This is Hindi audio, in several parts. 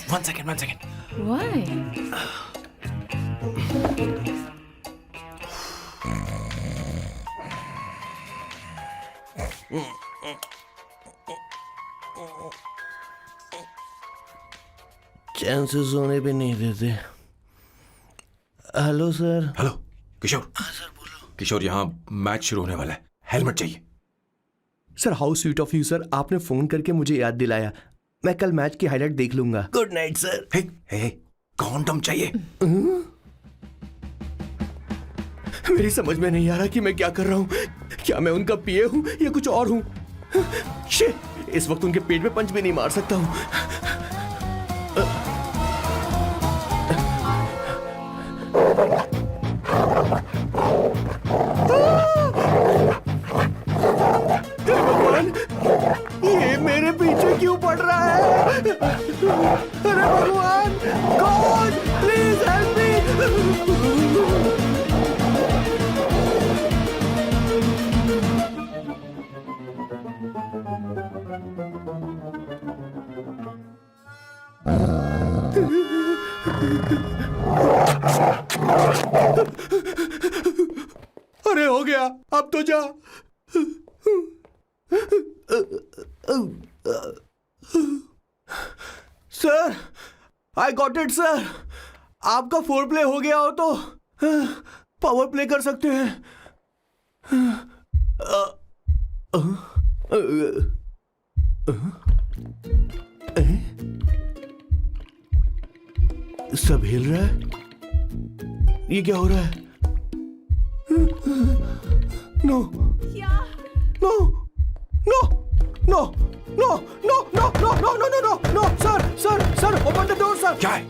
One second. Why? चैन से सोने भी नहीं देते। Hello sir. हेलो किशोर। सर बोलो। किशोर, यहाँ मैच शुरू होने वाला है, हेलमेट चाहिए। Sir how sweet of you sir, आपने फोन करके मुझे याद दिलाया। मैं कल मैच की हाईलाइट देख लूंगा। Good night sir. Hey, condom चाहिए। मेरी समझ में नहीं आ रहा कि मैं क्या कर रहा हूँ। क्या मैं उनका पीए हूँ या कुछ और हूँ? शिट, इस वक्त उनके पेट में पंच भी नहीं मार सकता हूँ। भगवान, ये मेरे पीछे क्यों पड़ रहा है? अरे भगवान, गॉड प्लीज हेल्प मी। अरे हो गया, अब तो जा। Sir, I got it sir. आपका फोर प्ले हो गया हो तो पावर प्ले कर सकते हैं। सब हिल रहा है, ये क्या हो रहा है? No no no no no no no no no no no no no sir open the door sir. क्या है?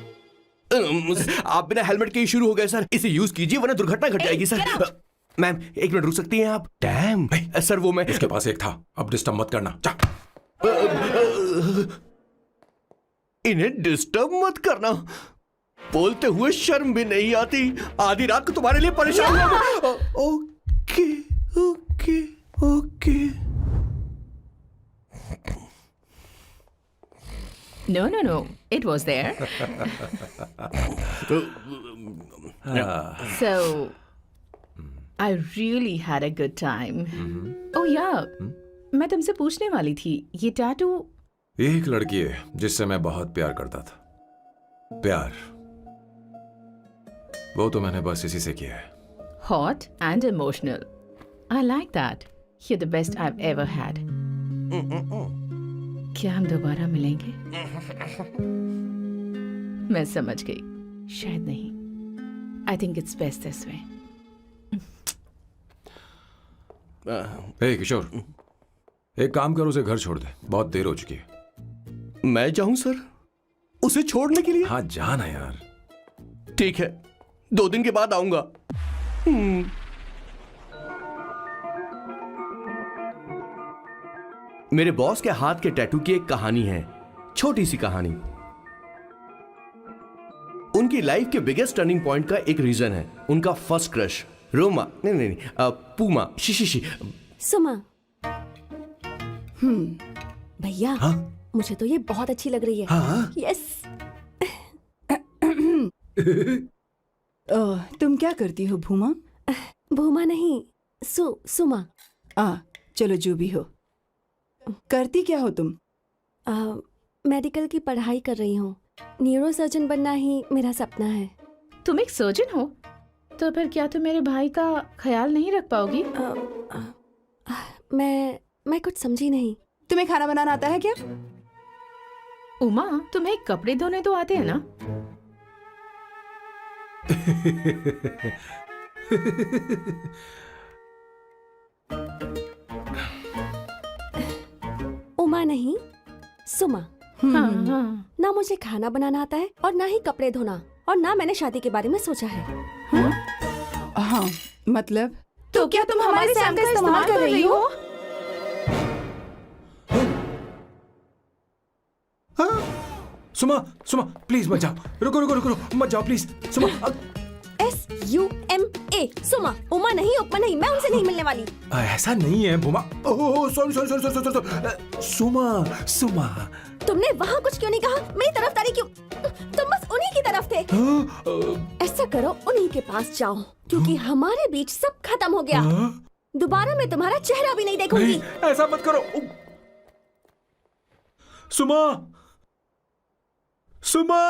आप बिना हेलमेट के ही शुरू हो गए सर। इसे यूज कीजिए वरना दुर्घटना घट जाएगी सर। मैम एक मिनट रुक सकती हैं आप? डैम सर, वो मैं उसके पास एक था, अब डिस्टर्ब मत करना। जा। इन्हें डिस्टर्ब मत करना। बोलते हुए शर्म भी नहीं आती। आधी रात को तुम्हारे लिए परेशान हो। Okay okay okay. No. It was there. So, I really had a good time. Oh yeah, मैं तुमसे पूछने वाली थी, ये टैटू। एक लड़की है जिससे मैं बहुत प्यार करता था। प्यार, वो तो मैंने बस इसी से किया है। Hot and emotional. I like that. You're the best I've ever had. क्या हम दोबारा मिलेंगे? मैं समझ गई, शायद नहीं। I think it's best this way. हे किशोर, एक काम कर, उसे घर छोड़ दे, बहुत देर हो चुकी है। मैं जाऊं सर उसे छोड़ने के लिए? हाँ जाना यार। ठीक है, 2 दिन के बाद आऊंगा। मेरे बॉस के हाथ के टैटू की एक कहानी है, छोटी सी कहानी। उनकी लाइफ के बिगेस्ट टर्निंग पॉइंट का एक रीजन है उनका फर्स्ट क्रश रोमा, नहीं, पूमा, शिशिशी। सुमा। भैया, मुझे तो ये बहुत अच्छी लग रही है। हाँ? यस। तुम क्या करती हो भूमा? भूमा नहीं, सुमा। चलो जो भी हो। करती क्या हो तुम? मेडिकल की पढ़ाई कर रही हूँ। न्यूरो सर्जन बनना ही मेरा सपना है। तुम एक सर्जन हो, तो फिर क्या तुम मेरे भाई का ख्याल नहीं रख पाओगी? मैं कुछ समझी नहीं। तुम्हें खाना बनाना आता है क्या? उमा, तुम्हें कपड़े धोने तो आते हैं ना? उमा नहीं, सुमा। हाँ। ना मुझे खाना बनाना आता है और ना ही कपड़े धोना, और ना मैंने शादी के बारे में सोचा है। हाँ, मतलब? तो क्या तुम हमारे सैम का इस्तेमाल कर रही हो? सुमा प्लीज मत जाओ। रुको मत जाओ प्लीज। सुमा। SUMA ए सुमा, उमा नहीं, उपमा नहीं, मैं उनसे नहीं मिलने वाली। ऐसा नहीं है बुमा। Oh sorry sorry sorry sorry sorry, Suma Suma. तुमने वहाँ कुछ क्यों नहीं कहा? मेरी तरफदारी क्यों? तुम बस उन्हीं की तरफ थे। ऐसा करो, उन्हीं के पास जाओ, क्योंकि हमारे बीच सब खत्म हो गया। दोबारा मैं तुम्हारा चेहरा भी नहीं देखूंगी। नहीं, ऐसा मत करो सुमा। सुमा,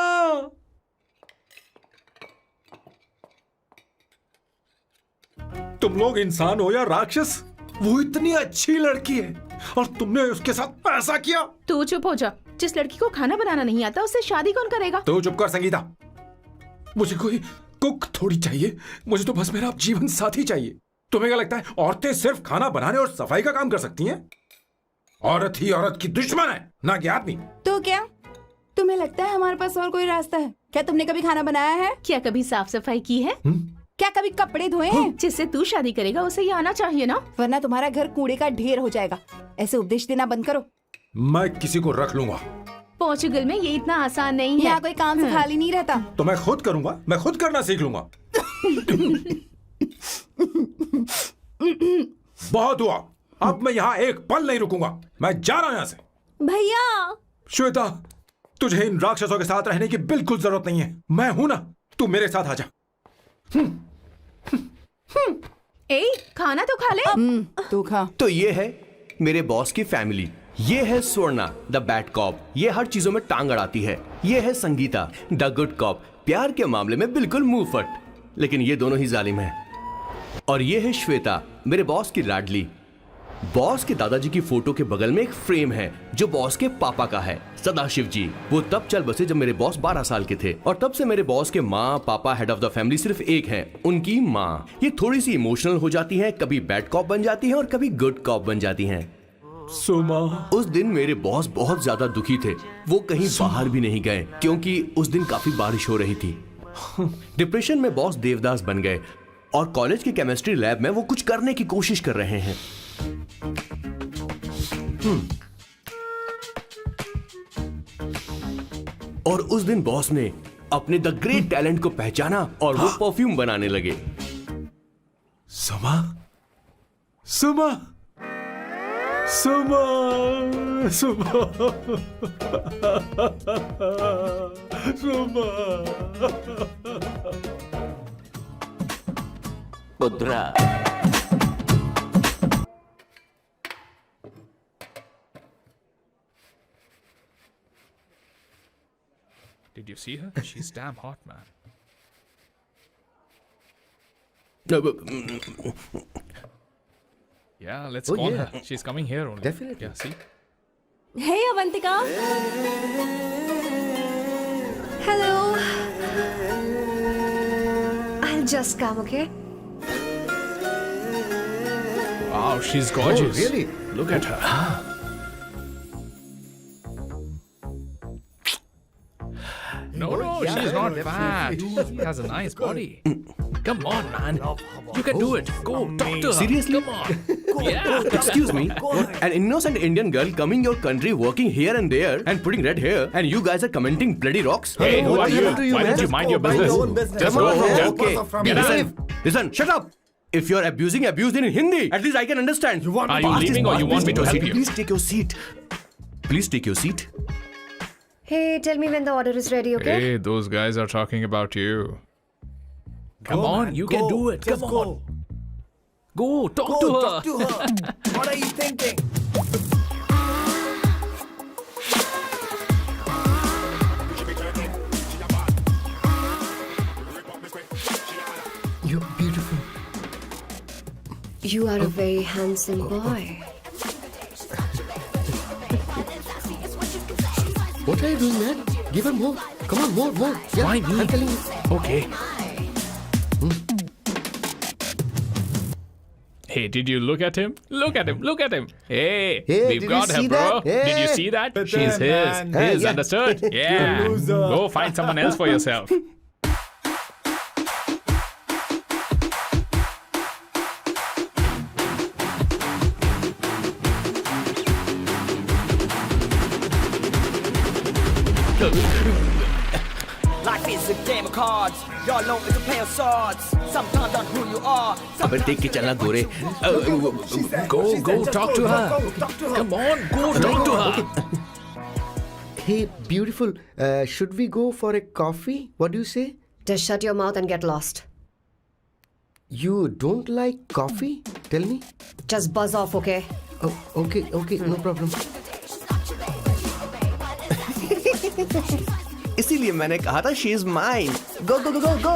तुम लोग इंसान हो या राक्षस? वो इतनी अच्छी लड़की है और तुमने उसके साथ ऐसा किया। तू चुप हो जा। जिस लड़की को खाना बनाना नहीं आता उससे शादी कौन करेगा? तो चुप कर संगीता। मुझे कोई कुक थोड़ी चाहिए, मुझे तो बस मेरा जीवन साथी चाहिए। तुम्हें क्या लगता है औरतें सिर्फ खाना बनाने और सफाई का काम कर सकती हैं? औरत ही औरत की दुश्मन है, ना कि आदमी। तो क्या तुम्हें लगता है हमारे पास और कोई रास्ता है? क्या तुमने कभी खाना बनाया है? क्या कभी साफ सफाई की है? क्या कभी कपड़े धोए हैं? जिससे तू शादी करेगा उसे ये आना चाहिए ना। वरना तुम्हारा घर कूड़े का ढेर हो जाएगा। ऐसे उपदेश देना बंद करो। मैं किसी को रख लूंगा। पोर्चुगल में ये इतना आसान नहीं है। यहाँ कोई काम से खाली नहीं रहता। तो मैं खुद करूंगा, मैं खुद करना सीख लूंगा। बहुत हुआ, अब मैं यहाँ एक पल नहीं रुकूंगा। मैं जा रहा हूं यहाँ से। भैया, श्वेता, तुझे इन राक्षसों के साथ रहने की बिल्कुल जरूरत नहीं है। मैं हूं ना, तू मेरे साथ आ जा। ए, खाना तो खा ले। तू खा। तो ये है मेरे बॉस की फैमिली। ये है स्वर्णा द बैड कॉप, ये हर चीजों में टांग अड़ाती है। ये है संगीता द गुड कॉप, प्यार के मामले में बिल्कुल मुंह फट, लेकिन ये दोनों ही जालिम हैं। और ये है श्वेता, मेरे बॉस की लाडली। बॉस के दादाजी की फोटो के बगल में एक फ्रेम है जो बॉस के पापा का है, सदाशिव जी। वो तब चल बसे जब मेरे बॉस 12 साल के थे, और तब से मेरे बॉस के माँ पापा हेड ऑफ द फैमिली सिर्फ एक है, उनकी माँ। ये थोड़ी सी इमोशनल हो जाती हैं, कभी बैड कॉप बन जाती हैं और कभी गुड कॉप बन जाती हैं। सुमा, उस दिन मेरे बॉस बहुत ज्यादा दुखी थे। वो कहीं बाहर भी नहीं गए क्योंकि उस दिन काफी बारिश हो रही थी। डिप्रेशन में बॉस देवदास बन गए और कॉलेज के केमिस्ट्री लैब में वो कुछ करने की कोशिश कर रहे हैं। और उस दिन बॉस ने अपने द ग्रेट टैलेंट को पहचाना और वो परफ्यूम बनाने लगे। सुमा, सुमा, सुमा, सुमा, सुमा। पुत्रा, Did you see her? She's damn hot, man. Yeah, let's call her. She's coming here only. Definitely. Yeah, see? Hey Avantika. Hello. I'll just come, okay? Wow, she's gorgeous. really? Look at her. No, she's not fat. She has a nice body. Come on, man. You can do it. Go, talk to her. Seriously? Come on. Yeah. Excuse me, an innocent Indian girl coming your country, working here and there, and putting red hair, and you guys are commenting bloody rocks? Hey, who are you? happened to you, Why don't man? you mind your Mind business? your own business. Just Come go on, home. man. Okay, Get out. listen, shut up. If you're abusing it in Hindi. At least I can understand. Are you leaving or you want me to help you? Please take your seat. Please take your seat. Hey, tell me when the order is ready, okay? Hey, those guys are talking about you. Come on, you can do it. Come on. Go, talk to her. What are you thinking? You're beautiful. You are a very handsome boy. What are you doing, man? Give her more. Come on, more. Yeah, Why me? I'm telling you. Okay. Hey, did you look at him? Look at him. Look at him. Hey, Hey, we've did got you her, see bro. that? Did you Hey. see that? But She's then, his. man. His, Yeah. understood? Yeah. Go find someone else for yourself. Like Life is a game of cards. Y'all know it's a play of swords. Sometimes on who you are. अबे देख के चलना गोरे. Go, talk to her. Come on, go talk to her. Hey, beautiful. Should we go for a coffee? What do you say? Just shut your mouth and get lost. You don't like coffee? Tell me. Just buzz off, okay? Oh, okay, no problem. इसीलिए मैंने कहा था she is mine. Go, go, go, go, go.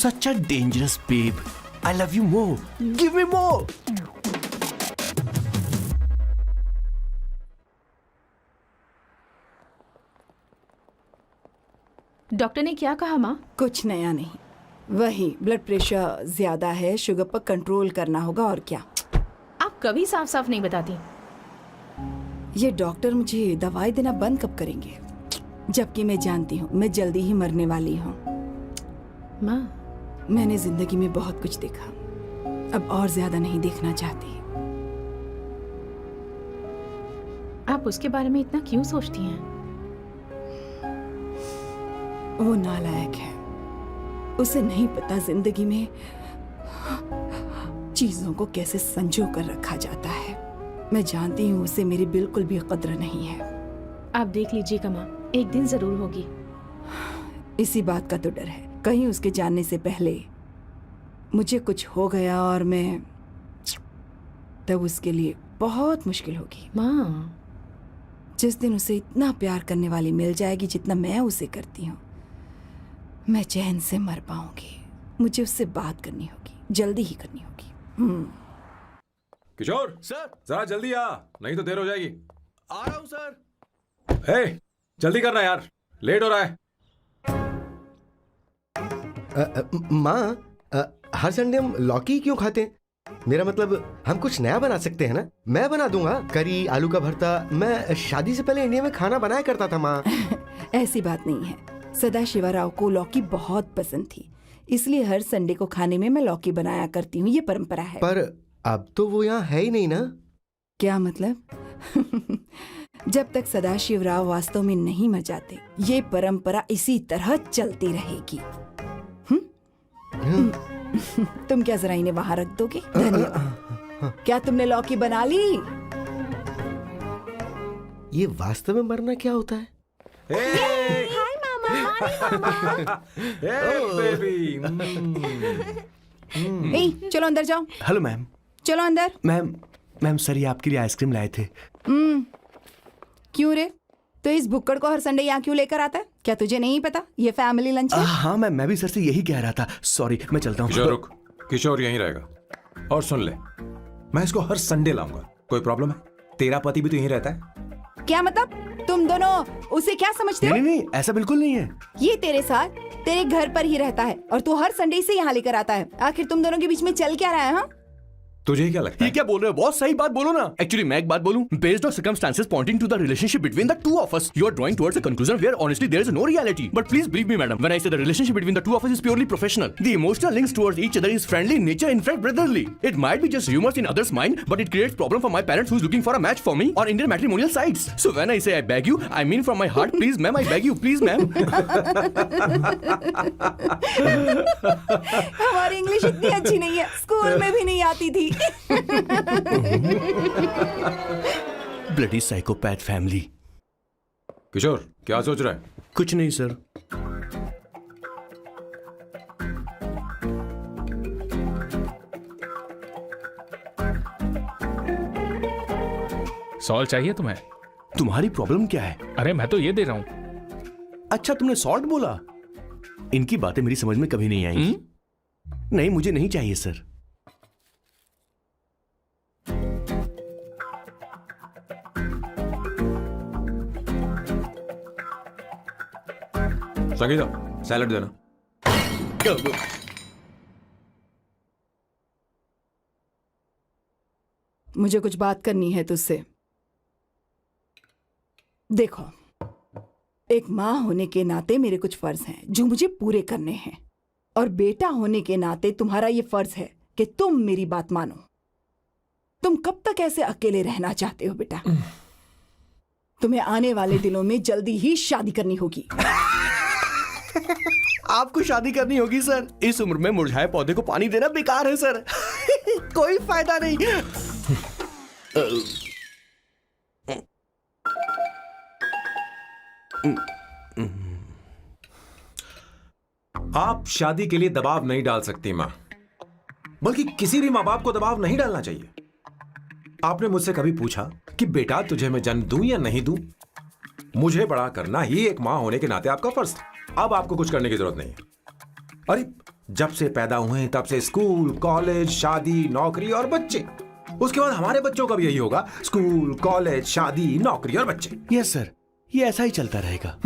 Such a dangerous babe. I love you more. Give me more. Doctor ने क्या कहा माँ? कुछ नया नहीं, वही ब्लड प्रेशर ज्यादा है, शुगर पर कंट्रोल करना होगा और क्या। आप कभी साफ साफ नहीं बताती। ये डॉक्टर मुझे दवाई देना बंद कब करेंगे, जबकि मैं जानती हूँ मैं जल्दी ही मरने वाली हूँ। माँ, मैंने जिंदगी में बहुत कुछ देखा, अब और ज्यादा नहीं देखना चाहती। आप उसके बारे में इतना क्यों सोचती हैं? वो नालायक है, उसे नहीं पता जिंदगी में चीजों को कैसे संजो कर रखा जाता है। मैं जानती हूँ उसे मेरी बिल्कुल भी कद्र नहीं है। आप देख लीजिएगा माँ, एक दिन जरूर होगी। इसी बात का तो डर है, कहीं उसके जानने से पहले मुझे कुछ हो गया और मैं, तब उसके लिए बहुत मुश्किल होगी। माँ, जिस दिन उसे इतना प्यार करने वाली मिल जाएगी जितना मैं उसे करती हूँ, मैं चैन से मर पाऊंगी। मुझे उससे बात करनी होगी, जल्दी ही करनी होगी। किशोर सर, जरा जल्दी आ, नहीं तो देर हो जाएगी। आ रहा हूँ सर. हे, जल्दी करना यार, लेट हो रहा है। माँ, हर संडे हम लौकी क्यों खाते हैं? मेरा मतलब हम कुछ नया बना सकते हैं ना? मैं बना दूंगा करी, आलू का भरता। मैं शादी से पहले इंडिया में खाना बनाया करता था माँ। ऐसी बात नहीं है, सदाशिवराव को लौकी बहुत पसंद थी, इसलिए हर संडे को खाने में मैं लौकी बनाया करती हूँ। ये परंपरा है। पर अब तो वो यहाँ है ही नहीं ना। क्या मतलब? जब तक सदाशिवराव वास्तव में नहीं मर जाते, ये परंपरा इसी तरह चलती रहेगी। तुम क्या जरा इन्हें वहां रख दोगे? धन्यवाद। क्या तुमने लौकी बना ली? ये वास्तव में मरना क्या होता है? हाय मामा। बेबी। ए, चलो अंदर जाओ। Hello ma'am. चलो अंदर। मैम सर ये आपके लिए आइसक्रीम लाए थे. क्यों रे? तो इस भुक्कड़ को हर संडे यहाँ क्यों लेकर आता है? क्या तुझे नहीं पता ये फैमिली लंच है? हाँ मैम, मैं भी सर से यही कह रहा था. सॉरी, मैं चलता हूँ. किशोर रुक, किशोर यहीं रहेगा। और सुन ले, मैं इसको हर संडे लाऊंगा। कोई प्रॉब्लम है? तेरा पति भी तो यहीं रहता है। क्या मतलब? तुम दोनों उसे क्या समझते हो? नहीं, ऐसा बिल्कुल नहीं है. ये तेरे साथ तेरे घर पर ही रहता है और तू हर संडे से यहाँ लेकर आता है। आखिर तुम दोनों के बीच में चल क्या रहा है? हाँ, तुझे क्या लगता ये है? क्या बोल रहे हो बॉस? सही बात बोलो ना. एक्चुअली मैं एक बात बोलूं, based on circumstances pointing to the relationship between the two of us, you are drawing towards a conclusion where honestly there is no reality. But please believe me madam, when I say the relationship between the two of us is purely professional. The emotional links towards each other is friendly in nature, in fact brotherly. It might be just rumors in others mind, but it creates problem for my parents who is looking for a match for me on Indian matrimonial sites. So when I say I beg you, I mean from my heart. Please ma'am, I beg you, please ma'am. हमारी इंग्लिश इतनी अच्छी नहीं है, स्कूल में भी नहीं आती थी। Bloody psychopath family. किशोर क्या सोच रहा है? कुछ नहीं सर. सॉल्ट चाहिए तुम्हें? तुम्हारी प्रॉब्लम क्या है? अरे मैं तो ये दे रहा हूँ। अच्छा तुमने सॉल्ट बोला. इनकी बातें मेरी समझ में कभी नहीं आई. नहीं, मुझे नहीं चाहिए सर. संगीता, सैलड देना। मुझे कुछ बात करनी है तुझसे। देखो, एक माँ होने के नाते मेरे कुछ फर्ज हैं जो मुझे पूरे करने हैं, और बेटा होने के नाते तुम्हारा ये फर्ज है कि तुम मेरी बात मानो। तुम कब तक ऐसे अकेले रहना चाहते हो बेटा? तुम्हें आने वाले दिनों में जल्दी ही शादी करनी होगी। आपको शादी करनी होगी सर। इस उम्र में मुरझाए पौधे को पानी देना बेकार है सर। कोई फायदा नहीं। आप शादी के लिए दबाव नहीं डाल सकती मां, बल्कि किसी भी मां बाप को दबाव नहीं डालना चाहिए। आपने मुझसे कभी पूछा कि बेटा तुझे मैं जन्म दूं या नहीं दूं? मुझे बड़ा करना ही एक मां होने के नाते आपका फर्ज था। अब आपको कुछ करने की जरूरत नहीं है। अरे जब से पैदा हुए तब से स्कूल, कॉलेज, शादी, नौकरी और बच्चे। उसके बाद हमारे बच्चों का भी यही होगा, स्कूल, कॉलेज, शादी, नौकरी और बच्चे। यस सर, ये ऐसा ही चलता रहेगा।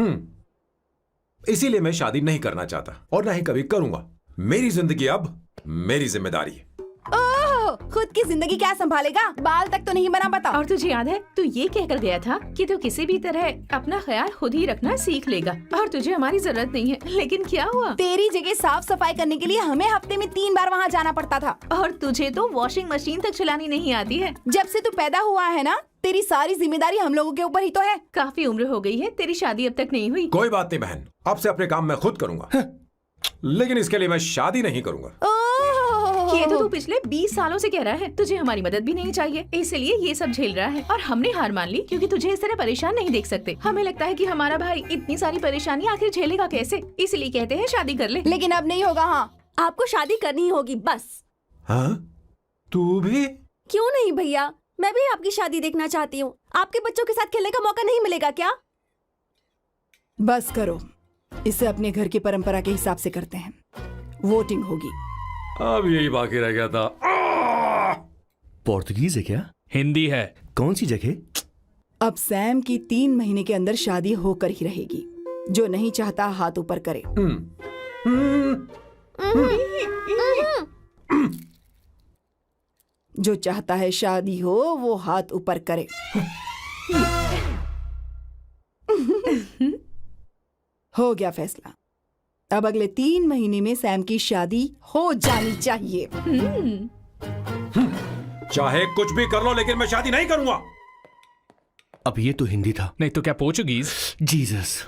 इसीलिए मैं शादी नहीं करना चाहता और ना ही कभी करूंगा। मेरी जिंदगी अब मेरी जिम्मेदारी है। ओह, खुद की जिंदगी क्या संभालेगा? बाल तक तो नहीं बना, बता। और तुझे याद है तू ये कहकर गया था कि तू किसी भी तरह अपना ख्याल खुद ही रखना सीख लेगा और तुझे हमारी जरूरत नहीं है। लेकिन क्या हुआ? तेरी जगह साफ सफाई करने के लिए हमें हफ्ते में 3 बार वहाँ जाना पड़ता था। और तुझे तो वॉशिंग मशीन तक चलानी नहीं आती है। जब से तू पैदा हुआ है ना, तेरी सारी जिम्मेदारी हम लोगों के ऊपर ही तो है। काफी उम्र हो गई है, तेरी शादी अब तक नहीं हुई। कोई बात नहीं बहन, अब से अपने काम मैं खुद करूंगा। लेकिन इसके लिए मैं शादी नहीं करूंगा। ये तो तू पिछले 20 सालों से कह रहा है। तुझे हमारी मदद भी नहीं चाहिए, इसलिए ये सब झेल रहा है। और हमने हार मान ली क्योंकि तुझे इस तरह परेशान नहीं देख सकते। हमें लगता है कि हमारा भाई इतनी सारी परेशानी आखिर झेलेगा कैसे, इसलिए कहते हैं शादी कर ले। लेकिन अब नहीं होगा। हाँ, आपको शादी करनी ही होगी बस। हाँ? तू भी? क्यों नहीं भैया, मैं भी आपकी शादी देखना चाहती हूँ। आपके बच्चों के साथ खेलने का मौका नहीं मिलेगा क्या? बस करो, इसे अपने घर की परंपरा के हिसाब से करते हैं। वोटिंग होगी। अब यही बाकी रह गया था। पोर्तुगीज है क्या? हिंदी है। कौन सी जगह? अब सैम की 3 महीने के अंदर शादी होकर ही रहेगी। जो नहीं चाहता हाथ ऊपर करे। जो चाहता है शादी हो वो हाथ ऊपर करे। हो गया फैसला। अब अगले 3 महीने में सैम की शादी हो जानी चाहिए। चाहे कुछ भी कर लो, लेकिन मैं शादी नहीं करूंगा। अब ये तो हिंदी था। नहीं तो क्या पोर्चुगीज? जीसस।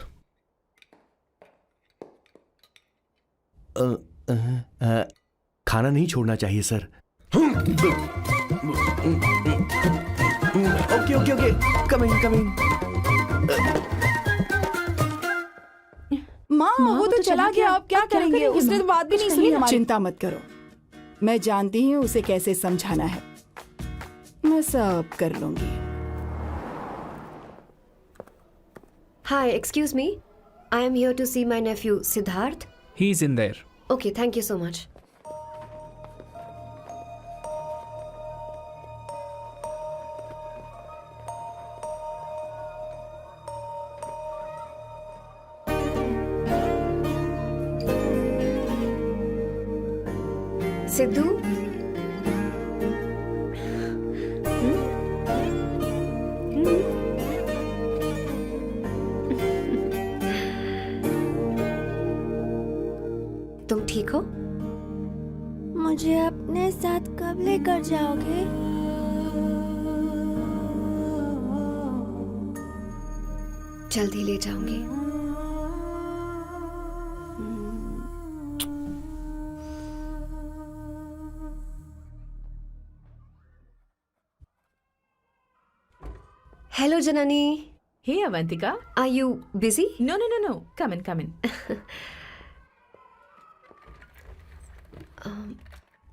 खाना नहीं छोड़ना चाहिए sir. Okay okay okay, coming coming. माँ वो तो चला गया, अब क्या करेंगे? उसने तो बात भी नहीं सुनी हमारी। चिंता मत करो, मैं जानती हूँ उसे कैसे समझाना है। मैं सब कर लूंगी। Hi, excuse me. I am here to see my nephew Siddharth. He's in there. Okay, thank you so much. Sidhu, तुम ठीक हो? मुझे अपने साथ कब लेकर जाओगे? जल्दी ले जाऊंगी। Hello Janani. Hey Avantika, are you busy? No no no no, come in come in.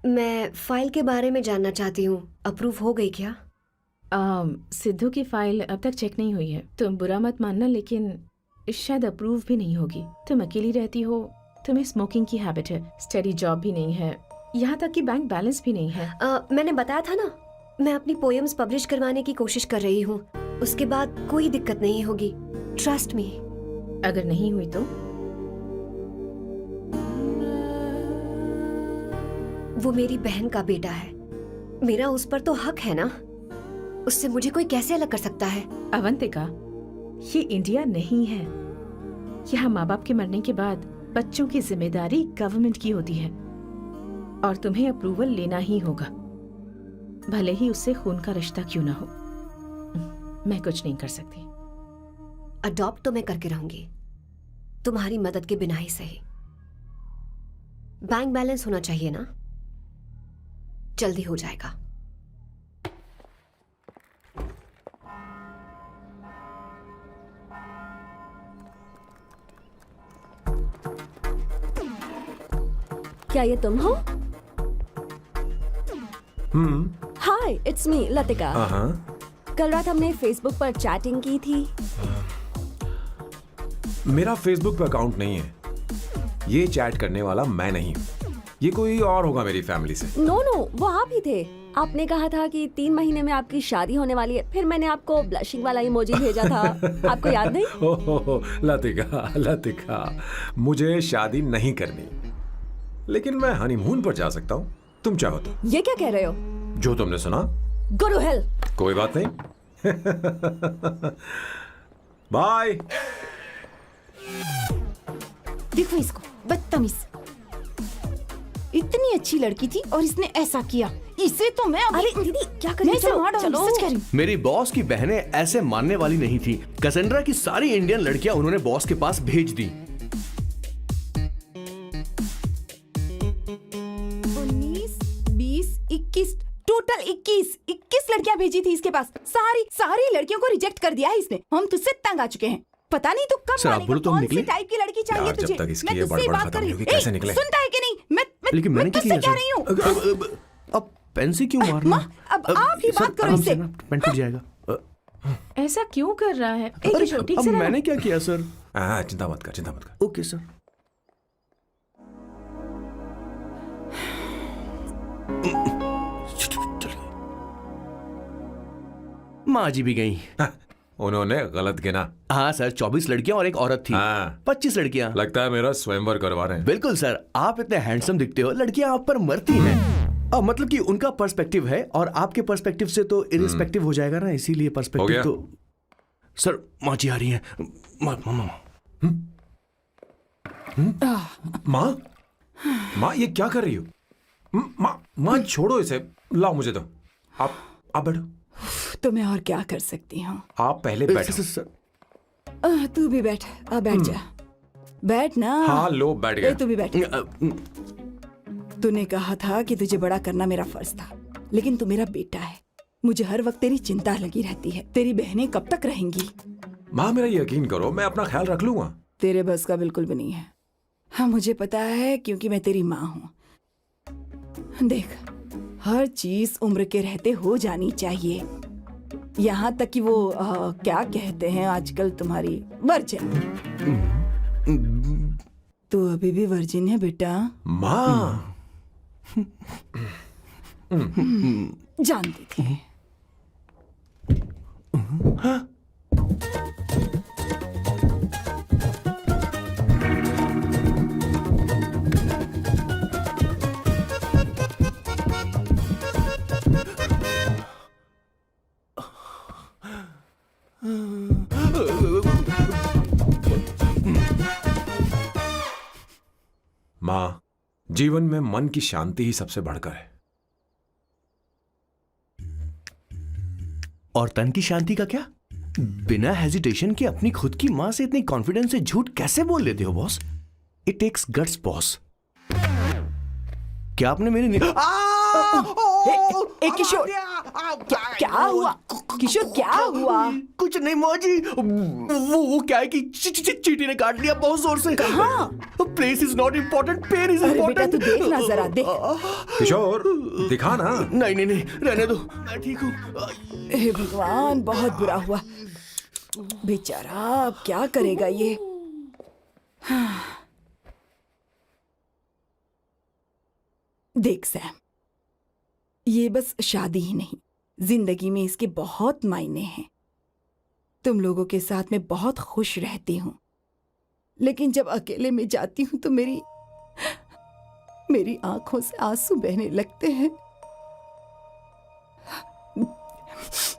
मैं फाइल के बारे में जानना चाहती हूँ, अप्रूव हो गई क्या? सिद्धू की फाइल अब तक चेक नहीं हुई है। तुम बुरा मत मानना, लेकिन शायद अप्रूव भी नहीं होगी। तुम अकेली रहती हो, तुम्हें स्मोकिंग की हैबिट है, स्टडी जॉब भी नहीं है, यहाँ तक कि बैंक बैलेंस भी नहीं है। मैंने बताया था ना, मैं अपनी पोएम्स पब्लिश करवाने की कोशिश कर रही हूँ। उसके बाद कोई दिक्कत नहीं होगी, ट्रस्ट मी। अगर नहीं हुई तो? वो मेरी बहन का बेटा है, मेरा उस पर तो हक है ना। उससे मुझे कोई कैसे अलग कर सकता है? अवंतिका, ये इंडिया नहीं है। यहाँ माँ बाप के मरने के बाद बच्चों की जिम्मेदारी गवर्नमेंट की होती है और तुम्हें अप्रूवल लेना ही होगा, भले ही उससे खून का रिश्ता क्यों ना हो। मैं कुछ नहीं कर सकती। अडॉप्ट तो मैं करके रहूंगी, तुम्हारी मदद के बिना ही सही। बैंक बैलेंस होना चाहिए ना, जल्दी हो जाएगा। क्या ये तुम हो? हाय, इट्स मी लतिका। कल रात हमने फेसबुक पर चैटिंग की थी। मेरा फेसबुक पे अकाउंट नहीं है, ये चैट करने वाला मैं नहीं हूँ, ये कोई और होगा मेरी फैमिली से। नो नो, वो आप ही थे। आपने कहा था कि 3 महीने में आपकी शादी होने वाली है, फिर मैंने आपको ब्लशिंग वाला इमोजी भेजा था। आपको याद नहीं? हो, लतिका, मुझे शादी नहीं करनी, लेकिन मैं हनीमून पर जा सकता हूँ, तुम चाहो तो। ये क्या कह रहे हो? जो तुमने सुना। Go to hell. कोई बात नहीं। बाय। देखो इसको, बदतमीज। इतनी अच्छी लड़की थी और इसने ऐसा किया। इसे तो मैं अरे दीदी क्या कर मैं रही इसे मार डालूंगी, सच कह रही हूँ। मेरी बॉस की बहनें ऐसे मानने वाली नहीं थी। कैसेंड्रा की सारी इंडियन लड़कियां उन्होंने बॉस के पास भेज दी। 19, 20, 21, टोटल 21 लड़कियां भेजी थी इसके पास। सारी लड़कियों को रिजेक्ट कर दिया है इसने। हम तुझसे तंग आ चुके हैं। पता नहीं तू कब सर, आप बोलो तो हम कौन सी निकले? टाइप की लड़की चाहिए यार, जब तुझे? तक इसकी मैं ये तुझसे बड़बड़ बात खत्म कर रही नहीं होगी, कैसे निकले? सुनता है कि नहीं? लेकिन मैंने क्या तुझसे किया कह रही हूँ। अब पेंसी क्यों मारना? अब आप ही बात करो इससे। पेन टूट जाएगा। ऐसा क्यों कर रहा है? एक अरे, किशोर, ठीक अब से रहना। मैंने क्या किया सर? चिंता मत कर। Okay sir. माँ जी भी गई। उन्होंने गलत गिना। हाँ सर, 24 लड़कियां और एक औरत थी। हाँ। 25 लड़कियां। लगता है मेरा स्वयंवर करवा रहे हैं। बिल्कुल सर, आप इतने हैंडसम दिखते हो, लड़कियां आप पर मरती हैं। मतलब कि उनका पर्सपेक्टिव है और आपके पर्सपेक्टिव से तो इरिस्पेक्टिव हो जाएगा ना, इसीलिए हो पर्सपेक्टिव गया? तो। सर माँ जी आ रही हैं। माँ ये क्या कर रही हो? माँ छोड़ो इसे, लाओ मुझे दो। आप बैठो। तो मैं और क्या कर सकती हूँ? आप पहले बैठो। सर तू भी बैठ। बैठ जा, बैठ ना। हाँ लो, बैठ गया। तू भी बैठ। तूने कहा था कि तुझे बड़ा करना मेरा फर्ज था, लेकिन तू मेरा बेटा है। मुझे हर वक्त तेरी चिंता लगी रहती है। तेरी बहनें कब तक रहेंगी? माँ मेरा यकीन करो, मैं अपना ख्याल रख लूंगा। तेरे बस का बिल्कुल भी नहीं है। हाँ मुझे पता है, क्योंकि मैं तेरी माँ हूँ। देख, हर चीज उम्र के रहते हो जानी चाहिए, यहाँ तक कि वो क्या कहते हैं आजकल तुम्हारी वर्जिन। तू अभी भी वर्जिन है बेटा? माँ जानती थी। माँ, जीवन में मन की शांति ही सबसे बढ़कर है। और तन की शांति का क्या? बिना हेजिटेशन के अपनी खुद की मां से इतनी कॉन्फिडेंस से झूठ कैसे बोल लेते हो boss? It takes guts boss. क्या आपने मेरी किशोर, क्या हुआ? किशोर क्या हुआ? कुछ नहीं माँ जी, वो क्या है कि चींटी ने काट लिया बहुत जोर से। कहाँ? Place is not important, pen is अरे बेटा इम्पोर्टेंट। तू देख ना जरा, देख। किशोर दिखा ना। नहीं, रहने दो, मैं ठीक हूँ। हे भगवान, बहुत बुरा हुआ बेचारा। अब क्या करेगा ये? देख सैम, ये बस शादी ही नहीं, जिंदगी में इसके बहुत मायने हैं। तुम लोगों के साथ मैं बहुत खुश रहती हूँ, लेकिन जब अकेले में जाती हूँ तो मेरी आंखों से आंसू बहने लगते हैं,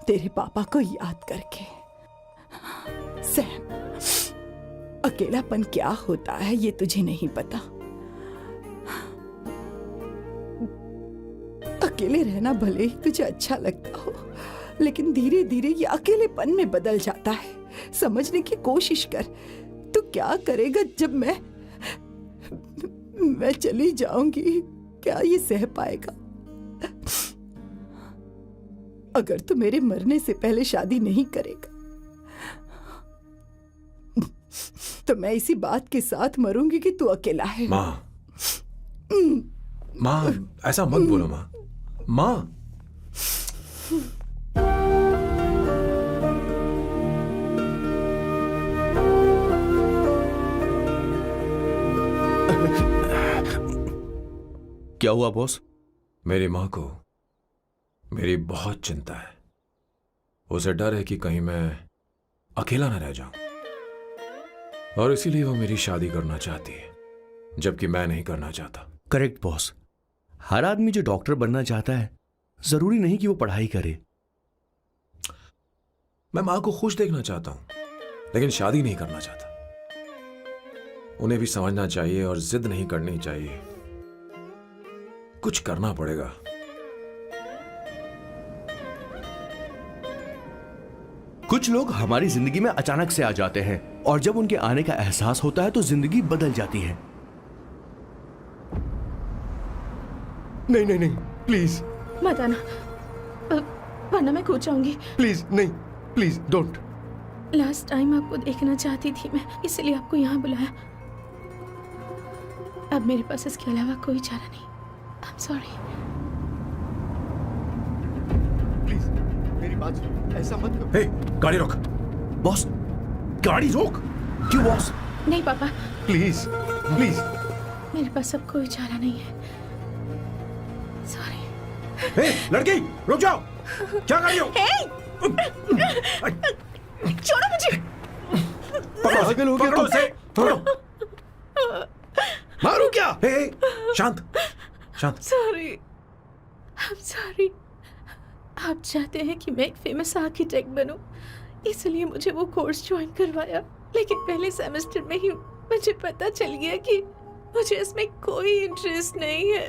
तेरे पापा को याद करके। सैम, अकेलापन क्या होता है ये तुझे नहीं पता। अकेले रहना भले ही तुझे अच्छा लगता हो, लेकिन धीरे धीरे ये अकेलेपन में बदल जाता है। समझने की कोशिश कर। तू क्या करेगा जब मैं चली जाऊंगी? क्या ये सह पाएगा? अगर तू मेरे मरने से पहले शादी नहीं करेगा तो मैं इसी बात के साथ मरूंगी कि तू अकेला है। माँ ऐसा मत बोलो माँ। माँ क्या हुआ बॉस? मेरी माँ को मेरी बहुत चिंता है। उसे डर है कि कहीं मैं अकेला न रह जाऊं, और इसीलिए वो मेरी शादी करना चाहती है, जबकि मैं नहीं करना चाहता। Correct boss. हर आदमी जो डॉक्टर बनना चाहता है जरूरी नहीं कि वो पढ़ाई करे। मैं माँ को खुश देखना चाहता हूं, लेकिन शादी नहीं करना चाहता। उन्हें भी समझना चाहिए और जिद नहीं करनी चाहिए। कुछ करना पड़ेगा। कुछ लोग हमारी जिंदगी में अचानक से आ जाते हैं और जब उनके आने का एहसास होता है तो जिंदगी बदल जाती है। नहीं नहीं नहीं, प्लीज मत आना, वरना मैं कूद जाऊंगी। प्लीज नहीं, प्लीज डोंट। लास्ट टाइम आपको देखना चाहती थी मैं, इसलिए आपको यहाँ बुलाया। अब मेरे पास इसके अलावा कोई चारा नहीं। I'm sorry. प्लीज मेरी बात सुनो, ऐसा मत करो। हे, गाड़ी रोक। बॉस गाड़ी रोक। क्यों बॉस? नहीं पापा, प्लीज प्लीज। मेरे पास अब कोई चारा नहीं है। सॉरी। हे, लड़की रुक जाओ। क्या कर रही हो? छोड़ो मुझे। पागल हो गया पकड़ो तुम। उसे, पकड़ो। मारो क्या? हे, शांत शांत। Sorry, I'm sorry. आप चाहते हैं कि मैं एक फेमस आर्किटेक्ट बनूं, इसलिए मुझे वो कोर्स ज्वाइन करवाया। लेकिन पहले सेमेस्टर में ही मुझे पता चल गया कि मुझे इसमें कोई इंटरेस्ट नहीं है।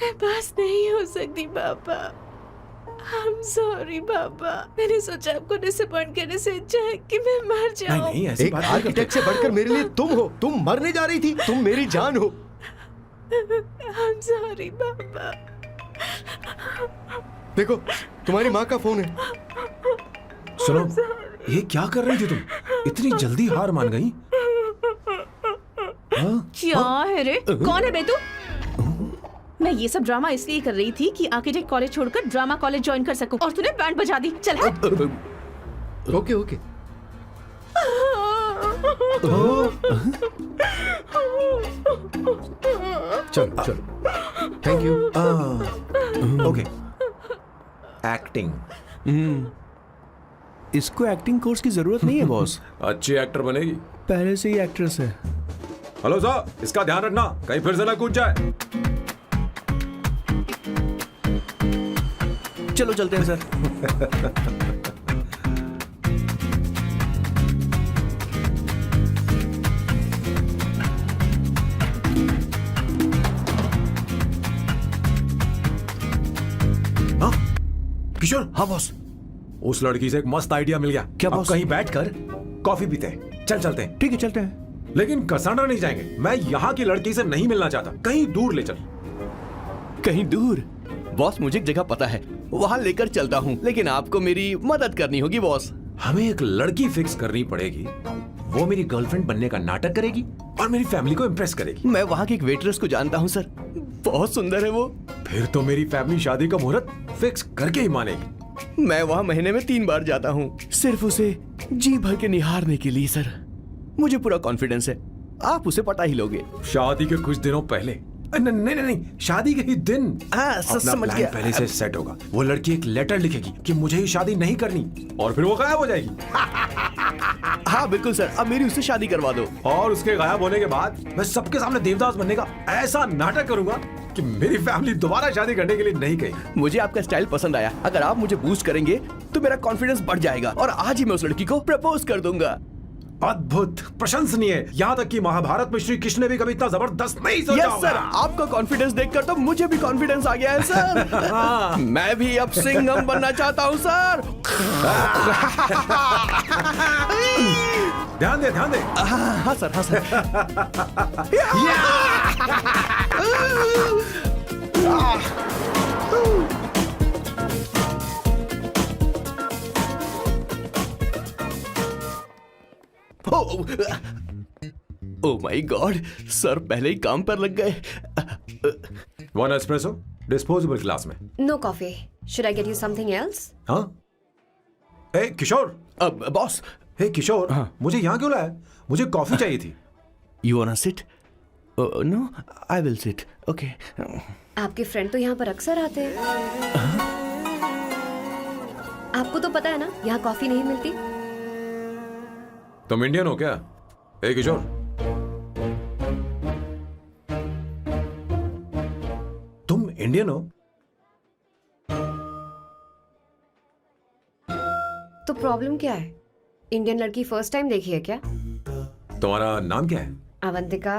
मैं पास नहीं हो सकती पापा। I'm sorry पापा। मैंने सोचा आपको डिसअपॉइंट करने से अच्छा है कि मैं मर जाऊं। नहीं ऐसी एक बात नहीं आर्किटेक्ट से बढ़कर मेरे लिए तुम हो। तुम मरने जा रही थी, तुम मेरी जान हो। I'm sorry पापा। देखो तुम्हारी माँ का फोन है। सुनो, ये क्या कर रही थी तुम? इतनी जल्दी हार मान गई? क्या है रे? कौन है बे तू? मैं ये सब ड्रामा इसलिए कर रही थी कि आर्किटेक्ट कॉलेज छोड़कर ड्रामा कॉलेज ज्वाइन कर सकूं, और तूने बैंड बजा दी। चल हट। Okay okay. चलो चलो, थैंक यू। ओके। एक्टिंग। इसको एक्टिंग कोर्स की जरूरत नहीं है बॉस। अच्छी एक्टर बनेगी। पहले से ही एक्ट्रेस है। हेलो सर, इसका ध्यान रखना कहीं फिर से ना कूद जाए। चलो चलते हैं सर। हाँ किशोर। हाँ बॉस। उस लड़की से एक मस्त आइडिया मिल गया। क्या अब बॉस? कहीं बैठकर कॉफी पीते हैं। चलते हैं। ठीक है चलते हैं। लेकिन कसांड्रा नहीं जाएंगे। मैं यहाँ की लड़की से नहीं मिलना चाहता। कहीं दूर ले चल। कहीं दूर? बॉस मुझे एक जगह पता है, वहां लेकर चलता हूँ, लेकिन आपको मेरी मदद करनी होगी बॉस। हमें एक लड़की फिक्स करनी पड़ेगी। वो मेरी गर्लफ्रेंड बनने का नाटक करेगी और मेरी फैमिली को इम्प्रेस करेगी। मैं वहाँ की एक वेट्रेस को जानता हूँ सर, बहुत सुंदर है वो। फिर तो मेरी फैमिली शादी का मुहूर्त फिक्स करके ही मानेगी। मैं वहाँ महीने में 3 बार जाता हूँ, सिर्फ उसे जी भर के निहारने के लिए सर। मुझे पूरा कॉन्फिडेंस है आप उसे पटा ही लोगे। शादी के कुछ दिनों पहले। नहीं, शादी के ही दिन अपना समझ प्लान गया। पहले से सेट होगा। वो लड़की एक लेटर लिखेगी कि मुझे ही शादी नहीं करनी, और फिर वो गायब हो जाएगी। हाँ बिल्कुल सर, अब मेरी उससे शादी करवा दो। और उसके गायब होने के बाद मैं सबके सामने देवदास बनने का ऐसा नाटक करूंगा कि मेरी फैमिली दोबारा शादी करने के लिए नहीं कहेगी। मुझे आपका स्टाइल पसंद आया। अगर आप मुझे बूस्ट करेंगे तो मेरा कॉन्फिडेंस बढ़ जाएगा और आज ही मैं उस लड़की को प्रपोज कर दूंगा। अद्भुत, प्रशंसनीय। यहाँ तक कि महाभारत में श्री कृष्ण ने भी कभी इतना जबरदस्त नहीं सोचा यस होगा। सर, आपका कॉन्फिडेंस देखकर तो मुझे भी कॉन्फिडेंस आ गया है सर। मैं भी अब सिंघम बनना चाहता हूँ सर। ध्यान दे, ध्यान दे। हाँ सर, हाँ sir. Oh my god, sir पहले ही काम पर लग गए। 1 एस्प्रेसो डिस्पोजेबल ग्लास में। No coffee. Should I get you something else? हाँ। ए किशोर, बॉस, हे किशोर, मुझे यहाँ क्यों लाया? मुझे कॉफी चाहिए थी। You want sit? No, I will sit. Okay. आपके फ्रेंड तो यहाँ पर अक्सर आते हैं। आपको तो पता है ना, यहाँ कॉफी नहीं मिलती। तुम इंडियन हो क्या? ए किशोर, तुम इंडियन हो? तो प्रॉब्लम क्या है? इंडियन लड़की फर्स्ट टाइम देखी है क्या? तुम्हारा नाम क्या है? अवंतिका।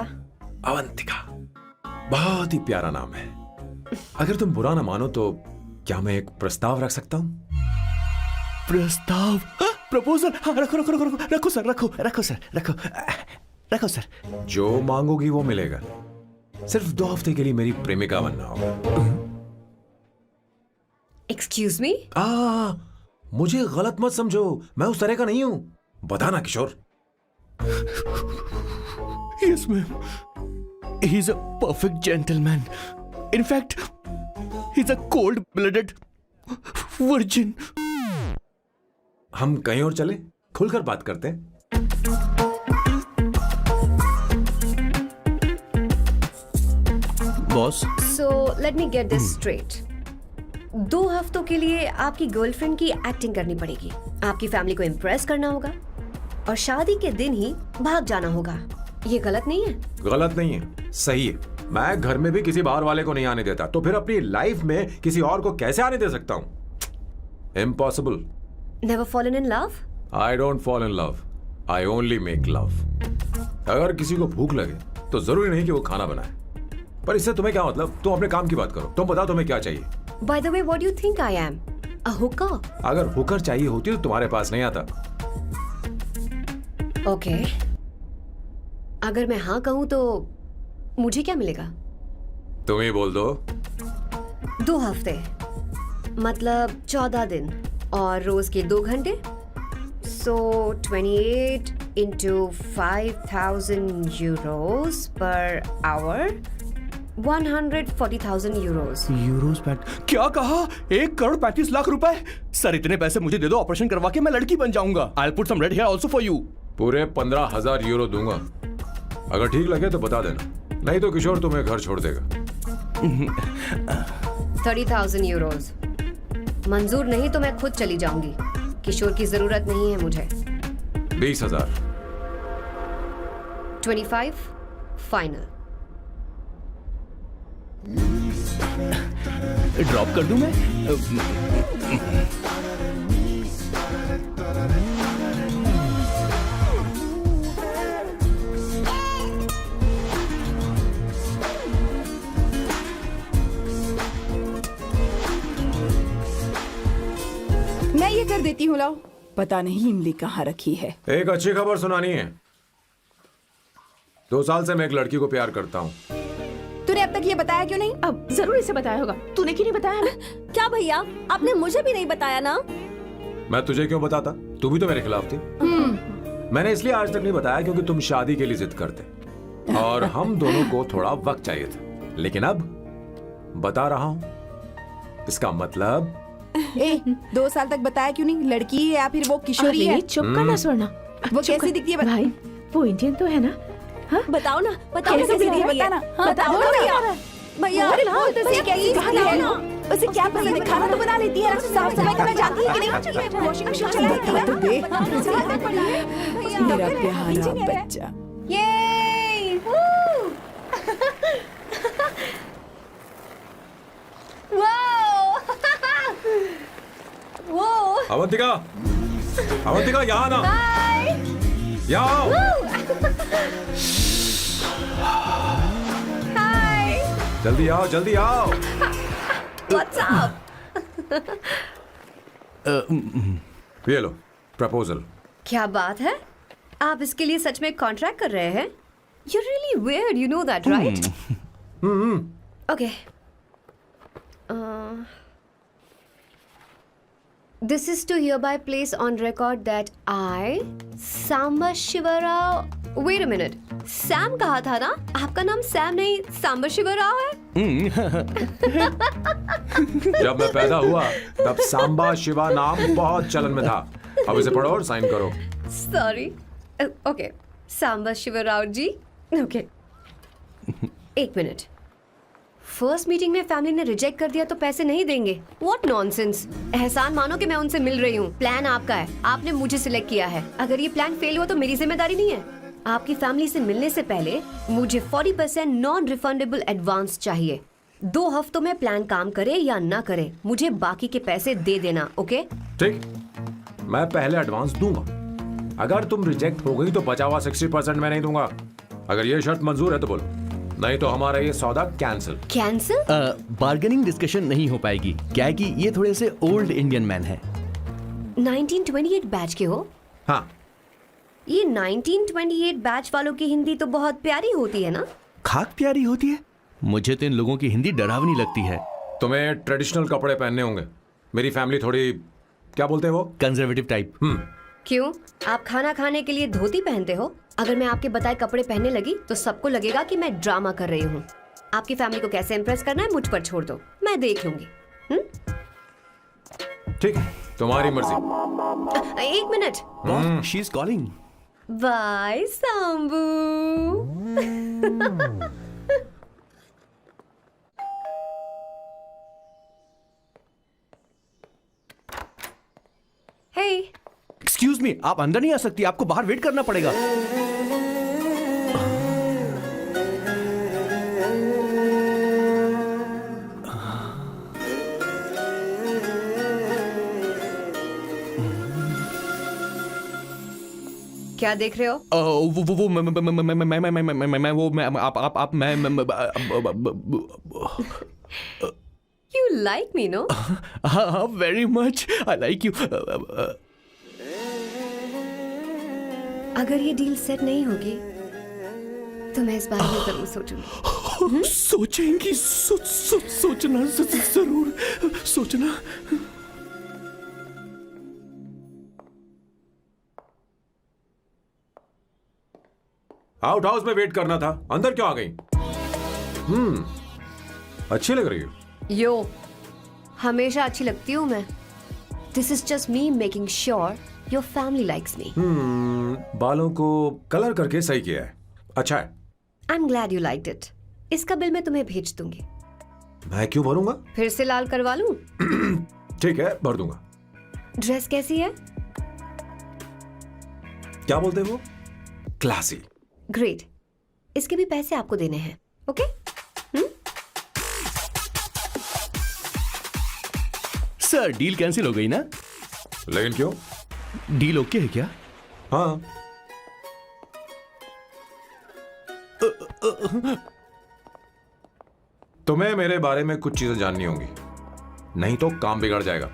अवंतिका, बहुत ही प्यारा नाम है। अगर तुम बुरा ना मानो तो क्या मैं एक प्रस्ताव रख सकता हूँ? प्रस्ताव? प्रपोजल? हाँ, रखो रखो रखो रखो रखो सर, रखो रखो सर, रखो रखो सर। जो मांगोगी वो मिलेगा। सिर्फ 2 हफ्ते के लिए मेरी प्रेमिका बनना होगा। Excuse me? मुझे गलत मत समझो, मैं उस तरह का नहीं हूं। बता ना Kishore. Yes ma'am, he is a perfect gentleman. In fact he is a cold blooded virgin. हम कहीं और चले, खुलकर बात करते हैं। Boss, so let me get this straight. 2 हफ्तों के लिए आपकी गर्लफ्रेंड की एक्टिंग करनी पड़ेगी, आपकी फैमिली को इम्प्रेस करना होगा और शादी के दिन ही भाग जाना होगा। ये गलत नहीं है? गलत नहीं है, सही है। मैं घर में भी किसी बाहर वाले को नहीं आने देता, तो फिर अपनी लाइफ में किसी और को कैसे आने दे सकता हूं? Impossible. Never fallen in love? I don't fall in love, I only make love. अगर किसी को भूख लगे तो जरूरी नहीं कि वो खाना बनाए, पर इससे तुम्हें क्या मतलब? तुम अपने काम की बात करो। तुम बताओ तुम्हें क्या चाहिए? Bye the way, what do you think I am? A Hooker? अगर हुकर चाहिए होती तो तुम्हारे पास नहीं आता। ओके, अगर मैं हाँ कहूं तो मुझे क्या मिलेगा? तुम ही बोल दो। 2 हफ्ते मतलब 14 दिन और रोज के 2 घंटे। सो 28 into 5,000 euros per hour, 140,000 euros. Euros PAT? क्या कहा? 1,35,00,000 रुपए? सर इतने पैसे मुझे दे दो, ऑपरेशन करवा के मैं लड़की बन जाऊंगा। I'll put some red hair also for you. पूरे 15,000 यूरो दूंगा। अगर ठीक लगे तो बता देना, नहीं तो किशोर तुम्हें घर छोड़ देगा। 30,000 euros मंजूर नहीं तो मैं खुद चली जाऊंगी। किशोर की जरूरत नहीं है मुझे। 20,000। 25 फाइनल। ड्रॉप कर दूं मैं? मैं ये कर देती हूँ, लाओ। पता नहीं इमली कहाँ रखी है। एक अच्छी खबर सुनानी है। 2 साल से मैं एक लड़की को प्यार करता हूँ। तूने अब तक ये बताया क्यों नहीं? अब जरूर इसे बताया होगा। तूने क्यों नहीं बताया हमें? क्या भैया, आपने मुझे भी नहीं बताया ना? मैं तुझे क्यों बताता? तू भी तो मेरे खिलाफ थी। मैंने इसलिए आज तक नहीं बताया क्योंकि तुम शादी के लिए जिद करते और हम दोनों को थोड़ा वक्त चाहिए था। लेकिन अब बता रहा हूँ। इसका मतलब 2 साल तक बताया क्यों नहीं? लड़की है या फिर वो किशोरी है? अरे, चुप करना स्वर्णा। वो कैसी दिखती है? भाई वो इंडियन तो है ना? हाँ? बताओ ना, बताओ ना कैसे कैसी दिखती है? दिखती है? बताना। हाँ, बताओ ना भैया। भैया, उसे क्या कैसी दिखती है ना? उसे क्या पसंद है? खाना तो बना लेती है, साफ सफाई करना जानती है कि नहीं? वॉशिंग मशीन चलाती है तो देख। मेरा प्यारा बच्चा। ये वो अवंतिका, अवंतिका यहाँ ना, यहाँ आओ। जल्दी आओ, जल्दी आओ। What's up? ये लो प्रपोजल। क्या बात है? आप इसके लिए सच में कॉन्ट्रैक्ट कर रहे हैं? You're really weird, you know that, right? Okay. This is to hereby place on record that I, Samba Shivarao. Wait a minute. Sam कहा था ना? आपका नाम सैम नहीं सांबा शिवराव है? जब मैं पैदा हुआ तब सांबा शिवा नाम बहुत चलन में था। अब इसे पढ़ो और साइन करो। Sorry. Okay. सांबा शिवराव जी. Okay. एक मिनट। फर्स्ट मीटिंग में फैमिली ने रिजेक्ट कर दिया तो पैसे नहीं देंगे? What nonsense! एहसान मानो कि मैं उनसे मिल रही हूँ। प्लान आपका है, आपने मुझे सिलेक्ट किया है। अगर ये प्लान फेल हुआ तो मेरी जिम्मेदारी नहीं है। आपकी फैमिली से मिलने से पहले मुझे 40% नॉन रिफंडेबल एडवांस चाहिए। 2 हफ्तों में प्लान काम करे या ना करे, मुझे बाकी के पैसे दे देना, ओके? ठीक, मैं पहले एडवांस दूंगा। अगर तुम रिजेक्ट हो गई तो बचा हुआ 60% मैं नहीं दूंगा। अगर ये शर्त मंजूर है तो बोलो, नहीं तो हमारा ये सौदा कैंसिल। कैंसिल? बार्गेनिंग डिस्कशन नहीं हो पाएगी। क्या है कि ये थोड़े से ओल्ड इंडियन मैन है। 1928 बैच के हो? हाँ। ये 1928 बैच वालों की हिंदी तो बहुत प्यारी होती है ना? खाक प्यारी होती है? मुझे तो इन लोगों की हिंदी डरावनी लगती है। तुम्हें ट्रेडिशनल कपड़े पहनने होंगे। मेरी फैमिली थोड़ी, क्या बोलते हैं वो, कंजर्वेटिव टाइप। क्यों? आप खाना खाने के लिए धोती पहनते हो? अगर मैं आपके बताए कपड़े पहनने लगी तो सबको लगेगा कि मैं ड्रामा कर रही हूँ। आपकी फैमिली को कैसे इम्प्रेस करना है मुझ पर छोड़ दो, मैं देख लूंगी। ठीक है, तुम्हारी मर्जी। 1 minute. She is calling. Bye Sambu. Hey, excuse me, आप अंदर नहीं आ सकती, आपको बाहर वेट करना पड़ेगा। क्या देख रहे हो? वो मैं आप मैं You like me, no? हाँ, very much. I like you. अगर ये डील सेट नहीं होगी तो मैं इस बारे में जरूर सोचूंगी। सोचेंगी, सोचना जरूर सोचना। आउट हाउस में वेट करना था, अंदर क्यों आ गई? अच्छी लग रही हो। यो, हमेशा अच्छी लगती हूँ मैं। This is just me making sure your family likes me. बालों को कलर करके सही किया है, अच्छा है। I am glad you liked it. इसका बिल मैं तुम्हें भेज दूंगी। मैं क्यों भरूंगा? फिर से लाल करवा लूं? ठीक है, भर दूंगा। ड्रेस कैसी है? क्या बोलते हो? क्लासी। ग्रेट। इसके भी पैसे आपको देने हैं, ओके? सर, डील कैंसिल हो गई ना? लेकिन क्यों? डील ओके है क्या? हाँ। तुम्हें मेरे बारे में कुछ चीजें जाननी होंगी, नहीं तो काम बिगड़ जाएगा।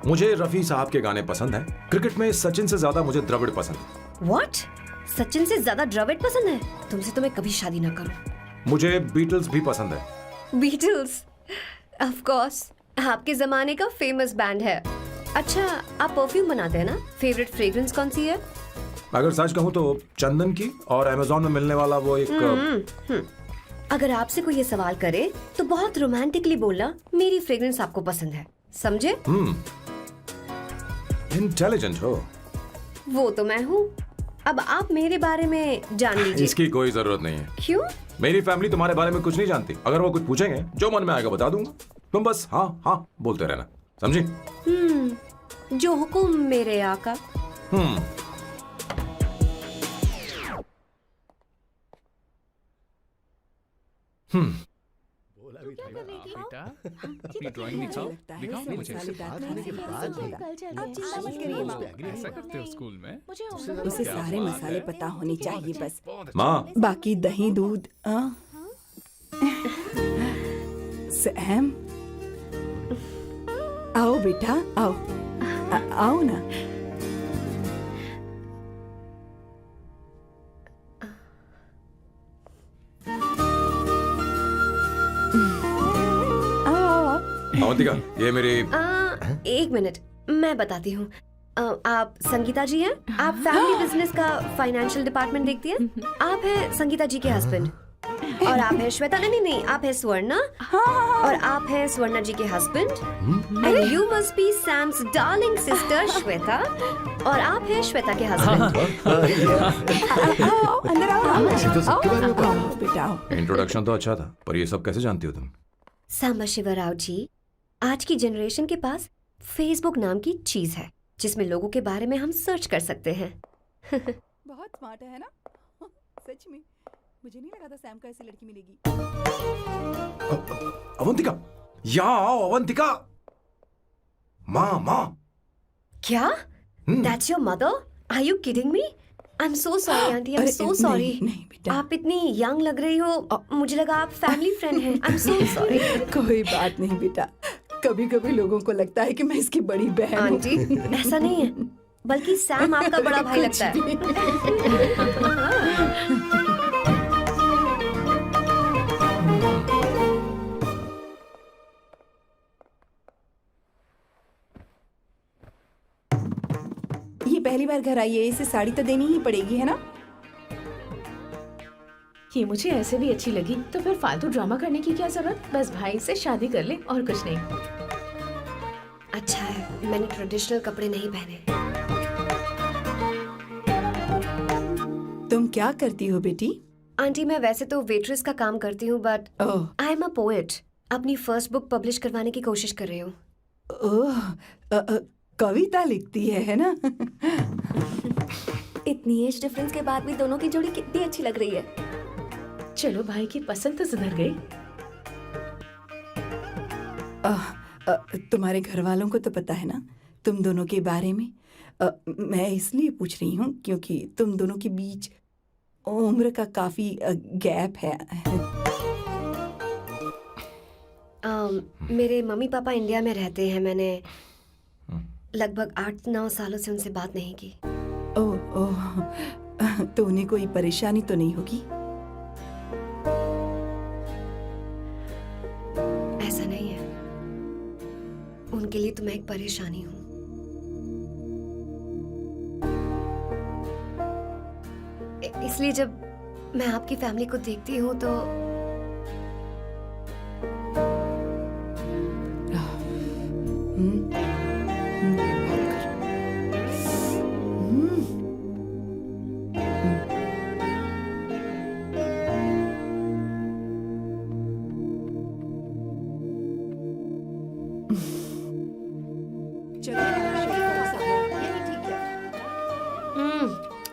मुझे रफी साहब के गाने पसंद हैं। क्रिकेट में सचिन से ज्यादा मुझे द्रविड़ पसंद है। व्हाट? सचिन से ज्यादा द्रविड़ पसंद है? तुमसे तो मैं कभी शादी ना करूं। मुझे बीटल्स भी पसंद है। बीटल्स? ऑफ कोर्स, आपके जमाने का फेमस बैंड है। अच्छा, आप परफ्यूम बनाते हैं ना? फेवरेट फ्रेग्रेंस कौन सी है? अगर सच कहूं तो चंदन की, और अमेज़न में मिलने वाला वो एक अगर आपसे कोई ये सवाल करे तो बहुत रोमांटिकली बोलना मेरी फ्रेग्रेंस आपको पसंद है, समझे? इंटेलिजेंट हो। वो तो मैं हूँ। अब आप मेरे बारे में जान लीजिए। इसकी कोई जरूरत नहीं है। क्यों? मेरी फैमिली तुम्हारे बारे में कुछ नहीं जानती। अगर वो कुछ पूछेंगे, जो मन में आएगा बता दूंगा। तुम बस हाँ हाँ बोलते रहना, समझी? जो हुकुम मेरे आका। क्या कर रही थी? बेटा अपनी ड्राइंग दिखाओ लगता है दिखाओ ना मुझे साली दांत होने के बाद भी कल चल आप चिंता मत करिए माँ। ऐसा करते हो स्कूल में मुझे उसे सारे मसाले पता होने चाहिए बस। माँ बाकी दही दूध सैम आओ बेटा आओ आओ ना। आओ आओ आओ। अवंतिका ये मेरी एक मिनट मैं बताती हूँ। आप संगीता जी हैं? आप फैमिली बिजनेस का फाइनेंशियल डिपार्टमेंट देखती हैं? आप हैं संगीता जी के हस्बैंड और आप हैं श्वेता। नहीं नहीं आप हैं स्वर्णा और आप हैं स्वर्णा जी के husband and you must be Sam's darling sister Shweta और आप हैं श्वेता के हस्बैंड। आओ अंदर आओ आओ ऐसे तो सबके बारे में पता आओ बेटा आओ। इंट्रोडक्शन तो अच्छा था पर ये सब कैसे जानती हो तुम? सांबा शिवराव जी, आज की जनरेशन के पास फेसबुक नाम की चीज है जिसमें लोगों के बारे में हम सर्च कर सकते हैं। बहुत स्मार्ट है ना सच में। मुझे नहीं लगा था सैम को ऐसी लड़की मिलेगी। अवंतिका यहाँ आओ अवंतिका। माँ माँ क्या? That's your mother? Are you kidding me? I'm so sorry auntie, I'm अरे, so sorry. नहीं बेटा आप इतनी यंग लग रही हो, मुझे लगा आप फैमिली फ्रेंड हैं। I'm so sorry. कोई बात नहीं बेटा। कभी कभी लोगों को लगता है कि मैं इसकी बड़ी बहन हूँ। आंटी ऐसा नहीं है, बल्कि सैम आपका बड़ा भाई लगता है। ये पहली बार घर आई है, इसे साड़ी तो देनी ही पड़ेगी है ना। ये मुझे ऐसे भी अच्छी लगी तो फिर फालतू ड्रामा करने की क्या जरूरत। बस भाई से शादी कर ले और कुछ नहीं। अच्छा है मैंने ट्रेडिशनल कपड़े नहीं पहने। तुम क्या करती हो बेटी? आंटी मैं वैसे तो वेट्रेस का काम करती हूँ but oh I am a poet. अपनी फर्स्ट बुक पब्लिश करवाने की कोशिश कर रही हूँ। ओह कविता लिखती है ना। इतनी एज डिफरेंस के बाद भी दोनों की जोड़ी कितनी अच्छी लग रही है। चलो भाई की पसंद तो सुधर गई। तुम्हारे घर वालों को तो पता है ना तुम दोनों के बारे में। मैं इसलिए पूछ रही हूँ क्योंकि तुम दोनों के बीच उम्र का काफी गैप है। मेरे मम्मी पापा इंडिया में रहते हैं। मैंने लगभग 8-9 सालों से उनसे बात नहीं की। ओह तो उन्हें कोई परेशानी तो नहीं होगी? ऐसा नहीं है, उनके लिए तो मैं एक परेशानी हूँ। इसलिए जब मैं आपकी फैमिली को देखती हूँ तो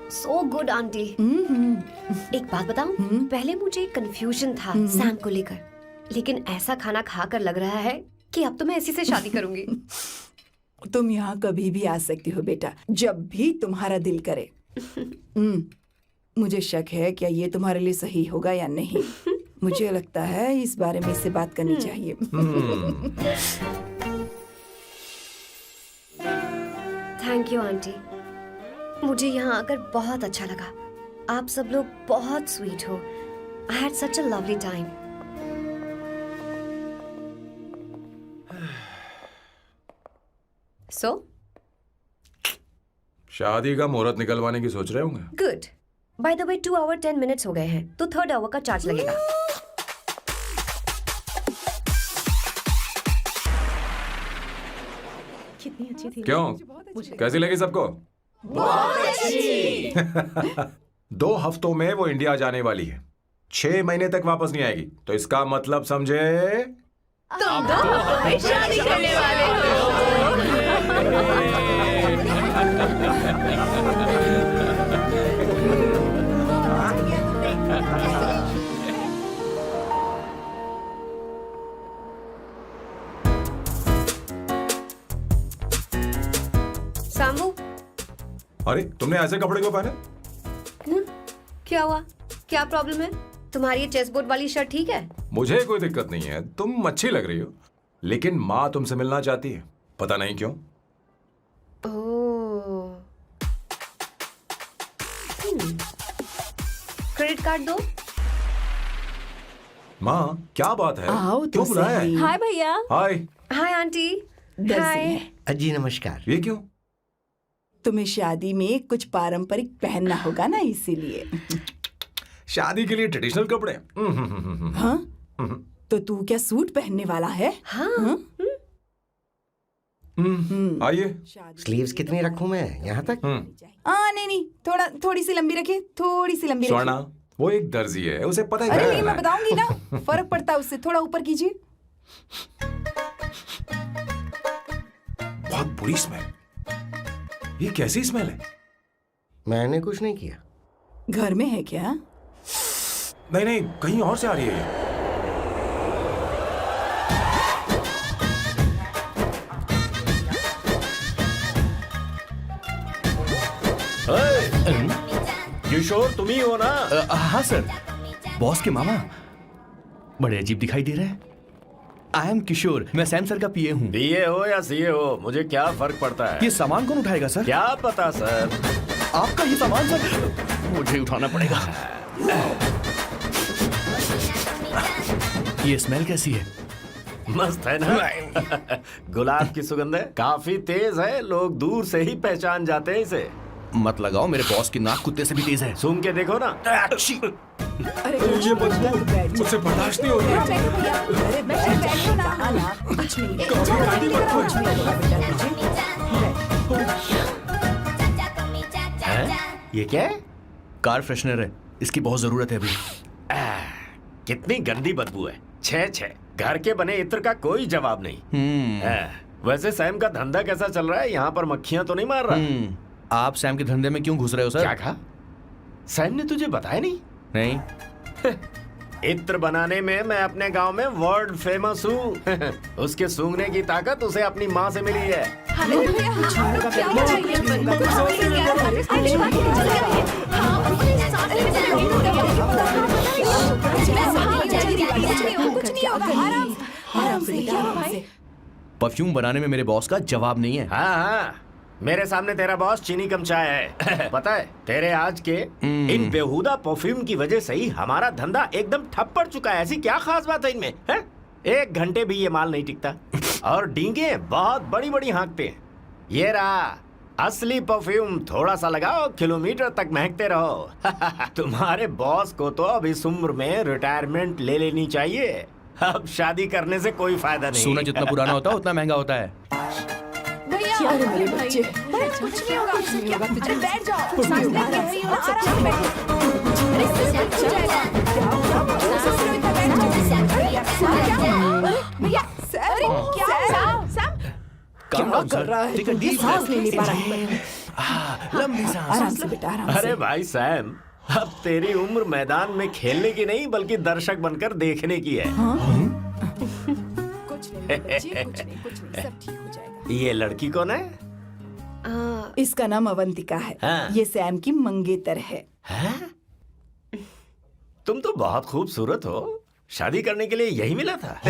सो गुड आंटी। एक बात बताऊं, पहले मुझे कंफ्यूजन था सैम को लेकर, लेकिन ऐसा खाना खाकर लग रहा है कि अब तो मैं इसी से शादी करूंगी। तुम यहाँ कभी भी आ सकती हो बेटा, जब भी तुम्हारा दिल करे। मुझे शक है क्या ये तुम्हारे लिए सही होगा या नहीं। मुझे लगता है इस बारे में इससे बात करनी चाहिए। थैंक यू आंटी, मुझे यहाँ आकर बहुत अच्छा लगा। आप सब लोग बहुत स्वीट हो। I had such a lovely time. So शादी का मुहूर्त निकलवाने की सोच रहे होंगे। Good. By the way 2 hour 10 minutes हो गए हैं, तो 3rd आवर का चार्ज लगेगा। कितनी अच्छी थी। क्यों कैसी लगी सबको? बहुत अच्छी। 2 हफ्तों में वो इंडिया जाने वाली है, 6 महीने तक वापस नहीं आएगी। तो इसका मतलब समझे तुम 2 हफ्तों में शादी करने वाले हो। अरे तुमने ऐसे कपड़े क्यों पहने? क्या हुआ? क्या प्रॉब्लम है? तुम्हारी ये चेस्ट बोर्ड वाली शर्ट ठीक है? मुझे कोई दिक्कत नहीं है, तुम अच्छी लग रही हो, लेकिन माँ तुमसे मिलना चाहती है, पता नहीं क्यों। ओह। क्रेडिट कार्ड दो। माँ क्या बात है? आओ तो क्यों बुलाया है? सही। हाय भैया। हाय। Hi aunty. दर्जी हाय। है। जी नमस्कार। ये क्यों? तुम्हें शादी में कुछ पारंपरिक पहनना होगा ना, इसीलिए। शादी के लिए ट्रेडिशनल कपड़े? हाँ? तो तू क्या सूट पहनने वाला है? हाँ। आइए। स्लीव्स कितनी रखूं मैं? यहाँ तक? नहीं, थोड़ी सी लंबी रखे, थोड़ी सी लंबी स्वर्णा, रखे। वो एक दर्जी है, उसे पता ही अरे क्या नहीं, करना मैं है। बताऊंगी ना, फर्क पड़ता है उससे। थोड़ा ऊपर कीजिए। बहुत बुरी स्मेल। ये कैसी स्मेल है? मैंने कुछ नहीं किया। घर में है क्या? नहीं नहीं, कहीं और से आ रही है ये। किशोर तुम ही हो ना? हाँ सर, बॉस के मामा। बड़े अजीब दिखाई दे रहे हैं। आई एम किशोर, मैं सैम सर का पीए हूँ। बीए हो या सीए हो, मुझे क्या फर्क पड़ता है? ये सामान कौन उठाएगा सर? क्या पता सर। आपका ही सामान सर, मुझे उठाना पड़ेगा। ये स्मेल कैसी है? मस्त है ना? गुलाब की सुगंध है, काफी तेज है, लोग दूर से ही पहचान जाते हैं इसे। मत लगाओ, मेरे बॉस की नाक कुत्ते से भी तेज है। सूंघ के देखो ना। अरे ये बदबू मुझसे बर्दाश्त नहीं हो रही है। अरे बैठो ना। कहा ना, कुछ नहीं। कुछ है? ये क्या है? कार फ्रेशनर है, इसकी बहुत जरूरत है अभी। कितनी गंदी बदबू है। छे छे, घर के बने इत्र का कोई जवाब नहीं। वैसे सैम का धंधा कैसा चल रहा है? यहाँ पर मक्खियां तो नहीं मार रहा? आप सैम के धंधे में क्यों घुस रहे हो सर? क्या कहा? सैम ने तुझे बताया नहीं? नहीं। इत्र बनाने में मैं अपने गांव में वर्ल्ड फेमस हूँ। उसके सूंघने की ताकत उसे अपनी माँ से मिली है। परफ्यूम बनाने में मेरे बॉस का जवाब नहीं है। हाँ हाँ, मेरे सामने तेरा बॉस चीनी कम चाय है। पता है, तेरे आज के इन बेहुदा परफ्यूम की वजह से ही हमारा धंधा एकदम ठप पड़ चुका है। ऐसी क्या खास बात है इनमें? है? 1 घंटे भी ये माल नहीं टिकता और डींगे बहुत बड़ी बड़ी हाँकते हैं। ये रहा असली परफ्यूम, थोड़ा सा लगाओ, किलोमीटर तक महकते रहो। तुम्हारे बॉस को तो अब इस उम्र में रिटायरमेंट ले लेनी चाहिए। अब शादी करने से कोई फायदा नहीं। सोना जितना पुराना होता है उतना महंगा होता है। क्या रे मेरे बच्चे? कुछ नहीं होगा, कुछ नहीं होगा। तुझे बैठ जाओ। सांस ले रही हो, आराम से बैठो। अरे सब हो जाएगा। भैया, अरे क्या कर रहा है? Take a deep सांस breath. नहीं ले पा रहा है। लंबी सांस। आराम से बेटा, आराम से। अरे भाई सैम, अब तेरी उम्र मैदान में खेलने की नहीं बल्कि दर्शक बनकर देखने की है। कुछ नहीं बच्चे, कुछ नहीं, सब ठीक हो जाएगा। ये लड़की कौन है? इसका नाम अवंतिका है। हाँ। ये सैम की मंगेतर है। हैं? तुम तो बहुत खूबसूरत हो, शादी करने के लिए यही मिला था।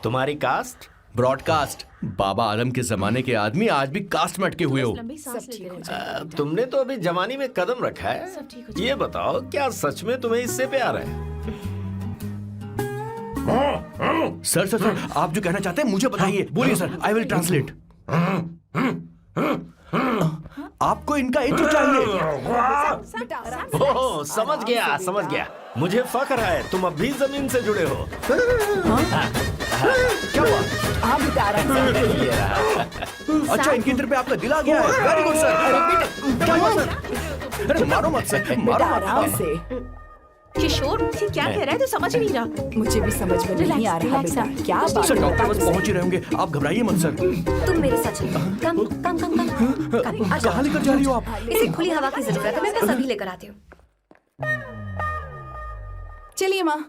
तुम्हारी कास्ट? ब्रॉडकास्ट। बाबा आलम के जमाने के आदमी आज भी कास्ट में अटके हुए हो। लंबी सांस लेते रहो। तुमने तो अभी जवानी में कदम रखा है। ये बताओ, क्या सच में तुम्हें इससे प्यार है? सर सर सर, आप जो कहना चाहते हैं मुझे बताइए। बोलिए सर, आई विल ट्रांसलेट। आपको इनका इत्र चाहिए? ओह, समझ गया समझ गया। मुझे फख्र है तुम अब भी जमीन से जुड़े हो। क्या हुआ? हाँ बेटा, आराम से। ये रहा। अच्छा, इनके इत्र पे आपका दिल आ गया है। Very good sir. क्या हुआ सर? अरे मारो मत सर, मारो बेटा, मत। आराम से। किशोर, ये क्या कह रहा है? तो समझ ही नहीं रहा। मुझे भी समझ में नहीं आ रहा relax, बेटा। relax. क्या बात सर है? डॉक्टर बस पहुंच ही रहे होंगे, आप घबराइए मत सर। तुम मेरे साथ चलो। कम कम कम कम। कहाँ लेकर जा रही हो आप? इसे खुली हवा की जरूरत है, मैं बस अभी लेकर आती हूँ। चलिए माँ।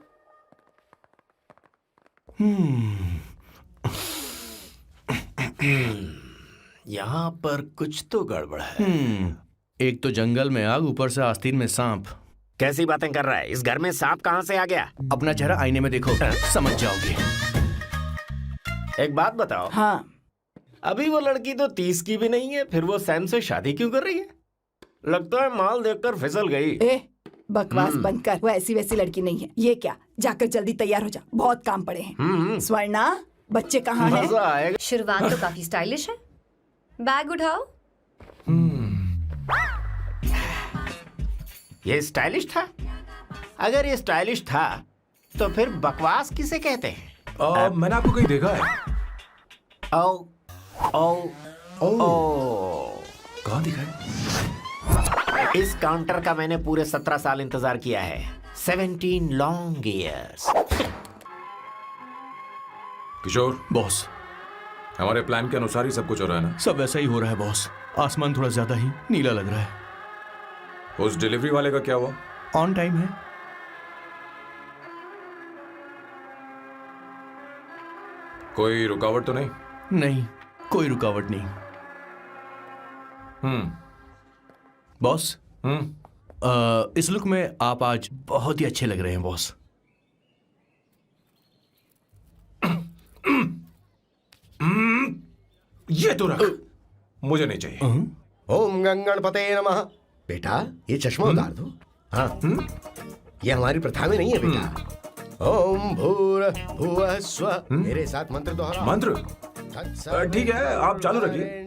यहाँ पर कुछ तो गड़बड़ है। एक तो जंगल में आग, ऊपर से आस्तीन में सांप। कैसी बातें कर रहा है? इस घर में सांप कहाँ से आ गया? अपना चेहरा आईने में देखो, समझ जाओगे। एक बात बताओ, हाँ, अभी वो लड़की तो 30 की भी नहीं है, फिर वो सैम से शादी क्यों कर रही है? लगता है माल देखकर फिसल गई। ए बकवास बंद कर, वो ऐसी वैसी लड़की नहीं है। ये क्या, जाकर जल्दी तैयार हो जा, बहुत काम पड़े हैं। स्वर्णा, बच्चे कहाँ हैं? मजा आएगा। शुरुआत तो काफी स्टाइलिश है। बैग उठाओ। ये स्टाइलिश था? अगर ये स्टाइलिश था तो फिर बकवास किसे कहते हैं? मैंने आपको कहीं देखा है। ओ ओ ओ कहाँ दिखा है? इस काउंटर का मैंने पूरे 17 साल इंतजार किया है। 17 लॉन्ग ईयर्स। किशोर, बॉस, हमारे प्लान के अनुसार ही सब कुछ हो रहा है ना? सब वैसा ही हो रहा है बॉस। आसमान थोड़ा ज्यादा ही नीला लग रहा है। उस डिलीवरी वाले का क्या हुआ? ऑन टाइम है। कोई रुकावट तो नहीं? नहीं, कोई रुकावट नहीं। बॉस, इस लुक में आप आज बहुत ही अच्छे लग रहे हैं बॉस। ये तो रख, मुझे नहीं चाहिए। ओम गंगणपते नमः। बेटा, ये चश्मा उतार दो। हाँ, ये हमारी प्रथा में नहीं है बेटा। ओम भूर भुवः स्वः। मेरे साथ मंत्र दोहराओ। मंत्र? ठीक है, आप चालू रखिए।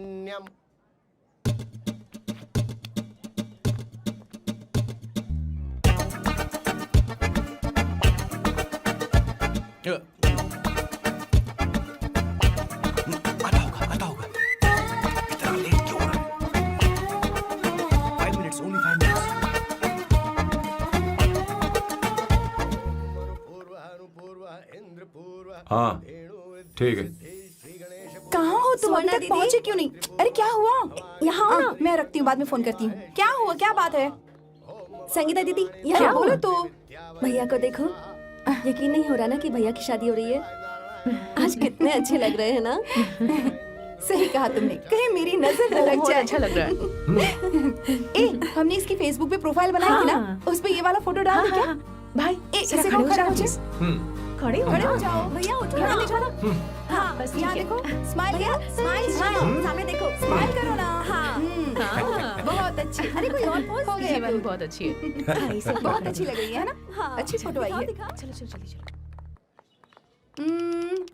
आता होगा। इतना लेट क्यों हो रहा है? 5 minutes, only 5 minutes। हाँ, ठीक है। कहाँ हो तुम? अभी स्वर्णा तक दीदी? पहुँचे क्यों नहीं? अरे क्या हुआ? यहाँ आओ ना। मैं रखती हूँ, बाद में फोन करती हूँ। क्या हुआ, क्या बात है? संगीता दीदी, क्या यहाँ बोलो बोलो। तो? भैया को देखो, यकीन नहीं हो रहा ना कि भैया की शादी हो रही है। आज कितने अच्छे लग रहे हैं ना। सही कहा तुमने, कहीं मेरी नजर न लग बहुत जाए। अच्छा लग रहा है। ए, हमने इसकी फेसबुक पे प्रोफाइल बनाई थी ना, उस पे ये वाला फोटो डाल दे क्या? भाई, ए, जरा इसे खड़े को हो खड़ा जाओ हो please। खड़े हो खड़े हो जाओ। जाओ। भैया उठो यहाँ ना। देखो ना। हाँ, बस यहाँ ठीक है। देखो, स्माइल भैया, करो, स्माइल स्माइल सामने देखो। स्माइल करो ना। हाँ। बहुत अच्छी। अरे कोई और पोज हो गया। ये वाली बहुत अच्छी है। बहुत अच्छी लग रही है ना? हाँ। अच्छी फोटो आई है। दिखाओ। चलो चलो चलो चलो।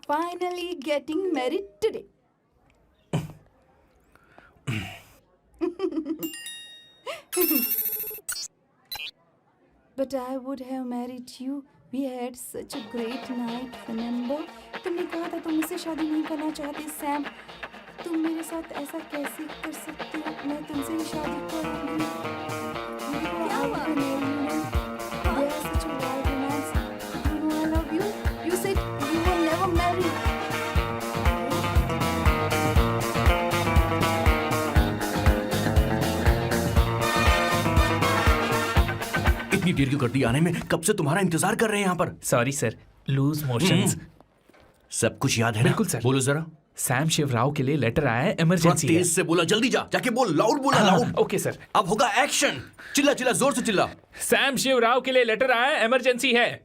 Finally getting married today. But I would have married you. We had such a great night, remember? तुमने कहा था तुम मुझसे शादी नहीं करना चाहते, सैम। तुम मेरे साथ ऐसा कैसे कर सकते हो? मैं तुमसे ही शादी करूंगी। क्या हुआ? We are such a wild romance. You know I love you. You said you will never marry. इतनी देर क्यों कर दी आने में? कब से तुम्हारा इंतजार कर रहे हैं यहाँ पर। Sorry sir, loose motions. सब कुछ याद है ना? बिल्कुल सर। बोलो जरा। सैम शिवराव के लिए लेटर आया है, थोड़ा इमरजेंसी है। तेज से बोला, जल्दी जा, जाके बोल, लाउड बोला, लाउड। Okay sir. अब होगा एक्शन। चिल्ला चिल्ला, जोर से चिल्ला। सैम शिवराव के लिए लेटर आया है, इमरजेंसी है।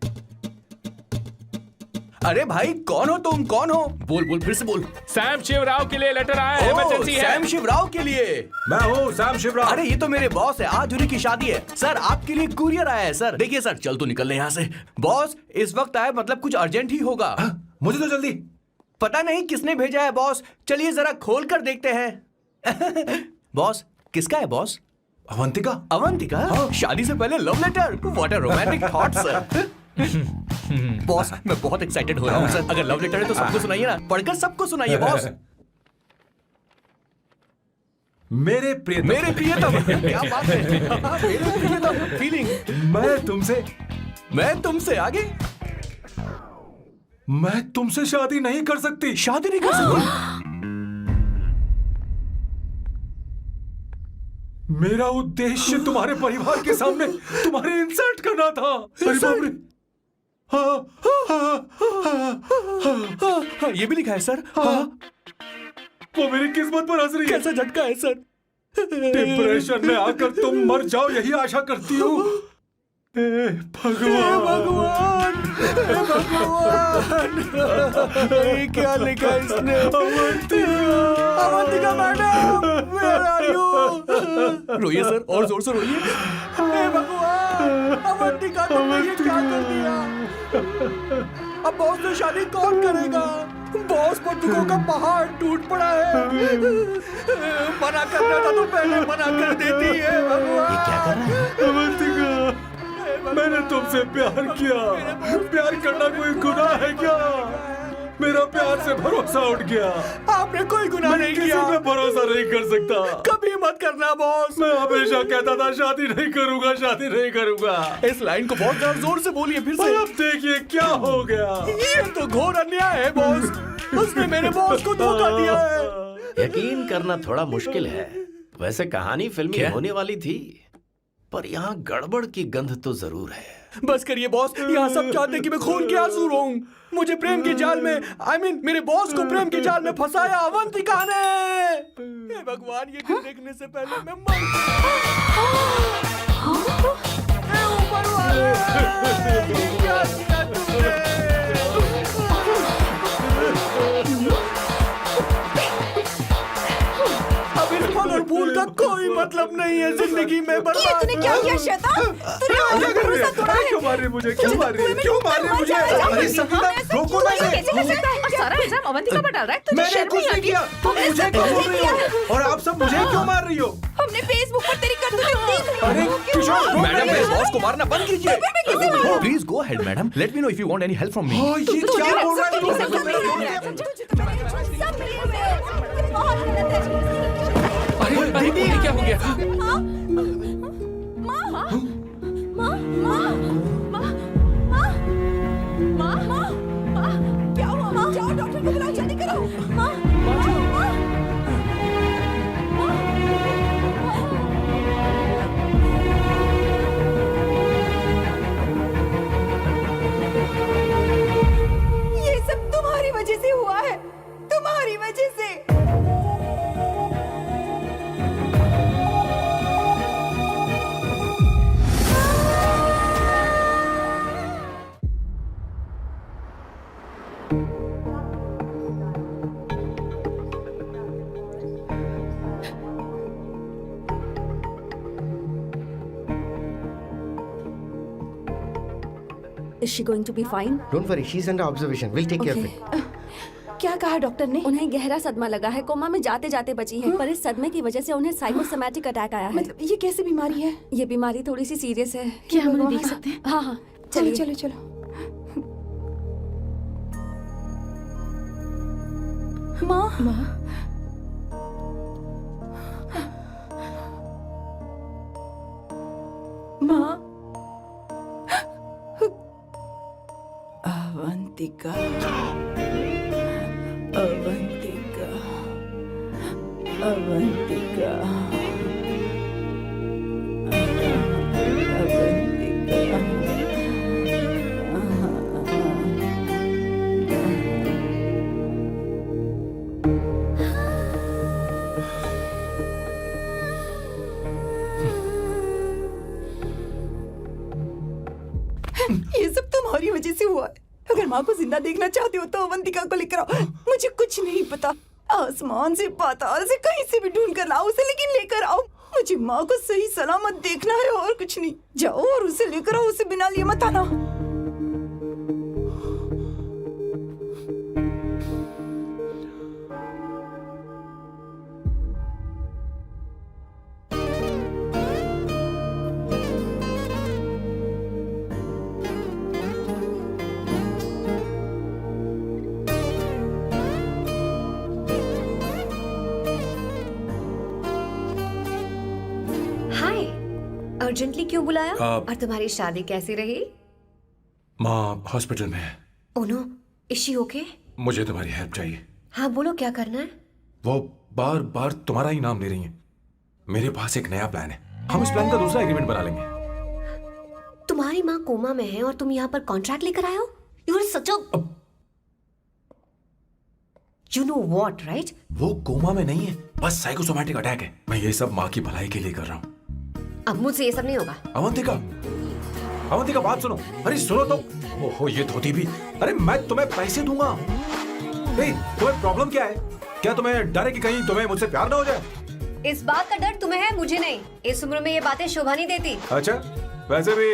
अरे भाई, कौन हो तुम? कौन हो? बोल बोल, फिर से बोल। सैम शिवराव के लिए लेटर आया है, ओह, इमरजेंसी है। सैम शिवराव के लिए। मैं हूँ सैम शिवराव। अरे ये तो मेरे बॉस है, आज उन्हीं की शादी है। सर, आपके लिए कुरियर आया है सर। देखिए सर, चल तो निकल ले यहाँ से। बॉस इस वक्त आए, मतलब कुछ अर्जेंट ही होगा। मुझे तो जल्दी। पता नहीं किसने भेजा है बॉस, चलिए जरा खोल कर देखते हैं। बॉस, किसका है बॉस? अवंतिका। अवंतिका? शादी से पहले love letter? What a romantic thought sir. Boss, मैं बहुत एक्साइटेड हो रहा हूँ सर। अगर लव लेटर है तो सबको सुनाइए ना, पढ़कर सबको सुनाइए बॉस। मेरे प्रियतम। मेरे प्रियतम। क्या बात है। मेरे प्रियतम फीलिंग। मैं तुमसे आगे। मैं तुमसे शादी नहीं कर सकती। शादी नहीं कर सकती? मेरा उद्देश्य तुम्हारे परिवार के सामने तुम्हारे इंसल्ट करना था। अरे बाप रे। हाँ, ये भी लिखा है सर। हाँ। वो मेरी किस्मत पर हंस रही है। कैसा झटका है सर? डिप्रेशन में आकर तुम मर जाओ यही आशा करती हूँ। भगवान भगवान, ये क्या लिखा इसने? Avantika madam, where are you? रोइए सर, और जोर से रोइए। हे भगवान, अवंतिका तुमने ये क्या कर दिया? अब बॉस से शादी कौन करेगा? बॉस बंदूकों का पहाड़ टूट पड़ा है। मना करना था तो पहले मना कर देती है। भगवान, ये क्या कर रहा है? अवंतिका, मैंने तुमसे प्यार किया। प्यार करना कोई गुनाह है क्या? मेरा प्यार से भरोसा उठ गया। आपने कोई गुनाह नहीं किसी किया। पे भरोसा नहीं कर सकता। कभी मत करना बॉस। मैं हमेशा कहता था शादी नहीं करूंगा, शादी नहीं करूंगा। इस लाइन को बहुत ज्यादा जोर से बोलिए फिर और से। अब देखिए क्या हो गया। ये तो घोर अन्याय है बॉस। उसने मेरे बॉस को धोखा दिया है। यकीन करना थोड़ा मुश्किल है। वैसे कहानी फिल्मी होने वाली थी, पर यहाँ गड़बड़ की गंध तो जरूर है। बस करिए बॉस, यहाँ सब चाहते हैं कि मैं खून के आंसू रोऊं। मुझे प्रेम के जाल में, मेरे बॉस को प्रेम के जाल में फंसाया अवंतिका ने। हे भगवान, ये दिन देखने से पहले मैं मर हे ऊपर वाले, ये क्या किया तुमने? अब इस फल और फूल का कोई मतलब नहीं है जिंदगी में। ये बर्बाद। तूने क्या किया शैतान? तूने हमारा भरोसा तोड़ा है। क्यों मार रही मुझे? क्यों मार रही? क्यों मार रही मुझे? अरे संगीता, रोको ना इसे। कैसे कर सकता है? और सारा इल्जाम अवंतिका पर डाल रहा है। तुझे मैंने शर्म कुछ नहीं नहीं आती? किया। तुम हमने मुझे सब क्यों कुछ बोल रही किया है। हो? और आप सब मुझे क्यों मार रही हो? हमने फेसबुक पर तेरी करतूतें देख ली। अरे किशोर, मैडम, मेरे बॉस को मारना बंद कीजिए। Please go ahead, madam. Let me know if you want any help from me. हाँ, ये क्या बोल रहा है तू? सब मिले हुए हैं। ये बहुत गलत है। अरे ये क्या हो गया? माँ, माँ, माँ, माँ, माँ, माँ, माँ, माँ, माँ, क्या हुआ? माँ, जाओ डॉक्टर को बुलाओ, जल्दी करो। माँ, माँ, माँ, ये सब तुम्हारी वजह से हुआ है, तुम्हारी वजह से। Is she going to be fine? Don't worry, she's under observation. We'll take care of it. क्या कहा डॉक्टर ने? उन्हें गहरा सदमा लगा है, कोमा में जाते जाते बची है, पर इस सदमे की वजह से उन्हें साइकोसोमैटिक अटैक आया है। मतलब ये कैसी बीमारी है? ये बीमारी थोड़ी सी सीरियस है। क्या हम उन्हें देख सकते हैं? हाँ हाँ, चलो चलिए। चलो चलो। माँ, माँ, अवंतिका, अवंतिका, अवंतिका, ये सब तुम्हारी वजह से हुआ है। अगर माँ को जिंदा देखना चाहते हो तो अवंतिका को लेकर आओ। मुझे कुछ नहीं पता, आसमान से पाताल से कहीं से भी ढूंढ कर लाओ उसे, लेकिन लेकर आओ। मुझे माँ को सही सलामत देखना है और कुछ नहीं। जाओ और उसे लेकर आओ, उसे बिना लिए मत आना। हाय, अर्जेंटली क्यों बुलाया? आप- और तुम्हारी शादी कैसी रही? माँ हॉस्पिटल में है। Oh no, is she okay? मुझे तुम्हारी हेल्प चाहिए। हाँ बोलो, क्या करना है? वो बार बार तुम्हारा ही नाम ले रही हैं। मेरे पास एक नया प्लान है, हम इस प्लान का दूसरा एग्रीमेंट बना लेंगे। तुम्हारी माँ कोमा में है और तुम यहाँ पर कॉन्ट्रैक्ट लेकर आए हो? You are such a you know what right? वो कोमा में नहीं है, बस साइकोसोमैटिक अटैक है। मैं ये सब माँ की भलाई के लिए कर रहा हूँ। अब मुझसे ये सब नहीं होगा। अवंतिका, अवंतिका बात सुनो। अरे सुनो तो। ओहो ये धोती भी। अरे मैं तुम्हें पैसे दूंगा। ए, तुम्हें प्रॉब्लम क्या है? क्या तुम्हें डर है कि कहीं तुम्हें मुझसे प्यार ना हो जाए? इस बात का डर तुम्हें है, मुझे नहीं। इस उम्र में ये बातें शोभा नहीं देती। अच्छा, वैसे भी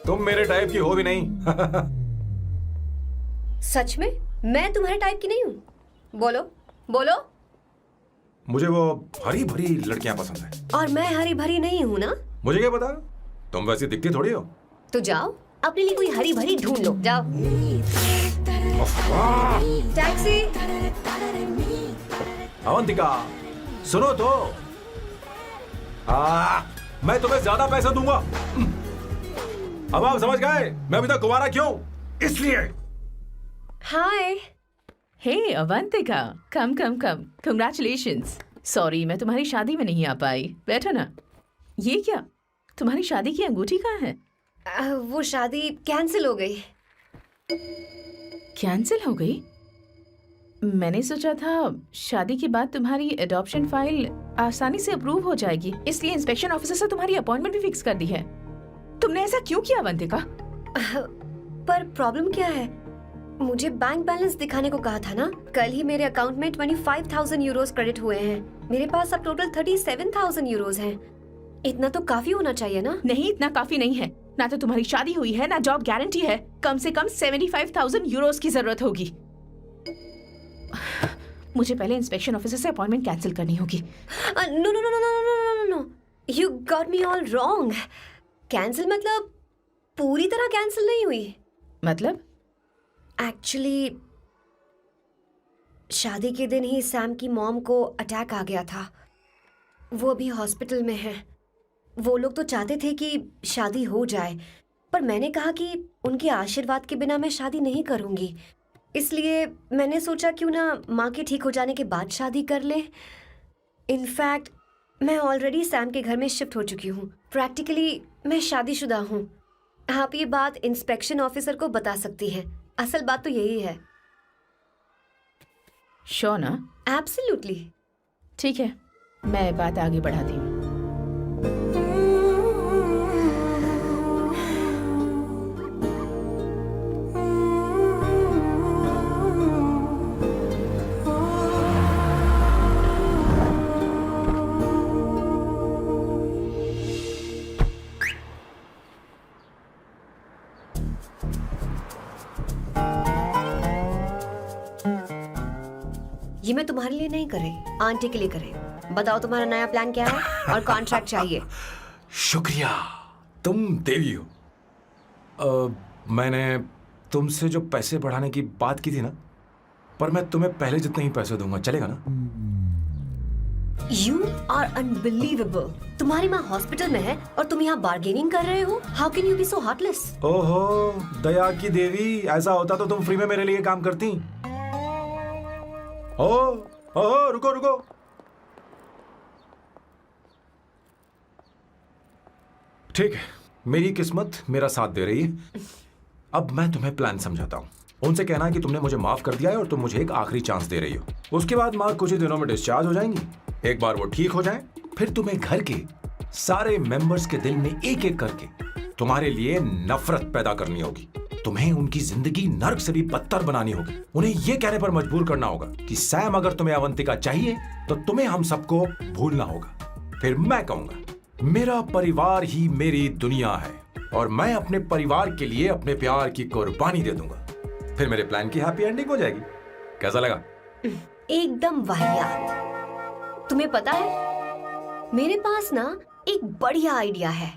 तुम मेरे टाइप की हो भी नहीं। सच में मैं तुम्हारे टाइप की नहीं हूँ? बोलो बोलो। मुझे वो हरी भरी लड़कियां पसंद है। और मैं हरी भरी नहीं हूँ ना? मुझे क्या पता, तुम वैसी दिखती थोड़ी हो। तो जाओ अपने लिए कोई हरी भरी ढूंढ लो, जाओ। टैक्सी। अवंतिका सुनो तो। मैं तुम्हें ज्यादा पैसा दूंगा। अब आप समझ गए मैं अभी तक कुंवारा क्यों? इसलिए। हाय। हे अवंतिका, कम कम कम, कंग्रेचुलेशंस। सॉरी मैं तुम्हारी शादी में नहीं आ पाई। बैठो ना। ये क्या, तुम्हारी शादी की अंगूठी कहाँ है? वो शादी कैंसिल हो गई। कैंसिल हो गई? मैंने सोचा था शादी के बाद तुम्हारी एडॉप्शन फाइल आसानी से अप्रूव हो जाएगी, इसलिए इंस्पेक्शन ऑफिसर से तुम्हारी अपॉइंटमेंट भी फिक्स कर दी है। तुमने ऐसा क्यों किया अवंतिका? पर प्रॉब्लम क्या है? मुझे बैंक बैलेंस दिखाने को कहा था ना। कल ही मेरे अकाउंट में 25,000 यूरोस क्रेडिट हुए हैं। मेरे पास अब टोटल 37,000 यूरोस हैं। इतना तो काफी होना चाहिए ना? नहीं, इतना काफी नहीं है। ना तो तुम्हारी शादी हुई है, ना जॉब गारंटी है। कम से कम 75,000 यूरोस की जरूरत होगी। मुझे पहले इंस्पेक्शन ऑफिसर से अपॉइंटमेंट कैंसिल करनी होगी। No no no no no no no no, you got me all wrong. Cancel मतलब पूरी तरह कैंसिल नहीं हुई। मतलब? एक्चुअली शादी के दिन ही सैम की मॉम को अटैक आ गया था। वो अभी हॉस्पिटल में है। वो लोग तो चाहते थे कि शादी हो जाए, पर मैंने कहा कि उनके आशीर्वाद के बिना मैं शादी नहीं करूंगी। इसलिए मैंने सोचा क्यों ना माँ के ठीक हो जाने के बाद शादी कर ले। इनफैक्ट मैं ऑलरेडी सैम के घर में शिफ्ट हो चुकी हूँ। प्रैक्टिकली मैं शादीशुदा हूँ। आप ये बात इंस्पेक्शन ऑफिसर को बता सकती हैं। असल बात तो यही है। श्योर ना? एब्सोल्युटली। ठीक है, मैं बात आगे बढ़ाती हूँ। ये मैं तुम्हारे लिए नहीं कर रही, आंटी के लिए कर रही। बताओ तुम्हारा नया प्लान क्या है और कॉन्ट्रैक्ट चाहिए। शुक्रिया, तुम देवी हो। मैंने तुमसे जो पैसे बढ़ाने की बात की थी ना, पर मैं तुम्हें पहले जितने ही पैसे दूंगा, चलेगा ना? You are unbelievable। तुम्हारी माँ हॉस्पिटल में है और तुम यहाँ बार्गेनिंग कर रहे हो। How can you be so heartless? ओहो दया की देवी, ऐसा होता तो तुम फ्री में मेरे लिए काम करती। ओ रुको रुको। ठीक है, मेरी किस्मत मेरा साथ दे रही है। अब मैं तुम्हें प्लान समझाता हूँ। उनसे कहना कि तुमने मुझे माफ कर दिया है और तुम मुझे एक आखिरी चांस दे रही हो। उसके बाद माँ कुछ ही दिनों में डिस्चार्ज हो जाएंगी। एक बार वो ठीक हो जाए, फिर तुम्हें घर के सारे मेंबर्स के दिल में एक एक करके तुम्हारे लिए नफरत पैदा करनी होगी। तुम्हें उनकी जिंदगी नर्क से भी बदतर बनानी होगी। उन्हें यह कहने पर मजबूर करना होगा कि सैम अगर तुम्हें अवंतिका चाहिए तो तुम्हें हम सबको भूलना होगा। फिर मैं कहूंगा मेरा परिवार ही मेरी दुनिया है और मैं अपने परिवार के लिए अपने प्यार की कुर्बानी दे दूंगा। फिर मेरे प्लान की हैप्पी एंडिंग हो जाएगी। कैसा लगा? एकदम वाहियात। तुम्हें पता है मेरे पास ना एक बढ़िया आइडिया है।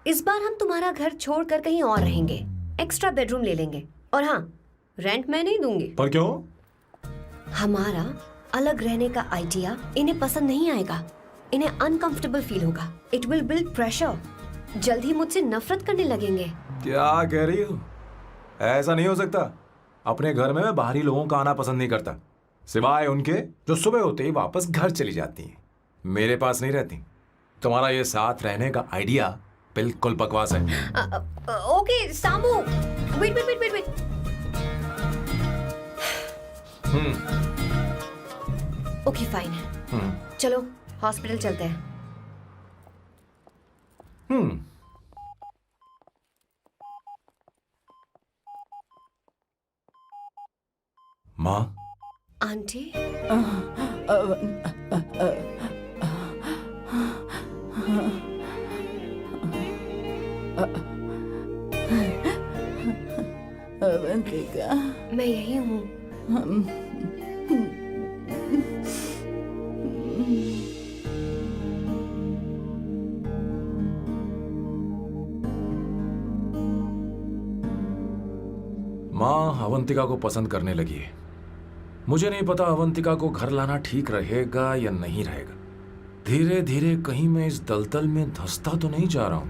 इस बार हम तुम्हारा घर छोड़कर कहीं और रहेंगे। एक्स्ट्रा बेडरूम ले लेंगे और हाँ, रेंट मैं नहीं दूंगी। पर क्यों? हमारा अलग रहने का आइडिया इन्हें पसंद नहीं आएगा। इन्हें अनकंफर्टेबल फील होगा। It will build pressure. जल्द ही मुझसे नफरत करने लगेंगे। क्या कह रही हो? ऐसा नहीं हो सकता। अपने घर में मैं बाहरी लोगों का आना पसंद नहीं करता, सिवाय उनके जो सुबह होते ही वापस घर चली जाती हैं। मेरे पास नहीं रहती। तुम्हारा ये साथ रहने का आइडिया बिल्कुल बकवास है। Okay Samu, wait wait wait wait wait. Okay fine, चलो हॉस्पिटल चलते हैं। माँ, आंटी अवंतिका, मैं यही हूँ। माँ अवंतिका को पसंद करने लगी है। मुझे नहीं पता अवंतिका को घर लाना ठीक रहेगा या नहीं रहेगा। धीरे धीरे कहीं मैं इस दलदल में धंसता तो नहीं जा रहा हूँ।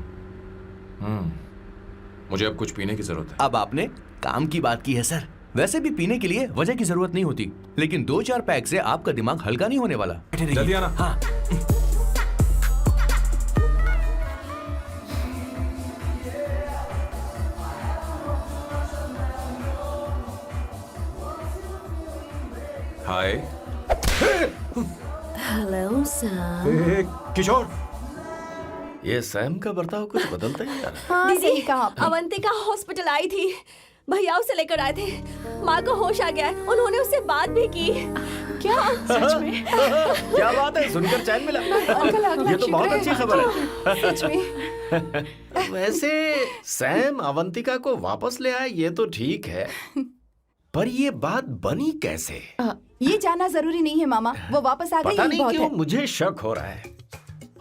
मुझे अब कुछ पीने की जरूरत है। अब आपने काम की बात की है सर। वैसे भी पीने के लिए वजह की जरूरत नहीं होती, लेकिन 2-4 पैक से आपका दिमाग हल्का नहीं होने वाला। जल्दी आना। हाँ। हाय। Hello sir. ए, किशोर। ये सैम का बर्ताव कुछ बदलता ही जा रहा है। हाँ, सही कहा। अवंतिका हॉस्पिटल आई थी, भैया उसे लेकर आए थे। माँ को होश आ गया है, उन्होंने उससे बात भी की। क्या सच में? क्या बात है, सुनकर चैन मिला। ये तो बहुत अच्छी खबर है। सच में। वैसे सैम अवंतिका को वापस ले आए ये तो ठीक है, पर ये बात बनी कैसे? ये जानना जरूरी नहीं है मामा, वो वापस आ गई पता यही नहीं बहुत क्यों है। मुझे शक हो रहा है।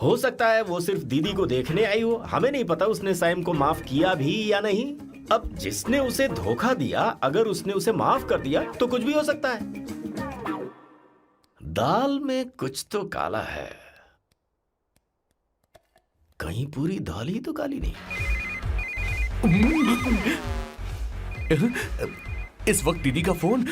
हो सकता है वो सिर्फ दीदी को देखने आई हो, हमें नहीं पता उसने सैम को माफ किया भी या नहीं। अब जिसने उसे धोखा दिया, अगर उसने उसे माफ कर दिया तो कुछ भी हो सकता है। दाल में कुछ तो काला है, कहीं पूरी दाल ही तो काली नहीं। इस वक्त दीदी का फोन।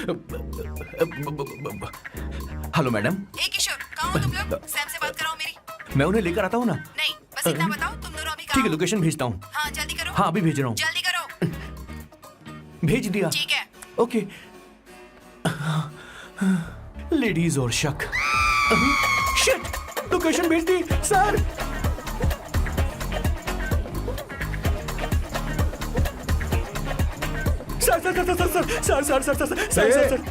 Hello madam. ए किशोर, कहाँ हो तुम लोग? सैम से बात कराओ मेरी। मैं उन्हें लेकर आता हूँ ना। नहीं, बस इतना बताओ तुम दोनों अभी ठीक है, कहाँ हो? लोकेशन भेजता हूँ। हाँ जल्दी करो। हाँ अभी भेज रहा हूँ। जल्दी करो। भेज दिया। ठीक है। ओके। लेडीज और शक। शिट, लोकेशन भेज दी सर।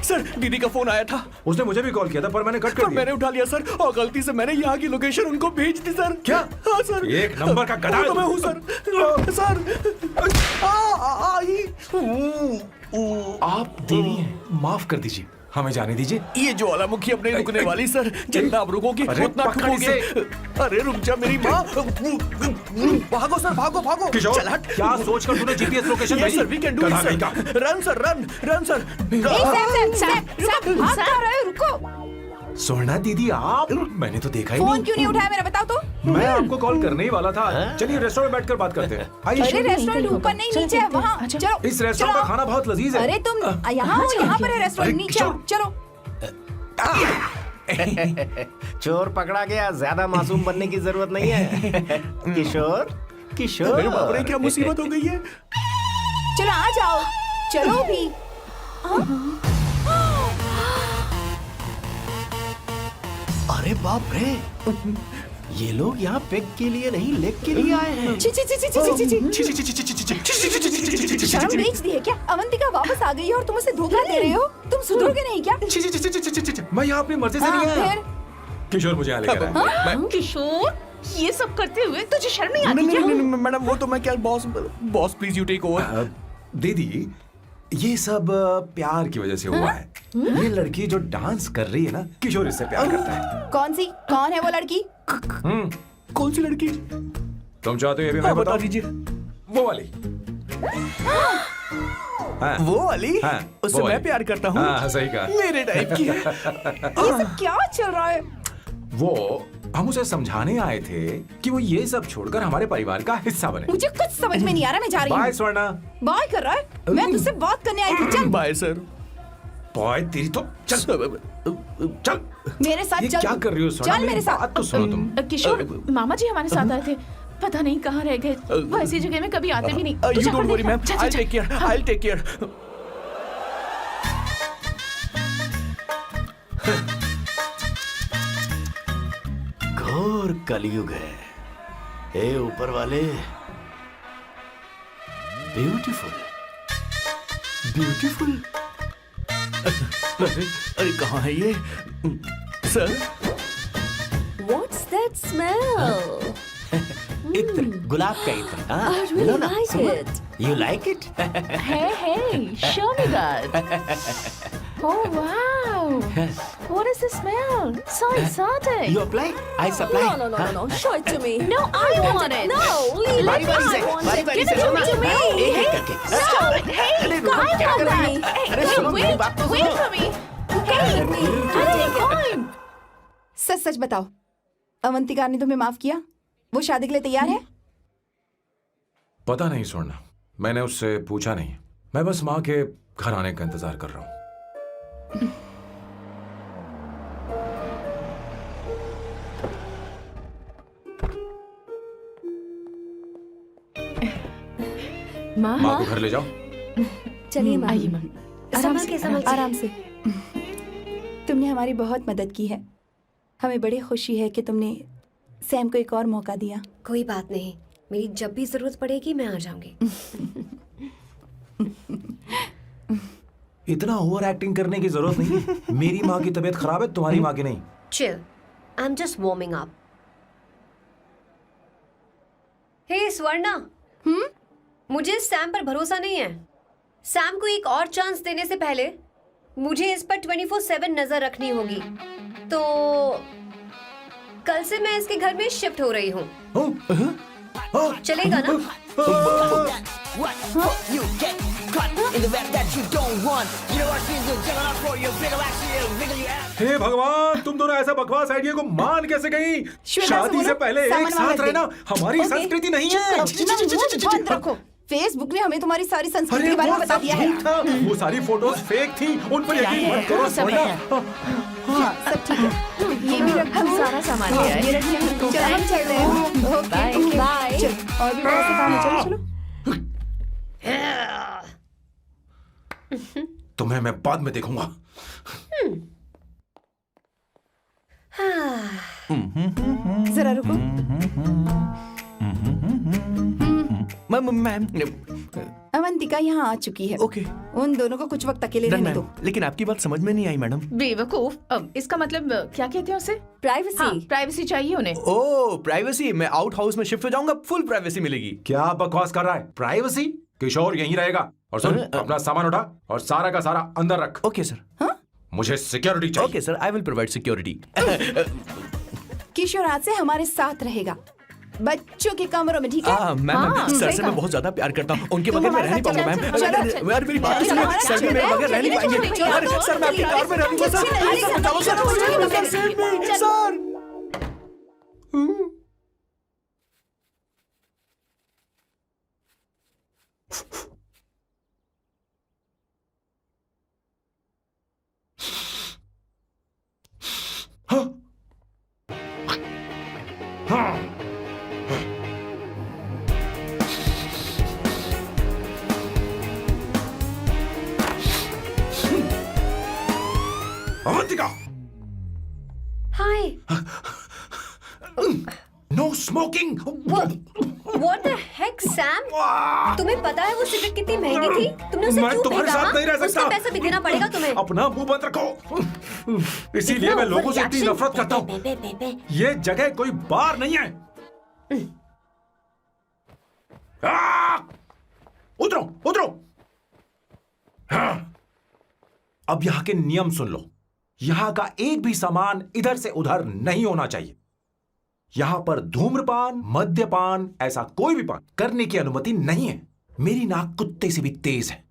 सर दीदी का फोन आया था। उसने मुझे भी कॉल किया था पर मैंने कट कर दिया। मैंने उठा लिया सर, और गलती से मैंने यहाँ की लोकेशन उनको भेज दी सर। क्या? हाँ सर। एक नंबर का गधा है तो मैं तू। हूँ सर। सर आप देवी हैं, माफ कर दीजिए, हमें जाने दीजिए। ये ज्वालामुखी अपने रुकने वाली सर, जितना आप रुकोगे अरे उतना पकड़ ठुकोगे। इसे। अरे रुक जा मेरी माँ। भागो सर, भागो भागो। किशोर, चल हट। क्या सोचकर तूने जीपीएस लोकेशन Yes भेजी? sir, we can do it, गधा sir. कहीं का। Run sir, run sir. भाग कहाँ रहे हो? रुको। सोना दीदी आप, मैंने तो देखा ही फोन नहीं। क्यों नहीं उठाया मेरा बताओ तो? मैं आपको कॉल करने ही वाला था। चलिए रेस्टोरेंट में बैठकर बात करते हैं। अरे आइए। रेस्टोरेंट ऊपर नहीं नीचे है, वहाँ चलो। इस रेस्टोरेंट का चलो। खाना बहुत लजीज है। अरे तुम यहाँ हो, यहाँ पर है रेस्टोरेंट, अरे नीचे आओ, चलो। चोर पकड़ा गया, ज्यादा मासूम बनने की जरूरत नहीं है। किशोर, किशोर। मेरे बाप रे, क्या मुसीबत हो गई है। चलो आ जाओ, चलो भी। अरे बाप रे, ये लोग यहाँ पेग के लिए नहीं लेग के लिए आए हैं। ची ची ची ची ची ची। शर्म बेच दी है क्या? अवंतिका वापस आ गई है और तुम उसे धोखा दे रहे हो? तुम सुधरोगे नहीं क्या? मैं यहाँ अपनी मर्जी से नहीं आया। फिर किशोर मुझे यहाँ लेकर आया। किशोर, ये सब करते हुए तुझे शर्म नहीं आती नहीं क्या? नहीं नहीं मैडम, वो तो मैं क्या, boss please you take over. दीदी, ये सब प्यार की वजह से हुआ है। ये लड़की जो डांस कर रही है ना, किशोर इससे प्यार करता है। कौन है वो लड़की? कौन सी लड़की? तुम चाहते हो ये भी मैं बता बताऊं? दीजिए। वो वाली। हाँ, वो वाली? हाँ, उससे वो मैं वाली। प्यार करता हूँ। हाँ, सही कहा। मेरे टाइप की है। ये सब क्या चल रहा है? वो हम उसे समझाने आए थे कि वो ये सब छोड़कर हमारे परिवार का हिस्सा बने। मुझे कुछ समझ में नहीं आ रहा, मैं जा रही बाय हूँ। स्वर्णा। बाय कर रहा है? मैं तुझसे बात करने आई थी, चल। Bye sir. बॉय तेरी तो चल चल। मेरे साथ ये चल। क्या कर रही हो स्वर्णा? चल मेरे साथ। बात तो सुनो तुम। किशोर, मामा जी हमारे साथ आए थे, पता नहीं कहाँ रह गए। वो ऐसी जगह में कभी आते भी नहीं। तू यू जाकर डोंट वरी देखना। मैम, चल, आई चल, take care, I take care. कलयुग है। ए ऊपर वाले, ब्यूटीफुल ब्यूटीफुल। अरे कहाँ है ये सर? What's that smell? इत्र, गुलाब का इत्र। हाँ, I मिलो really ना, like सुनो। it. You like it? Hey, show me that. Oh wow! What is the smell? So exotic. You apply? I supply. No. Show it to me. No, I want it. No, leave बारी it. बारी से, I want बारी it. बारी Give से it सुनो। to me. एक एक करके। Stop it. Hey, अरे रुको, I क्या want कर रही that. हो? Hey, अरे hey, सुनो, मेरी बात तो wait सुनो। for me. Hey, I take time. सच सच बताओ, अवंतिका ने तुम्हें माफ किया? वो शादी के लिए तैयार है? पता नहीं स्वर्णा, मैंने उससे पूछा नहीं। मैं बस माँ के घर आने का इंतजार कर रहा हूँ। माँ, माँ को घर ले जाओ। चलिए माँ। आइए माँ। संभल के, संभल के। आराम से। तुमने हमारी बहुत मदद की है। हमें बड़ी खुशी है कि तुमने सैम को एक और मौका दिया। कोई बात नहीं, मेरी जब भी जरूरत पड़ेगी मैं आ जाऊंगी। इतना ओवर एक्टिंग करने की जरूरत नहीं है। मेरी माँ की तबीयत खराब है, तुम्हारी माँ की नहीं। Chill. I'm just warming up. Hey Swarna, मुझे सैम पर भरोसा नहीं है। सैम को एक और चांस देने से पहले मुझे इस पर 24/7 नजर रखनी होगी। तो कल से मैं इसके घर में शिफ्ट हो रही हूँ। चलेगा ना? What? You get caught in the web that you don't want. You know what she's doing? Checking out for you. Bigger actually, bigger you have. हे भगवान, तुम दोनों ऐसा बकवास आइडिया को मान कैसे गई? शादी से पहले एक साथ रहना हमारी संस्कृति नहीं है। बंद रखो। फेसबुक ने हमें तुम्हारी सारी संस्कृति अरे के बारे में वो बता सब दिया है। झूठ था। वो सारी फोटोज फेक थी, उन पर यकीन मत करो स्वर्णा। हाँ, सब ठीक है। ये भी रख, हम सारा सामान ले आए। ये रखिए। चलो हम चलते हैं। Okay bye. चलो और भी बहुत से काम है। चलो तुम्हें मैं बाद में देखूंगा। जरा रुको। मैम अवंतिका यहाँ आ चुकी है। ओके। उन दोनों को कुछ वक्त अकेले रहने दो। लेकिन आपकी बात समझ में नहीं आई मैडम। बेवकूफ। अब इसका मतलब क्या कहते हैं उसे? प्राइवेसी। हाँ, प्राइवेसी चाहिए उन्हें। ओह प्राइवेसी, मैं आउट हाउस में शिफ्ट हो जाऊंगा, फुल प्राइवेसी मिलेगी। क्या बकवास कर रहा है? प्राइवेसी? किशोर यहीं रहेगा। और सुन, अपना सामान उठा और सारा का सारा अंदर रख। Okay sir. मुझे सिक्योरिटी चाहिए। Okay sir, I will provide security. Kishore आज से हमारे साथ रहेगा, बच्चों के कमरों में, ठीक है? मैम सर सही से कहा। मैं बहुत ज्यादा प्यार करता हूँ, उनके तुम बगैर मैं हमारे रह नहीं साथ पाऊंगा चलो, मैम। चलो, यार मेरी बात तो चलो, सुनिए, चलो, सर भी मेरे बगैर रह नहीं चलो, पाएंगे। चलो, अरे चलो, सर मैं आपकी चलो, कार में रह लूंगा सर। चलो, प्लीज सर बचाओ सर, चलो, sir. Avantika, hi. No smoking. What the heck, Sam? तुम्हें पता है वो सिगरेट कितनी महंगी थी? तुमने उसे मैं क्यों तुम्हारे फेंका? साथ नहीं रह उसका सकता। पैसा भी देना पड़ेगा तुम्हें। अपना मुंह बंद रखो। इसीलिए मैं लोगों से इतनी नफरत करता हूँ। ये जगह कोई बार नहीं है। उतरो, उतरो। अब यहाँ के नियम सुन लो। यहाँ का एक भी सामान इधर से उधर नहीं होना चाहिए। यहां पर धूम्रपान, मद्यपान, ऐसा कोई भी पान करने की अनुमति नहीं है। मेरी नाक कुत्ते से भी तेज है,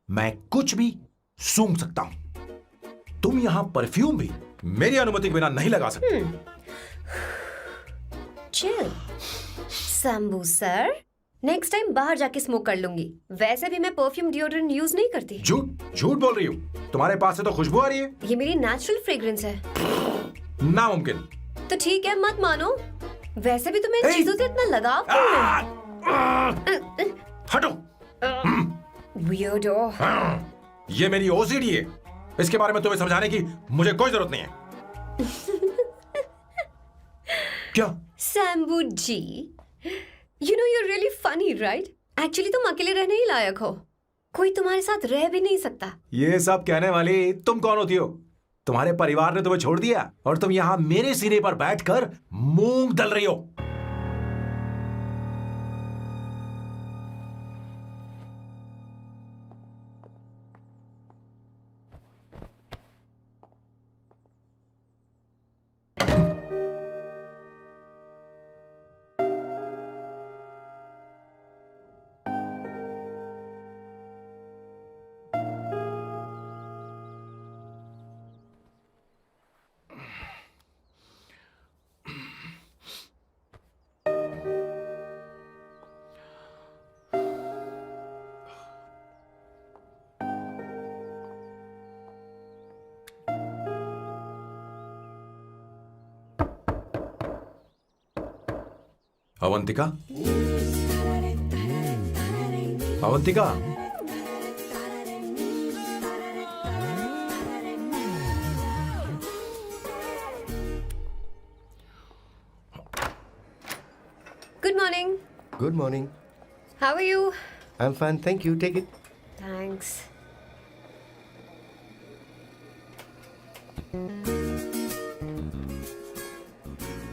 मैं कुछ भी सूंघ सकता हूं। तुम यहां परफ्यूम भी मेरी अनुमति के बिना नहीं लगा सकते। Chill Shambhu sir, next time बाहर जाके स्मोक कर लूंगी। वैसे भी मैं परफ्यूम डिओड्रेंट यूज नहीं करती। झूठ झूठ बोल रही हो। तुम्हारे पास से तो खुशबू आ रही है। ये मेरी नेचुरल फ्रेग्रेंस है। नामुमकिन। तो ठीक है, मत मानो। वैसे भी तुम्हें इन चीजों से इतना लगाव क्यों है? हटो। Weirdo। ये मेरी ओसीडी है। इसके बारे में तुम्हें समझाने की मुझे कोई जरूरत नहीं है। क्या Sambu ji, you know you're really funny, right? Actually तुम अकेले रहने ही लायक हो, कोई तुम्हारे साथ रह भी नहीं सकता। ये सब कहने वाली तुम कौन होती हो? तुम्हारे परिवार ने तुम्हें छोड़ दिया और तुम यहाँ मेरे सीने पर बैठकर मूंग दल रही हो। Avantika, Avantika, good morning. Good morning. How are you? I am fine, thank you, take it. Thanks.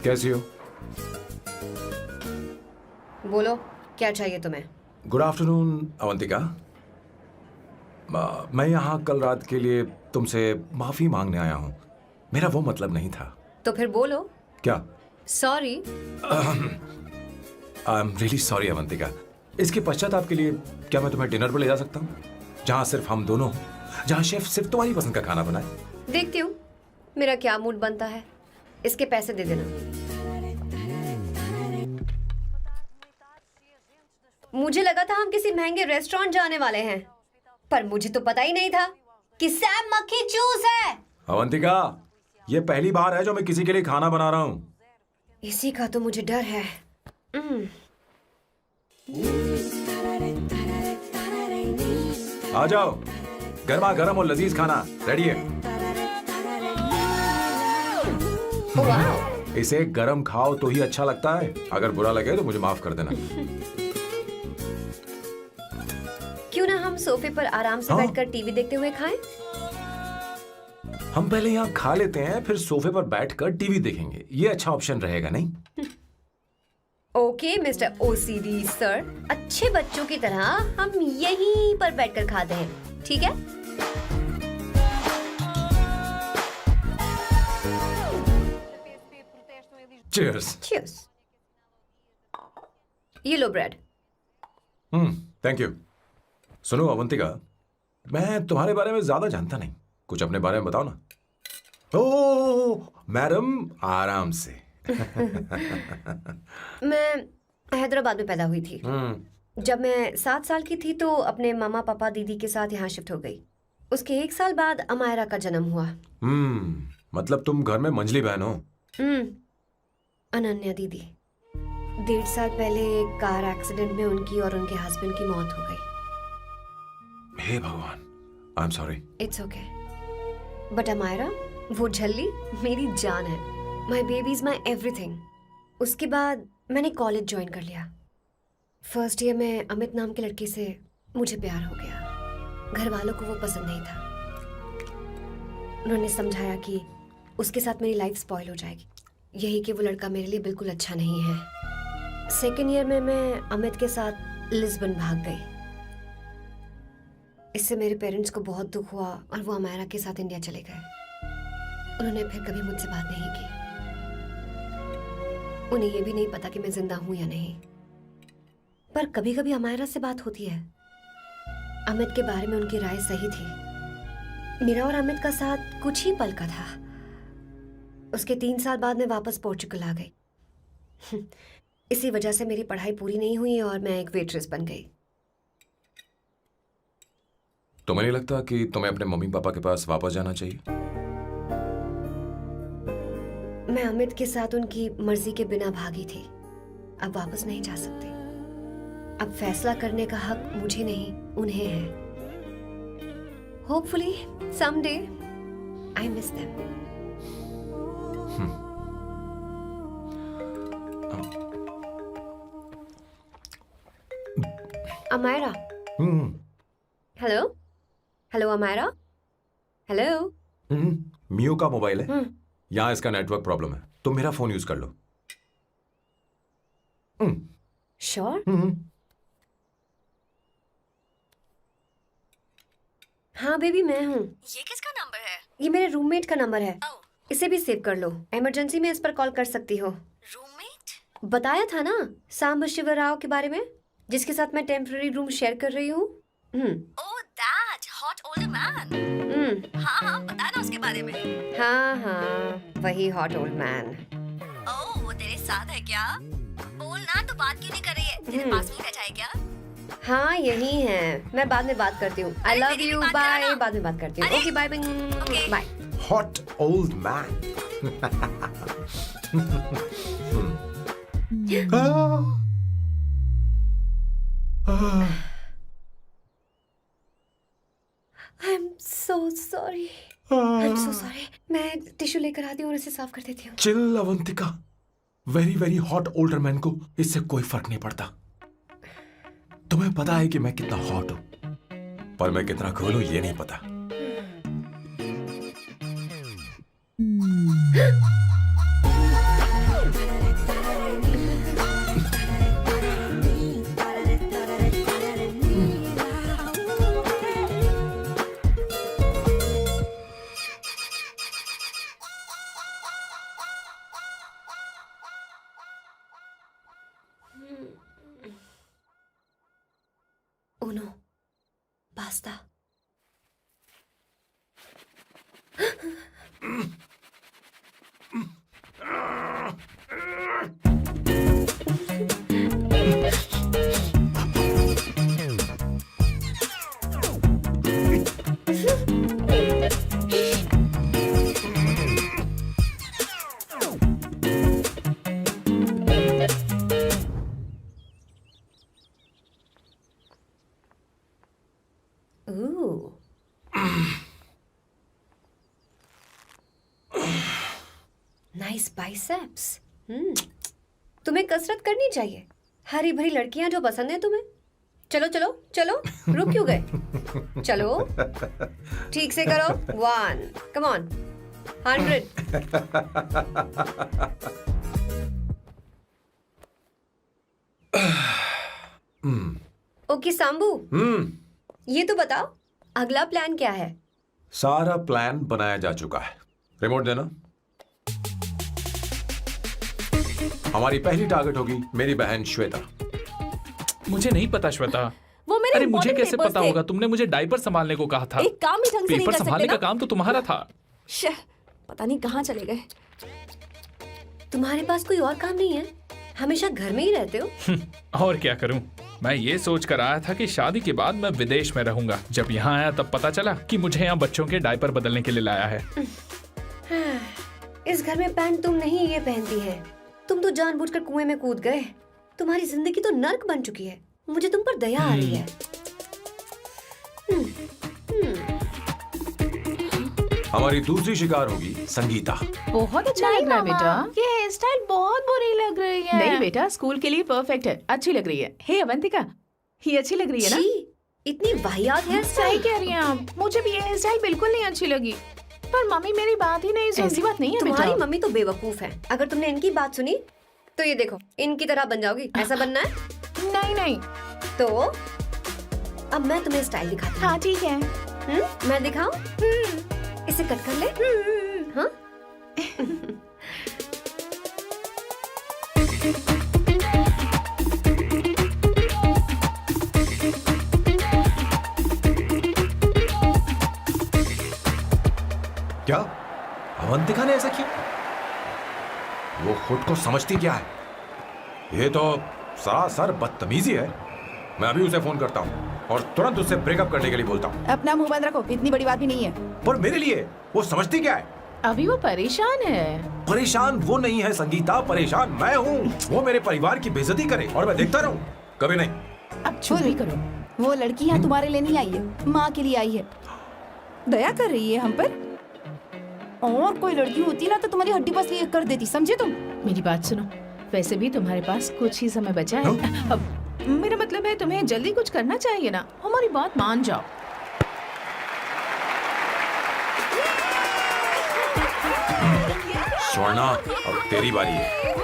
कैसी हो? बोलो, क्या चाहिए तुम्हें? Good afternoon Avantika. मैं यहाँ कल रात के लिए तुमसे माफी मांगने आया हूँ। मेरा वो मतलब नहीं था। तो फिर बोलो। क्या? Sorry. I am really sorry Avantika. इसके पश्चाताप के लिए क्या मैं तुम्हें डिनर पर ले जा सकता हूँ, जहाँ सिर्फ हम दोनों, जहाँ शेफ सिर्फ तुम्हारी पसंद का खाना बनाए? देखती हूँ मेरा क्या मूड बनता है। इसके पैसे दे देना। मुझे लगा था हम किसी महंगे रेस्टोरेंट जाने वाले हैं, पर मुझे तो पता ही नहीं था कि सैम मक्खी चूस है। अवंतिका, ये पहली बार है जो मैं किसी के लिए खाना बना रहा हूँ। इसी का तो मुझे डर है। आ जाओ, गर्मा गर्म और लजीज खाना रेडी है। वाह। इसे गरम खाओ तो ही अच्छा लगता है। अगर बुरा लगे तो मुझे माफ कर देना। क्यों ना हम सोफे पर आराम से हाँ? बैठकर टीवी देखते हुए खाएं? हम पहले यहाँ खा लेते हैं, फिर सोफे पर बैठकर टीवी देखेंगे। ये अच्छा ऑप्शन रहेगा, नहीं? ओके मिस्टर ओसीडी सर, अच्छे बच्चों की तरह हम यहीं पर बैठकर खाते हैं, ठीक है? Cheers. Cheers. ये लो ब्रेड। Thank you. सुनो अवंतिका, मैं तुम्हारे बारे में ज्यादा जानता नहीं, कुछ अपने बारे में बताओ ना। ओ मैडम, आराम से। मैं हैदराबाद में पैदा हुई थी। जब मैं 7 साल की थी तो अपने मामा पापा दीदी के साथ यहाँ शिफ्ट हो गई। उसके 1 साल बाद अमायरा का जन्म हुआ। मतलब तुम घर में मंझली बहन हो? अनन्या दीदी। 1.5 साल पहले एक कार एक्सीडेंट में उनकी और उनके हस्बैंड की मौत हो गई। हे भगवान, I am sorry. It's okay. But Amaira, वो झल्ली मेरी जान है। My baby is my everything. उसके बाद मैंने कॉलेज ज्वाइन कर लिया। फर्स्ट ईयर में अमित नाम के लड़के से मुझे प्यार हो गया। घर वालों को वो पसंद नहीं था। उन्होंने समझाया कि उसके साथ मेरी लाइफ स्पॉइल हो जाएगी, यही कि वो लड़का मेरे लिए बिल्कुल अच्छा नहीं है। सेकेंड ईयर में मैं अमित के साथ लिस्बन भाग गई। इससे मेरे पेरेंट्स को बहुत दुख हुआ और वो अमायरा के साथ इंडिया चले गए। उन्होंने फिर कभी मुझसे बात नहीं की। उन्हें ये भी नहीं पता कि मैं जिंदा हूं या नहीं। पर कभी कभी अमायरा से बात होती है। अमित के बारे में उनकी राय सही थी। मेरा और अमित का साथ कुछ ही पल का था। उसके 3 साल बाद मैं वापस पोर्चुगल आ गई। इसी वजह से मेरी पढ़ाई पूरी नहीं हुई और मैं एक वेट्रेस बन गई। तुम्हें नहीं लगता कि तुम्हें अपने मम्मी पापा के पास वापस जाना चाहिए? मैं अमित के साथ उनकी मर्जी के बिना भागी थी। अब वापस नहीं जा सकती। अब फैसला करने का हक मुझे नहीं, उन्हें है। Hopefully someday I miss them. Amaira. Hello hello Amaira. Hello. मियो का मोबाइल है, यहाँ इसका नेटवर्क प्रॉब्लम है, तुम मेरा फोन यूज कर लो। श्योर? हाँ बेबी मैं हूँ। ये किसका नंबर है? ये मेरे रूममेट का नंबर है, इसे भी सेव कर लो, इमरजेंसी में इस पर कॉल कर सकती हो। रूममेट? बताया था ना सांब शिवराव के बारे में, जिसके साथ मैं टेम्पररी रूम शेयर कर रही हूँ। Oh that hot old man. हाँ हाँ बताया ना उसके बारे में। हाँ हाँ वही हॉट ओल्ड मैन। ओह वो तेरे साथ है क्या? बोल ना, तो बात क्यों नहीं कर रही है? तेरे पास में बैठा है क्या? हाँ यही है, मैं बाद में बात करती हूँ। I love you, bye. बाद में बात करती हूँ। Okay bye bye. Hot old man. I am so sorry. I am so sorry. मैं टिश्यू लेकर आती हूँ और इसे साफ कर देती हूँ। Chill Avantika, very very hot older man को इससे कोई फर्क नहीं पड़ता। तुम्हें पता है कि मैं कितना हॉट हूं, पर मैं कितना कूल हूं ये नहीं पता। Uno, basta. Ooh. Nice biceps. तुम्हें कसरत करनी चाहिए। हरी भरी लड़कियां जो पसंद है तुम्हें। चलो चलो चलो, रुक क्यों गए? चलो ठीक से करो। 1, come on, 100. ओके सांबू, ये तो बताओ अगला प्लान क्या है? सारा प्लान बनाया जा चुका है। रिमोट देना। हमारी पहली टारगेट होगी मेरी बहन श्वेता। मुझे नहीं पता श्वेता। वो मेरे अरे मुझे important कैसे papers पता थे। होगा? तुमने मुझे डायपर संभालने को कहा था। एक काम ही ढंग से नहीं पेपर कर संभालने सकते का ना? काम तो तुम्हारा था। शह, पता नहीं कहाँ चले गए। तुम्हारे पास कोई और काम नहीं है? हमेशा घर में ही रहते हो। और क्या करूं? मैं ये सोच कर आया था कि शादी के बाद मैं विदेश में रहूंगा। जब यहाँ आया तब पता चला कि मुझे यहाँ बच्चों के डायपर बदलने के लिए लाया है। इस घर में पैंट तुम नहीं ये पहनती है। तुम तो जानबूझकर कुएं में कूद गए। तुम्हारी जिंदगी तो नर्क बन चुकी है। मुझे तुम पर दया आ रही है। हमारी दूसरी शिकार होगी संगीता। बहुत अच्छा लग रहा है बेटा। ये हेयर स्टाइल बहुत बुरी लग रही है। नहीं बेटा, स्कूल के लिए परफेक्ट है, अच्छी लग रही है। हे अवंतिका, ये अच्छी लग रही है ना? छी, इतनी वाहियात हेयर सही स्टाइल। कह रही हैं आप। मुझे भी ये हेयर स्टाइल बिल्कुल नहीं अच्छी लगी। पर मम्मी मेरी बात ही नहीं सुनती। ऐसी बात नहीं है तुम्हारी बेटा। मम्मी तो बेवकूफ है। अगर तुमने इनकी बात सुनी तो ये देखो इनकी तरह बन जाओगी। ऐसा बनना है? नहीं नहीं। तो अब मैं तुम्हें स्टाइल दिखाती हूँ। हाँ ठीक है। मैं दिखाऊं? इसे कट कर ले। हाँ? क्या अवंतिका ने ऐसा किया? वो खुद को समझती क्या है? ये तो सरासर बदतमीजी है। मैं अभी उसे फोन करता हूँ और तुरंत उससे ब्रेकअप करने के लिए बोलता हूँ। अपना मुंह बंद रखो, इतनी बड़ी बात भी नहीं है। पर मेरे लिए वो समझती क्या है? अभी वो परेशान है। परेशान वो नहीं है संगीता, परेशान मैं हूँ। वो मेरे परिवार की बेइज्जती करे और मैं देखता रहूँ? कभी नहीं। अब चुप भी करो। वो लड़की यहाँ तुम्हारे लिए नहीं आई है, माँ के लिए आई है। दया कर रही है हम पर। और कोई लड़की होती ना तो तुम्हारी हड्डी बस ये कर देती, समझे तुम? मेरी बात सुनो, वैसे भी तुम्हारे पास कुछ ही समय बचा है। अब मेरा मतलब है तुम्हें जल्दी कुछ करना चाहिए ना, हमारी बात मान जाओ। स्वर्णा, अब तेरी बारी है।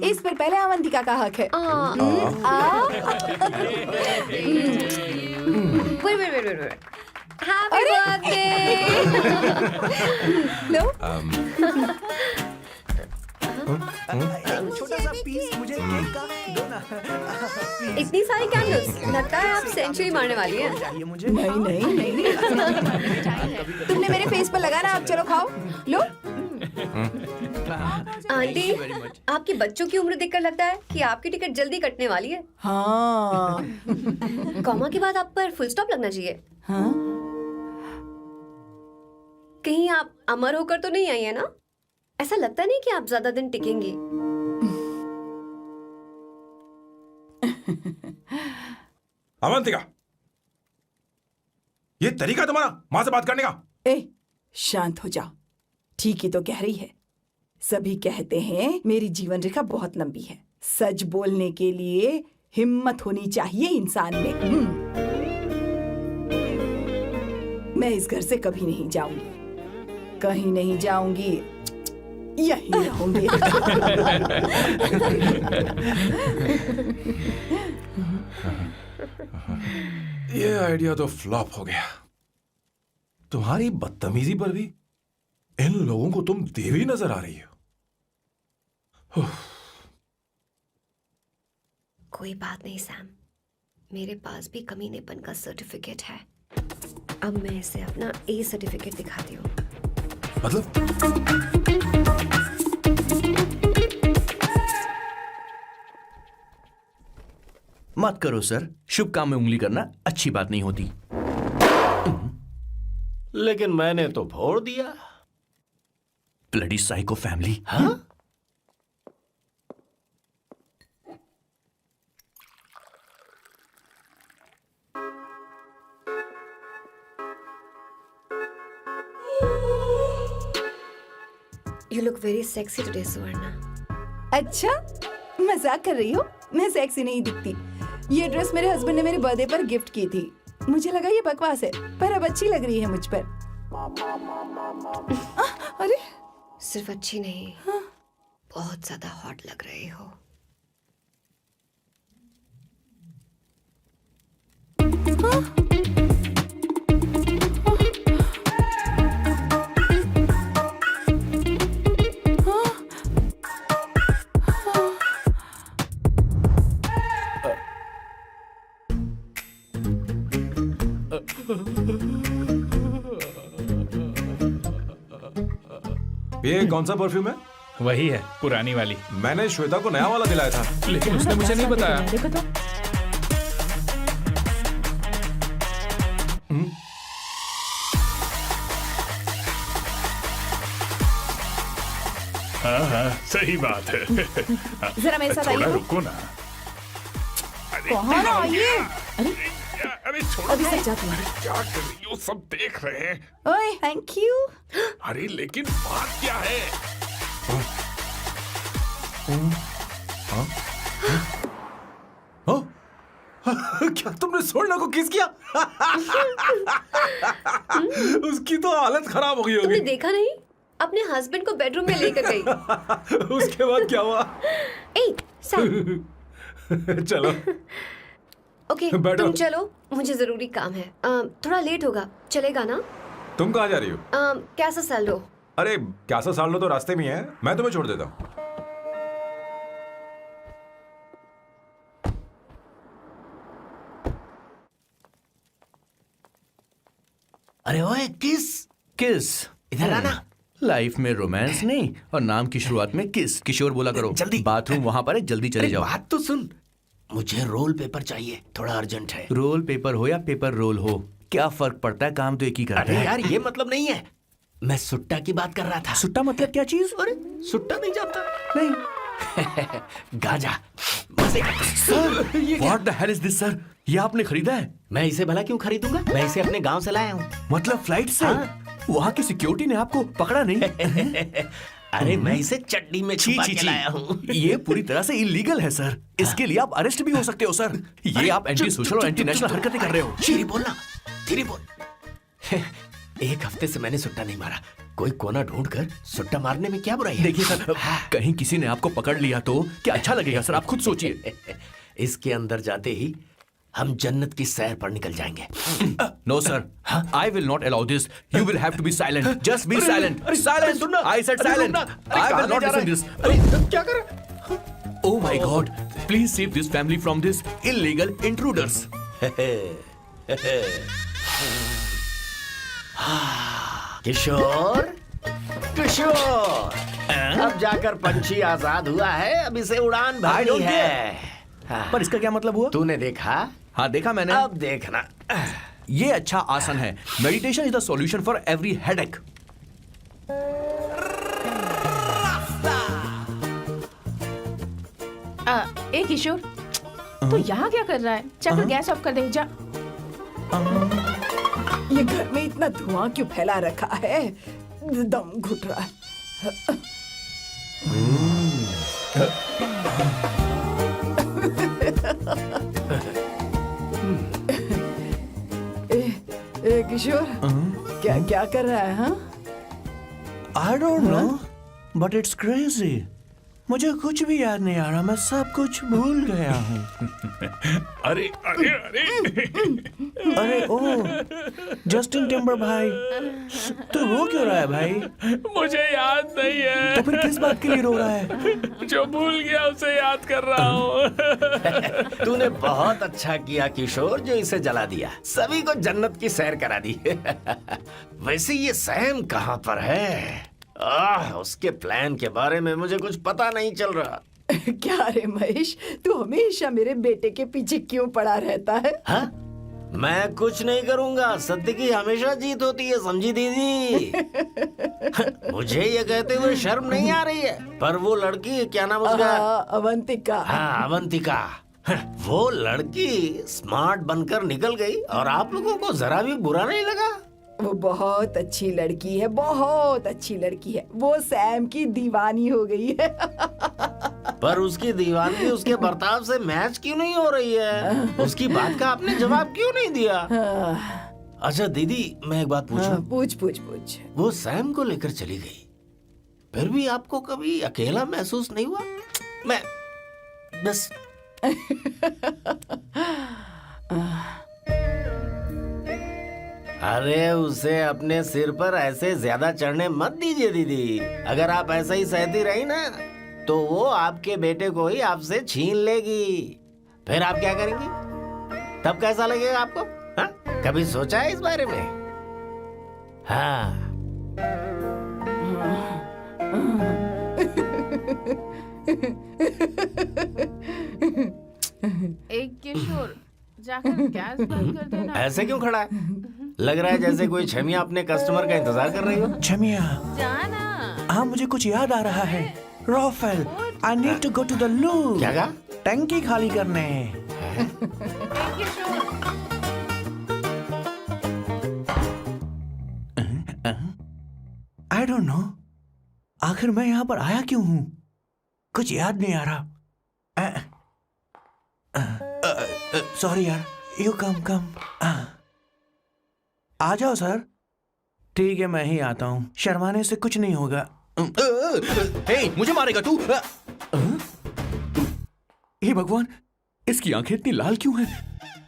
इस पर पहले अवंतिका का हक है। Wait happy birthday. लो छोटा सा पीस मुझे केक का दो ना। इतनी सारी कैंडल्स, लगता है आप सेंचुरी मारने वाली हैं। चाहिए मुझे। नहीं तुमने मेरे फेस पर लगाना, अब चलो खाओ। लो आंटी, आपके बच्चों की उम्र देखकर लगता है कि आपकी टिकट जल्दी कटने वाली है। हाँ कॉमा के बाद आप पर फुल स्टॉप लगना चाहिए। हाँ कहीं आप अमर होकर तो नहीं आई है ना? ऐसा लगता नहीं कि आप ज्यादा दिन टिकेंगी। अवंतिका, ये तरीका तुम्हारा माँ से बात करने का? ए शांत हो जाओ। ठीक ही तो कह रही है। सभी कहते हैं मेरी जीवन रेखा बहुत लंबी है। सच बोलने के लिए हिम्मत होनी चाहिए इंसान में। मैं इस घर से कभी नहीं जाऊंगी, कहीं नहीं जाऊंगी, यहीं रहूंगी। ये आइडिया तो फ्लॉप हो गया। तुम्हारी बदतमीजी पर भी इन लोगों को तुम देवी नजर आ रही हो। कोई बात नहीं सैम, मेरे पास भी कमीनेपन का सर्टिफिकेट है। अब मैं इसे अपना ए सर्टिफिकेट दिखाती हूँ। मतलब मत करो सर, शुभ काम में उंगली करना अच्छी बात नहीं होती। लेकिन मैंने तो फोड़ दिया। Bloody psycho family. हाँ? You look very sexy today, सुवर्णा। अच्छा मजाक कर रही हो? मैं सेक्सी नहीं दिखती। ये ड्रेस मेरे हस्बैंड ने मेरे बर्थडे पर गिफ्ट की थी। मुझे लगा ये बकवास है, पर अब अच्छी लग रही है मुझ पर। अरे सिर्फ अच्छी नहीं, बहुत ज्यादा हॉट लग रही हो। ये कौन सा परफ्यूम है? वही है, पुरानी वाली। मैंने श्वेता को नया वाला दिलाया था। लेकिन उसने मुझे नहीं बताया। देखो तो। हाँ, सही बात है। जरा मेरे साथ थोड़ा आइए। रुको ना। कहाँ ना आइए? अरे छोड़ो अभी ना। सच जाती हूँ। अरे क्या कर रही हो, सब देख रहे हैं। ओए थैंक यू। अरे लेकिन बात क्या है? हाँ? क्या तुमने स्वर्णा को किस किया? उसकी तो हालत खराब हो गई तुमने होगी। देखा नहीं? अपने हस्बैंड को बेडरूम में लेकर गई। उसके बाद क्या हुआ? ए सैम, चलो ओके बैठो। तुम चलो, मुझे जरूरी काम है। थोड़ा लेट होगा, चलेगा ना? तुम कहाँ जा रही हो? कैसा सैल्डो? अरे कैसा साल लो तो रास्ते में ही है, मैं तुम्हें छोड़ देता हूँ। अरे ओए किस इधर आना। लाइफ में रोमांस नहीं और नाम की शुरुआत में किस। किशोर बोला करो। जल्दी। बाथरूम वहां पर है, जल्दी चले जाओ। बात तो सुन, मुझे रोल पेपर चाहिए, थोड़ा अर्जेंट है। रोल पेपर हो या पेपर रोल हो, क्या फर्क पड़ता है, काम तो एक ही करता अरे है। यार ये मतलब नहीं है, मैं सुट्टा की बात कर रहा था। सुट्टा मतलब क्या चीज? अरे सुट्टा नहीं जानता? नहीं। गांजा। मजे का। Sir what the hell is this sir? ये आपने खरीदा है? मैं इसे भला क्यों खरीदूंगा? मैं इसे अपने गांव से लाया हूँ। मतलब फ्लाइट से? हाँ। वहाँ की सिक्योरिटी ने आपको पकड़ा नहीं? अरे मैं इसे चटनी में छुपा के लाया हूँ। ये पूरी तरह से इलीगल है सर। इसके लिए आप अरेस्ट भी हो सकते हो सर। ये आप एंटी सोशल और एंटी नेशनल हरकतें कर रहे हो। धीरे बोलना, धीरे बोल। एक हफ्ते से मैंने सुट्टा नहीं मारा। कोई कोना ढूंढकर सुट्टा मारने में क्या बुराई है? देखिए सर, कहीं किसी ने आपको पकड़ लिया तो क्या अच्छा लगेगा सर? आप खुद सोचिए। इसके अंदर जाते ही हम जन्नत की सैर पर निकल जाएंगे। No sir, I will not allow this. You will have to be silent. Just be silent. Silent. I said silent. I will not listen this. क्या कर रहा है? Oh my God! Please save this family from this illegal intruders. किशोर, किशोर, अब जाकर पंछी आजाद हुआ है। अब इसे उड़ान भरनी है। पर इसका क्या मतलब हुआ? तूने देखा? हाँ देखा मैंने। अब देखना। ये अच्छा आसन है। Meditation is the solution for every headache. ए किशोर, तू यहाँ क्या कर रहा है? चल गैस ऑफ कर दे जा। ये घर में इतना धुआं क्यों फैला रखा है? दम घुट रहा है। ए किशोर, क्या क्या कर रहा है? हाँ, I don't know, but it's crazy. मुझे कुछ भी याद नहीं आ रहा। मैं सब कुछ भूल गया हूँ। अरे अरे अरे अरे ओ, जस्टिन टिम्बर भाई, तो रो क्यों रहा है भाई? मुझे याद नहीं है। तो फिर किस बात के लिए रो रहा है? जो भूल गया उसे याद कर रहा हूँ। तूने बहुत अच्छा किया किशोर, जो इसे जला दिया। सभी को जन्नत की सैर करा दी। वैसे ये सैम कहाँ पर है? उसके प्लान के बारे में मुझे कुछ पता नहीं चल रहा। क्या रे महेश, तू हमेशा मेरे बेटे के पीछे क्यों पड़ा रहता है? हाँ? मैं कुछ नहीं करूंगा। सत्य की हमेशा जीत होती है, समझी दीदी? मुझे ये कहते हुए शर्म नहीं आ रही है, पर वो लड़की, क्या नाम उसका? अवंतिका। हाँ, अवंतिका। वो लड़की स्मार्ट बनकर निकल गई और आप लोगों को जरा भी बुरा नहीं लगा? वो बहुत अच्छी लड़की है, बहुत अच्छी लड़की है। वो सैम की दीवानी हो गई है। पर उसकी दीवानगी उसके बर्ताव से मैच क्यों नहीं हो रही है? उसकी बात का आपने जवाब क्यों नहीं दिया? अच्छा दीदी, मैं एक बात पूछूं? पूछ पूछ पूछ। वो सैम को लेकर चली गई, फिर भी आपको कभी अकेला महसूस नहीं हुआ? मैं बस अरे उसे अपने सिर पर ऐसे ज्यादा चढ़ने मत दीजिए दीदी। अगर आप ऐसा ही सहती रही ना, तो वो आपके बेटे को ही आपसे छीन लेगी। फिर आप क्या करेंगी? तब कैसा लगेगा आपको? हाँ? कभी सोचा है इस बारे में? हाँ। एक किशोर, जाकर गैस बंद कर देना। ऐसे क्यों खड़ा है? लग रहा है जैसे कोई छमिया अपने कस्टमर का इंतजार कर रही हो। छमिया, जाना। हाँ मुझे कुछ याद आ रहा है। Rafael, I need to go to the loo. क्या कहा? टंकी खाली करने। I don't know. आखिर मैं यहाँ पर आया क्यों हूँ? कुछ याद नहीं आ रहा। सॉरी यार। You come. आ जाओ सर। ठीक है, मैं ही आता हूँ। शर्माने से कुछ नहीं होगा। हे, मुझे मारेगा तू? हे भगवान, इसकी आंखें इतनी लाल क्यों हैं?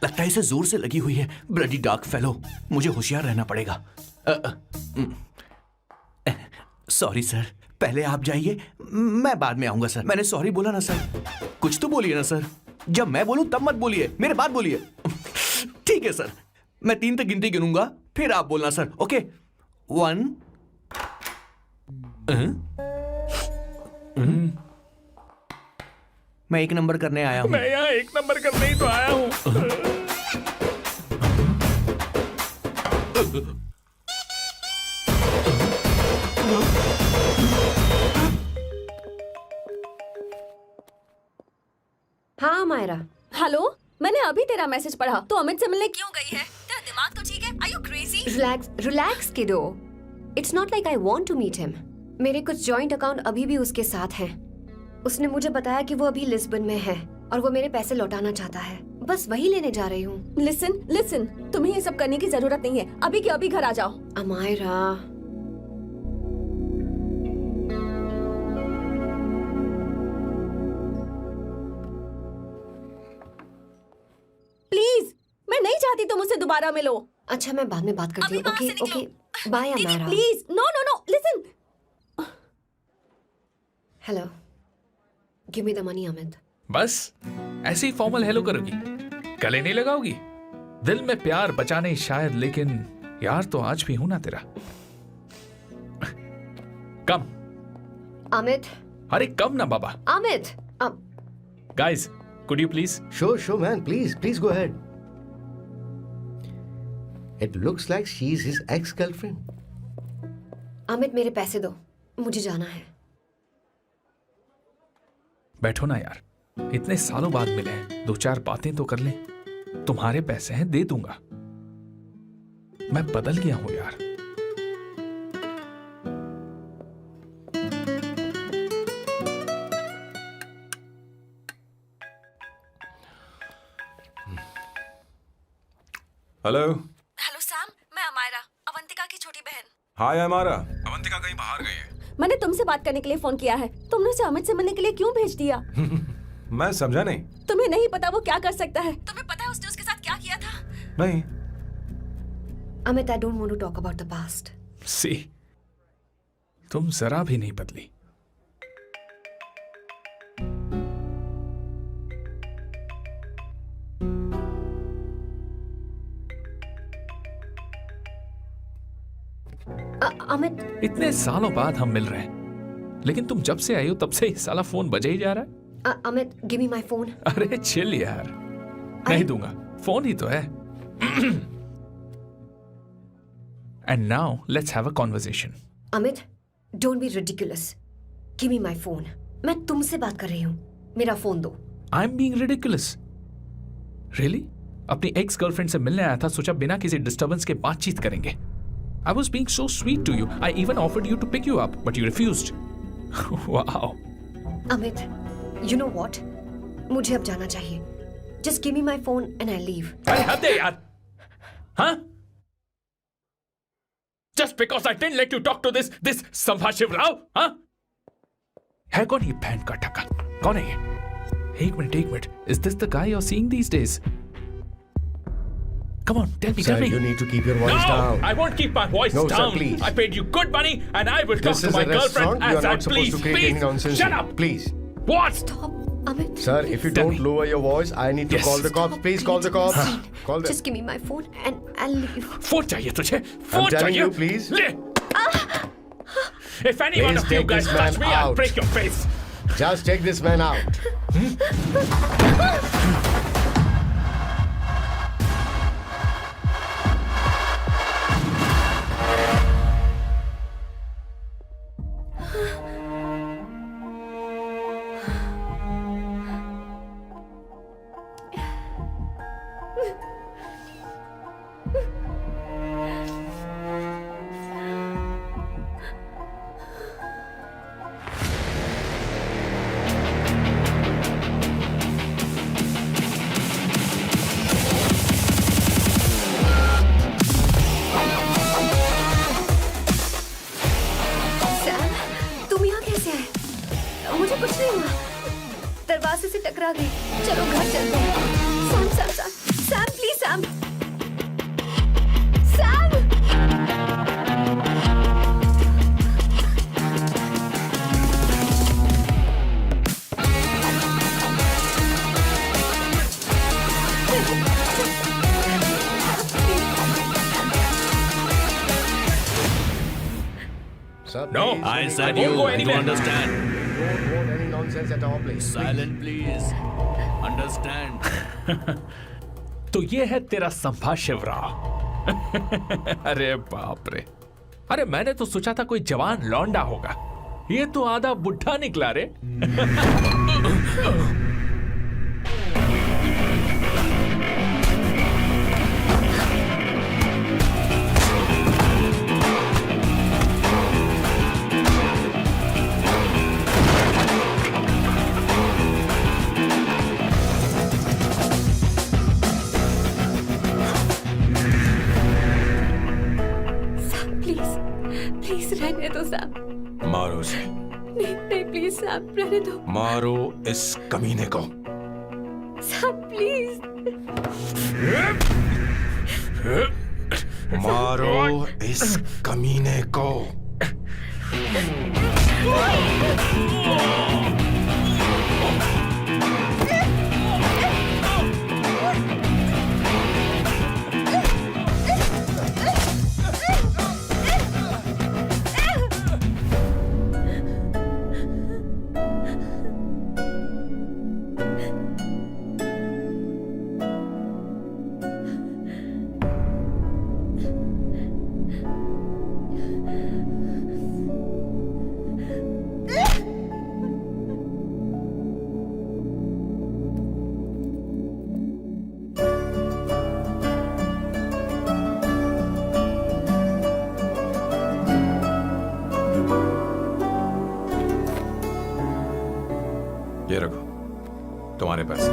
लगता है इसे जोर से लगी हुई है। ब्लडी डार्क फेलो, मुझे होशियार रहना पड़ेगा। सॉरी सर, पहले आप जाइए, मैं बाद में आऊंगा सर। मैंने सॉरी बोला ना सर? कुछ तो बोलिए ना सर। जब मैं बोलूं तब मत बोलिए, मेरे बाद बोलिए। ठीक है सर, मैं 3 तक गिनती गिनूंगा, फिर आप बोलना सर। ओके, 1 मैं 1 नंबर करने आया हूँ। मैं यहाँ 1 नंबर करने ही तो आया हूँ। हाँ मायरा। हेलो, मैंने अभी तेरा मैसेज पढ़ा। तो अमित से मिलने क्यों गई है? तेरा दिमाग तो ठीक है? Are you crazy? Relax kiddo. It's not like I want to meet him. मेरे कुछ जॉइंट अकाउंट अभी भी उसके साथ हैं। उसने मुझे बताया कि वो अभी लिस्बन में है और वो मेरे पैसे लौटाना चाहता है। बस वही लेने जा रही हूँ। लिसन लिसन, तुम्हें ये सब करने की जरूरत नहीं है। अभी के अभी घर आ जाओ। अमायरा, प्लीज, मैं नहीं चाहती तुम मुझसे दोबारा मिलो। अच्छा मैं बाद में बात करती हूँ। अभी वहाँ ओके से निकलो। ओके, बाय दीदी Amaira. Please, no no no, listen. Hello, give me the money Amit. बस ऐसे ही फॉर्मल हेलो करोगी, गले नहीं लगाओगी? दिल में प्यार बचा नहीं शायद, लेकिन यार तो आज भी हूं ना तेरा। कम। अमित, अरे कम ना बाबा। Amit, guys, could you please? Sure, man. Please go ahead. It looks like she's his ex-girlfriend. Amit मेरे पैसे दो, मुझे जाना है। बैठो ना यार, इतने सालों बाद मिले हैं, 2-4 बातें तो कर लें। तुम्हारे पैसे हैं, दे दूंगा। मैं बदल गया हूं यार। हेलो। हेलो सैम, मैं अमायरा, अवंतिका की छोटी बहन। हाय हमारा। अवंतिका कहीं बाहर गई है। मैंने तुमसे बात करने के लिए फोन किया है। तुमने उसे अमित से मिलने के लिए क्यों भेज दिया? मैं समझा नहीं। तुम्हें नहीं पता वो क्या कर सकता है? तुम्हें पता है उसने उसके साथ क्या किया था? नहीं। Amit, I don't want to talk about the past. See, तुम जरा भी नहीं बदली। अमित, इतने सालों बाद हम मिल रहे हैं, लेकिन तुम जब से आई हो तब से ही साला फोन बजे ही जा रहा है। Amit, give me my phone. अरे चिल यार, नहीं दूंगा, फोन ही तो है। And now let's have a conversation. Amit, don't be ridiculous. Give me my phone. मैं तुमसे बात कर रही हूँ, मेरा फोन दो। I am being ridiculous? Really? अपनी एक्स गर्लफ्रेंड से मिलने आया था, सोचा बिना किसी डिस्टर्बेंस के बातचीत करेंगे। I was being so sweet to you. I even offered you to pick you up, but you refused. Wow. Amit, you know what? मुझे अब जाना चाहिए। Just give me my phone and I'll leave. अरे हद है यार, हाँ? Just because I didn't let you talk to this संभाशिव Rao, हाँ? है कौन ये बैंड का टक्का? कौन है ये? एक minute. Is this the guy you're seeing these days? Come on, tell me. Sir, you need to keep your voice down. I won't keep my voice No, down. sir, please. I paid you good money and I will talk This to is my a restaurant. girlfriend You as are I not supposed please. to create any nonsense. Shut here. up. Please. What? Stop, Amit. Sir, if you Tell don't me. lower your voice, I need to Yes. call the cops. Please call the cops. Call them. Just give me my phone and I'll leave. Phone चाहिए तुझे? फोन telling चाहिए? you, please. ले. If any one Please of you take guys this touch man me, I'll out. break your face. Just take this man out. Sam, तुम यहाँ कैसे आए? मुझे कुछ नहीं हुआ, दरवाजे से टकरा गई। चलो घर चलते हैं। Sam please Sam. Sir, No, please. I said you won't go anywhere. Don't want any nonsense at our place. Please understand. तो ये है तेरा संभाशिव राव। अरे बाप रे, अरे मैंने तो सोचा था कोई जवान लौंडा होगा, ये तो आधा बुढ़ा निकला रे। मारो उसे, नहीं नहीं प्लीज साहब, रहने दो मारो इस कमीने को। साहब प्लीज। मारो इस कमीने को। ये रखो तुम्हारे पैसे।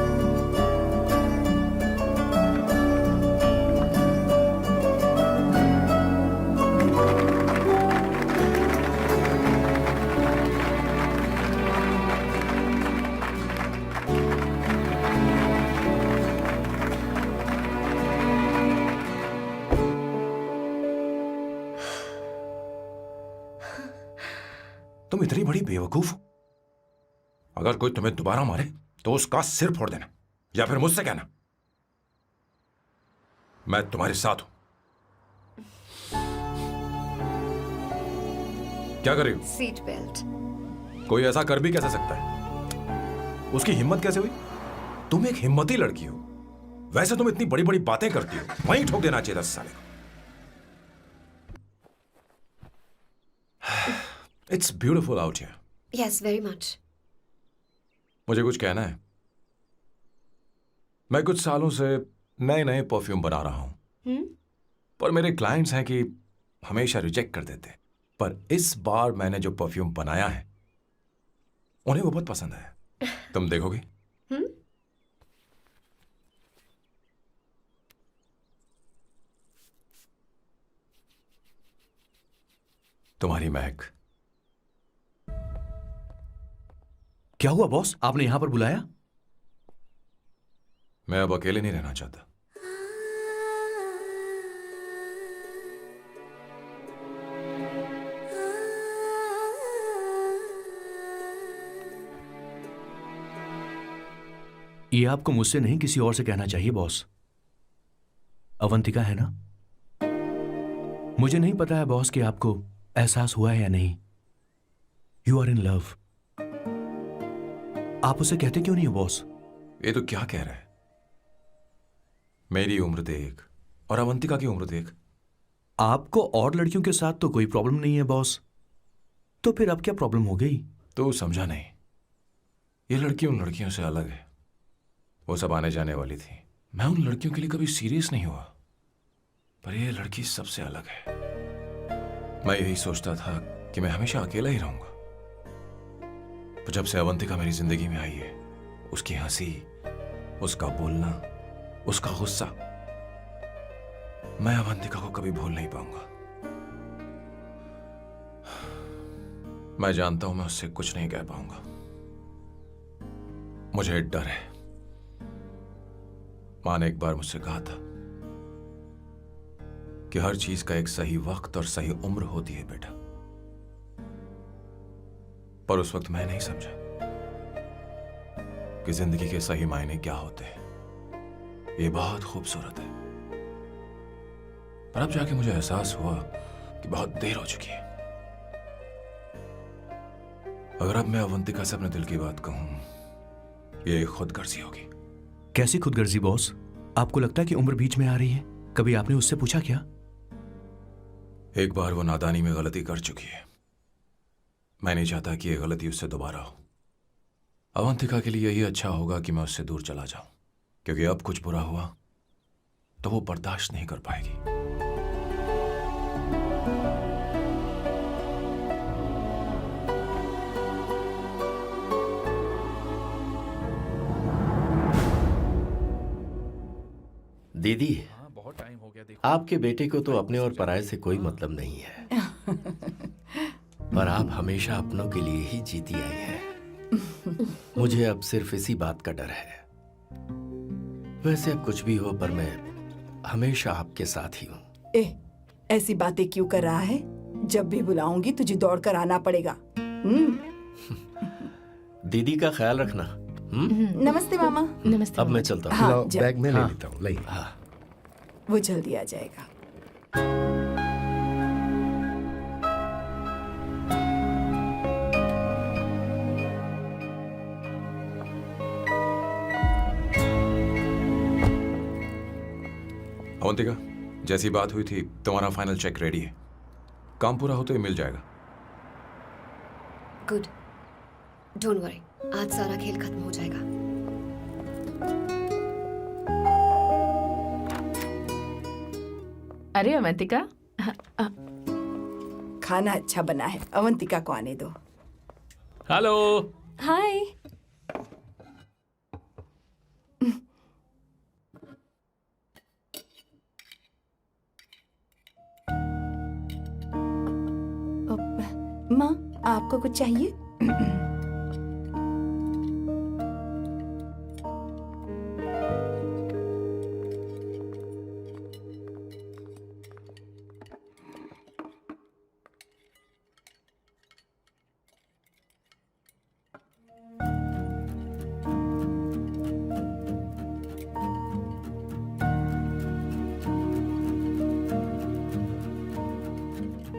तुम इतनी बड़ी बेवकूफ हो। अगर कोई तुम्हें दोबारा मारे तो उसका सिर फोड़ देना, या फिर मुझसे कहना मैं तुम्हारे साथ हूं। क्या कर रही हो? Seat belt. कोई ऐसा कर भी कैसे सकता है? उसकी हिम्मत कैसे हुई? तुम एक हिम्मती लड़की हो, वैसे तुम इतनी बड़ी बड़ी बातें करती हो, वहीं ठोक देना चाहिए था साले को। It's beautiful out here. Yes, very much. मुझे कुछ कहना है। मैं कुछ सालों से नए नए परफ्यूम बना रहा हूं, पर मेरे क्लाइंट्स हैं कि हमेशा रिजेक्ट कर देते हैं। पर इस बार मैंने जो परफ्यूम बनाया है उन्हें वो बहुत पसंद आया। तुम देखोगी? तुम्हारी महक। क्या हुआ बॉस, आपने यहां पर बुलाया? मैं अब अकेले नहीं रहना चाहता। ये आपको मुझसे नहीं किसी और से कहना चाहिए बॉस। अवंतिका है ना? मुझे नहीं पता है बॉस कि आपको एहसास हुआ है या नहीं। You are in love. आप उसे कहते क्यों नहीं हो बॉस? ये तो क्या कह रहा है? मेरी उम्र देख और अवंतिका की उम्र देख। आपको और लड़कियों के साथ तो कोई प्रॉब्लम नहीं है बॉस, तो फिर अब क्या प्रॉब्लम हो गई? तो समझा नहीं। ये लड़की उन लड़कियों से अलग है। वो सब आने जाने वाली थी। मैं उन लड़कियों के लिए कभी सीरियस नहीं हुआ, पर ये लड़की सबसे अलग है। मैं यही सोचता था कि मैं हमेशा अकेला ही रहूंगा, पर जब से अवंतिका मेरी जिंदगी में आई है, उसकी हंसी, उसका बोलना, उसका गुस्सा, मैं अवंतिका को कभी भूल नहीं पाऊंगा। मैं जानता हूं मैं उससे कुछ नहीं कह पाऊंगा। मुझे डर है। मां ने एक बार मुझसे कहा था कि हर चीज का एक सही वक्त और सही उम्र होती है बेटा, पर उस वक्त मैं नहीं समझा कि जिंदगी के सही मायने क्या होते हैं। ये बहुत खूबसूरत है, पर अब जाके मुझे एहसास हुआ कि बहुत देर हो चुकी है। अगर अब मैं अवंतिका से अपने दिल की बात कहूं, ये खुदगर्जी होगी। कैसी खुदगर्जी बॉस? आपको लगता है कि उम्र बीच में आ रही है? कभी आपने उससे पूछा क्या? एक बार वो नादानी में गलती कर चुकी है। मैं नहीं चाहता कि ये गलती उससे दोबारा हो। अवंतिका के लिए यही अच्छा होगा कि मैं उससे दूर चला जाऊं, क्योंकि अब कुछ बुरा हुआ तो वो बर्दाश्त नहीं कर पाएगी। दीदी, बहुत टाइम हो गया। देखो आपके बेटे को तो अपने और पराये से कोई मतलब नहीं है। पर आप हमेशा अपनों के लिए ही जीती आई हैं। मुझे अब सिर्फ इसी बात का डर है। वैसे अब कुछ भी हो, पर मैं हमेशा आपके साथ ही हूँ। ऐसी बातें क्यों कर रहा है? जब भी बुलाऊंगी तुझे दौड़ कर आना पड़ेगा। दीदी का ख्याल रखना। नमस्ते मामा। नमस्ते। अब मैं चलता हूँ। हाँ, लाओ, जा- बैग में ले हाँ। लेता हूँ, लाइए। हाँ। वो जल्दी आ जाएगा। अवंतिका, जैसी बात हुई थी तुम्हारा फाइनल चेक रेडी है। काम पूरा होते ही मिल जाएगा। गुड, डोंट वरी, आज सारा खेल खत्म हो जाएगा। अरे अवंतिका, खाना अच्छा बना है, अवंतिका को आने दो। हेलो। हाय। माँ, आपको कुछ चाहिए?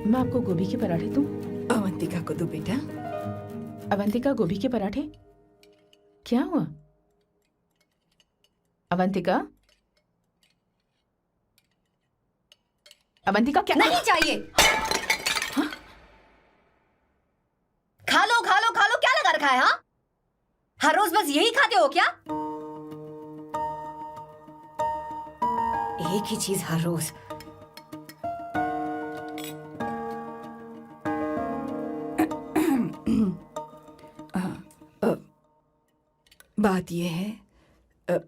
मैं आपको गोभी के पराठे दूं? अवंतिका को दो बेटा। अवंतिका, गोभी के पराठे? क्या हुआ अवंतिका? अवंतिका, क्या? नहीं चाहिए। खा लो खा लो खा लो, क्या लगा रखा है? हाँ, हर रोज बस यही खाते हो क्या? एक ही चीज हर रोज। बात यह है,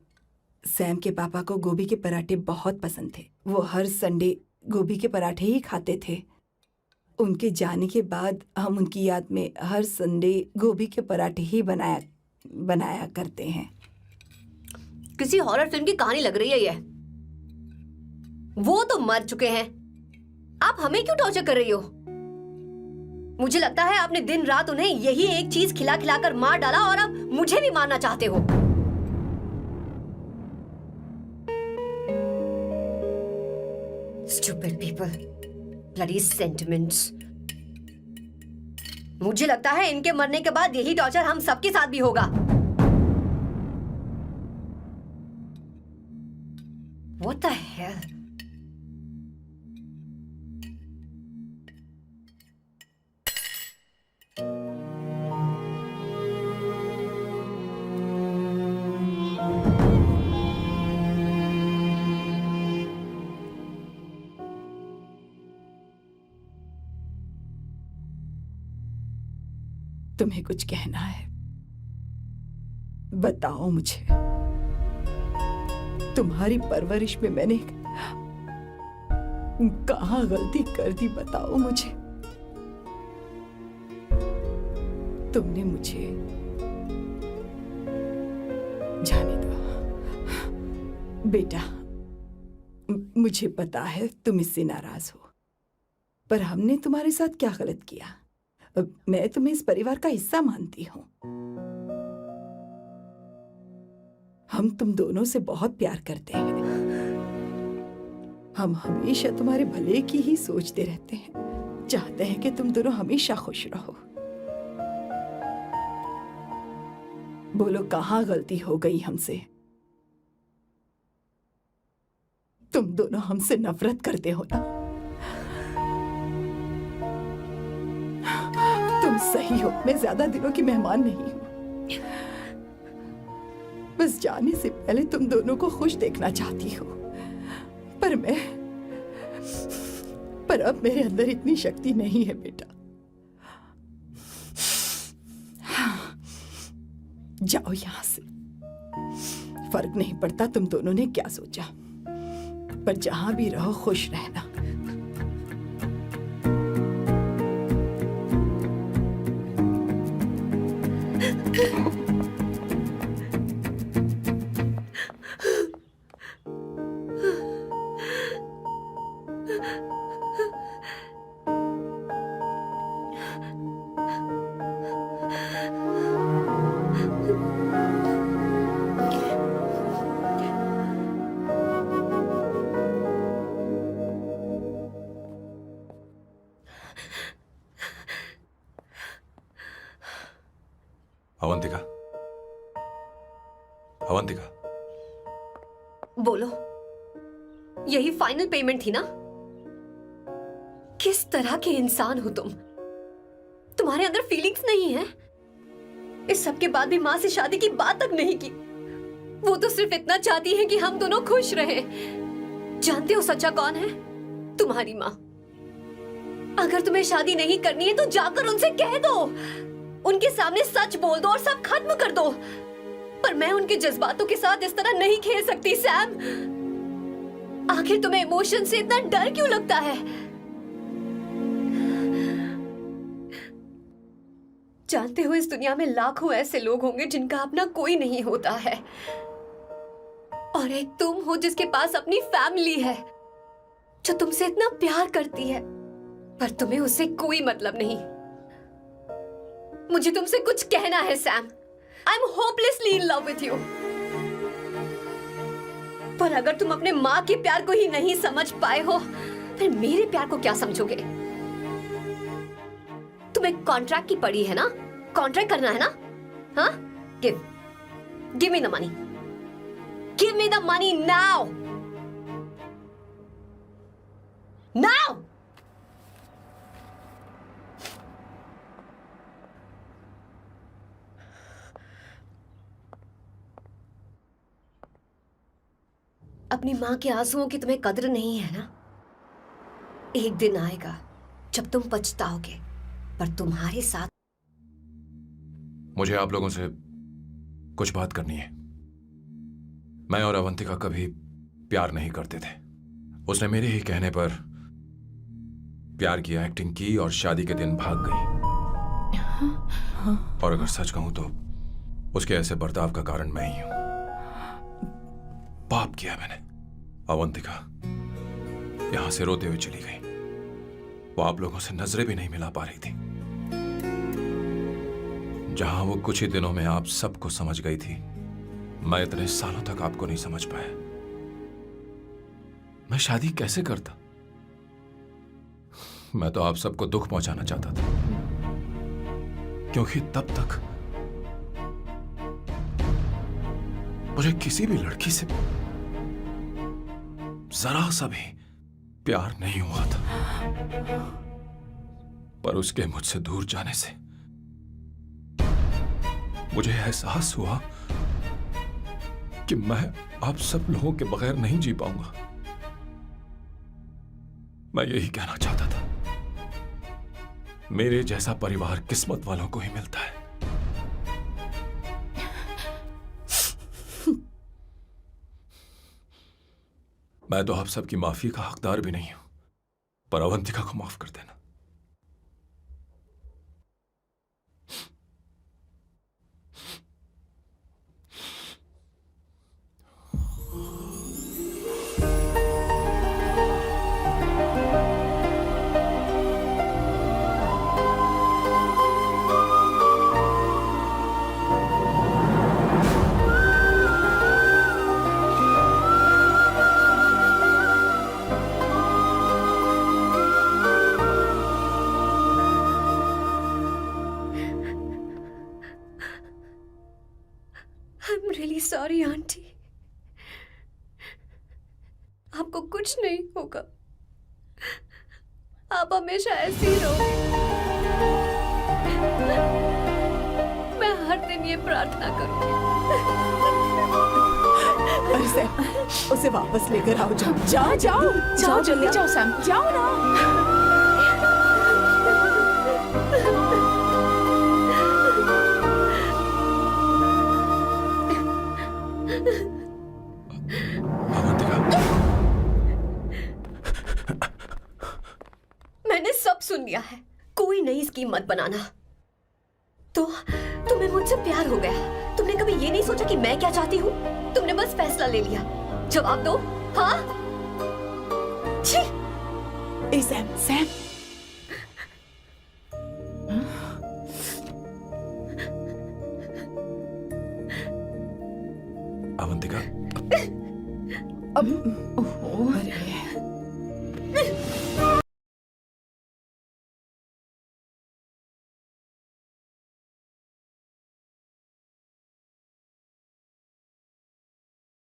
सैम के पापा को गोभी के पराठे बहुत पसंद थे। वो हर संडे गोभी के पराठे ही खाते थे। उनके जाने के बाद हम उनकी याद में हर संडे गोभी के पराठे ही बनाया करते हैं। किसी हॉरर फिल्म की कहानी लग रही है ये। वो तो मर चुके हैं, आप हमें क्यों टॉर्चर कर रही हो? मुझे लगता है आपने दिन रात उन्हें यही एक चीज खिला खिला कर मार डाला और अब मुझे भी मारना चाहते हो। Stupid people, bloody sentiments। मुझे लगता है इनके मरने के बाद यही टॉर्चर हम सबके साथ भी होगा। What the hell? तुम्हें कुछ कहना है? बताओ मुझे। तुम्हारी परवरिश में मैंने कहाँ गलती कर दी, बताओ मुझे। तुमने मुझे जाने दो बेटा। मुझे पता है तुम इससे नाराज हो, पर हमने तुम्हारे साथ क्या गलत किया? मैं तुम्हें इस परिवार का हिस्सा मानती हूँ। हम तुम दोनों से बहुत प्यार करते हैं। हम हमेशा तुम्हारे भले की ही सोचते रहते हैं, चाहते हैं कि तुम दोनों हमेशा खुश रहो। बोलो, कहाँ गलती हो गई हमसे? तुम दोनों हमसे नफरत करते हो ना? तुम सही हो, मैं ज्यादा दिनों की मेहमान नहीं हूं। बस जाने से पहले तुम दोनों को खुश देखना चाहती हो, पर अब मेरे अंदर इतनी शक्ति नहीं है बेटा। जाओ यहां से। फर्क नहीं पड़ता तुम दोनों ने क्या सोचा, पर जहां भी रहो खुश रहना। अवंतिका, अवंतिका, बोलो, यही फाइनल पेमेंट थी ना? किस तरह के इंसान हो तुम? तुम्हारे अंदर फीलिंग्स नहीं है? इस सब के बाद भी माँ से शादी की बात तक नहीं की। वो तो सिर्फ इतना चाहती है कि हम दोनों खुश रहें। जानते हो सच्चा कौन है? तुम्हारी माँ। अगर तुम्हें शादी नहीं करनी है तो जाकर उनसे कह दो, उनके सामने सच बोल दो और सब खत्म कर दो। पर मैं उनके जज्बातों के साथ इस तरह नहीं खेल सकती सैम। आखिर तुम्हें इमोशन से इतना डर क्यों लगता है? जानते हो, इस दुनिया में लाखों ऐसे लोग होंगे जिनका अपना कोई नहीं होता है, और एक तुम हो जिसके पास अपनी फैमिली है, जो तुमसे इतना प्यार करती है, पर तुम्हें उससे कोई मतलब नहीं। मुझे तुमसे कुछ कहना है Sam. I am hopelessly in love with you. पर अगर तुम अपने माँ के प्यार को ही नहीं समझ पाए हो, फिर मेरे प्यार को क्या समझोगे? तुम्हें कॉन्ट्रैक्ट की पड़ी है ना? कॉन्ट्रैक्ट करना है ना? हाँ? Give me the money. Give me the money now. Now! अपनी माँ के आंसुओं की तुम्हें कदर नहीं है ना? एक दिन आएगा जब तुम पछताओगे, पर तुम्हारे साथ। मुझे आप लोगों से कुछ बात करनी है। मैं और अवंतिका कभी प्यार नहीं करते थे। उसने मेरे ही कहने पर प्यार की एक्टिंग की और शादी के दिन भाग गई। और अगर सच कहूं तो उसके ऐसे बर्ताव का कारण मैं ही हूं। पाप किया मैंने। अवंतिका यहां से रोते हुए चली गई। वो आप लोगों से नजरें भी नहीं मिला पा रही थी। जहां वो कुछ ही दिनों में आप सबको समझ गई थी, मैं इतने सालों तक आपको नहीं समझ पाया। मैं शादी कैसे करता? मैं तो आप सबको दुख पहुंचाना चाहता था, क्योंकि तब तक मुझे किसी भी लड़की से जरा सा भी प्यार नहीं हुआ था। पर उसके मुझसे दूर जाने से मुझे एहसास हुआ कि मैं आप सब लोगों के बगैर नहीं जी पाऊंगा। मैं यही कहना चाहता था, मेरे जैसा परिवार किस्मत वालों को ही मिलता है। मैं तो आप सबकी माफी का हकदार भी नहीं हूं, पर अवंतिका को माफ कर देना। I'm really sorry, aunty. आपको कुछ नहीं होगा। आप हमेशा ऐसी ही रहोगे। मैं हर दिन ये प्रार्थना करूंगी। अरे सैम, उसे वापस लेकर आओ। जाओ जाओ जाओ जाओ, जल्दी जाओ सैम, जाओ ना। मैंने सब सुन लिया है। कोई नई स्कीम मत बनाना। तो तुम्हें मुझसे प्यार हो गया। तुमने कभी ये नहीं सोचा कि मैं क्या चाहती हूँ? तुमने बस फैसला ले लिया। जवाब दो। हाँ? छी! ए सैम, सैम। अवंतिका, अब अरे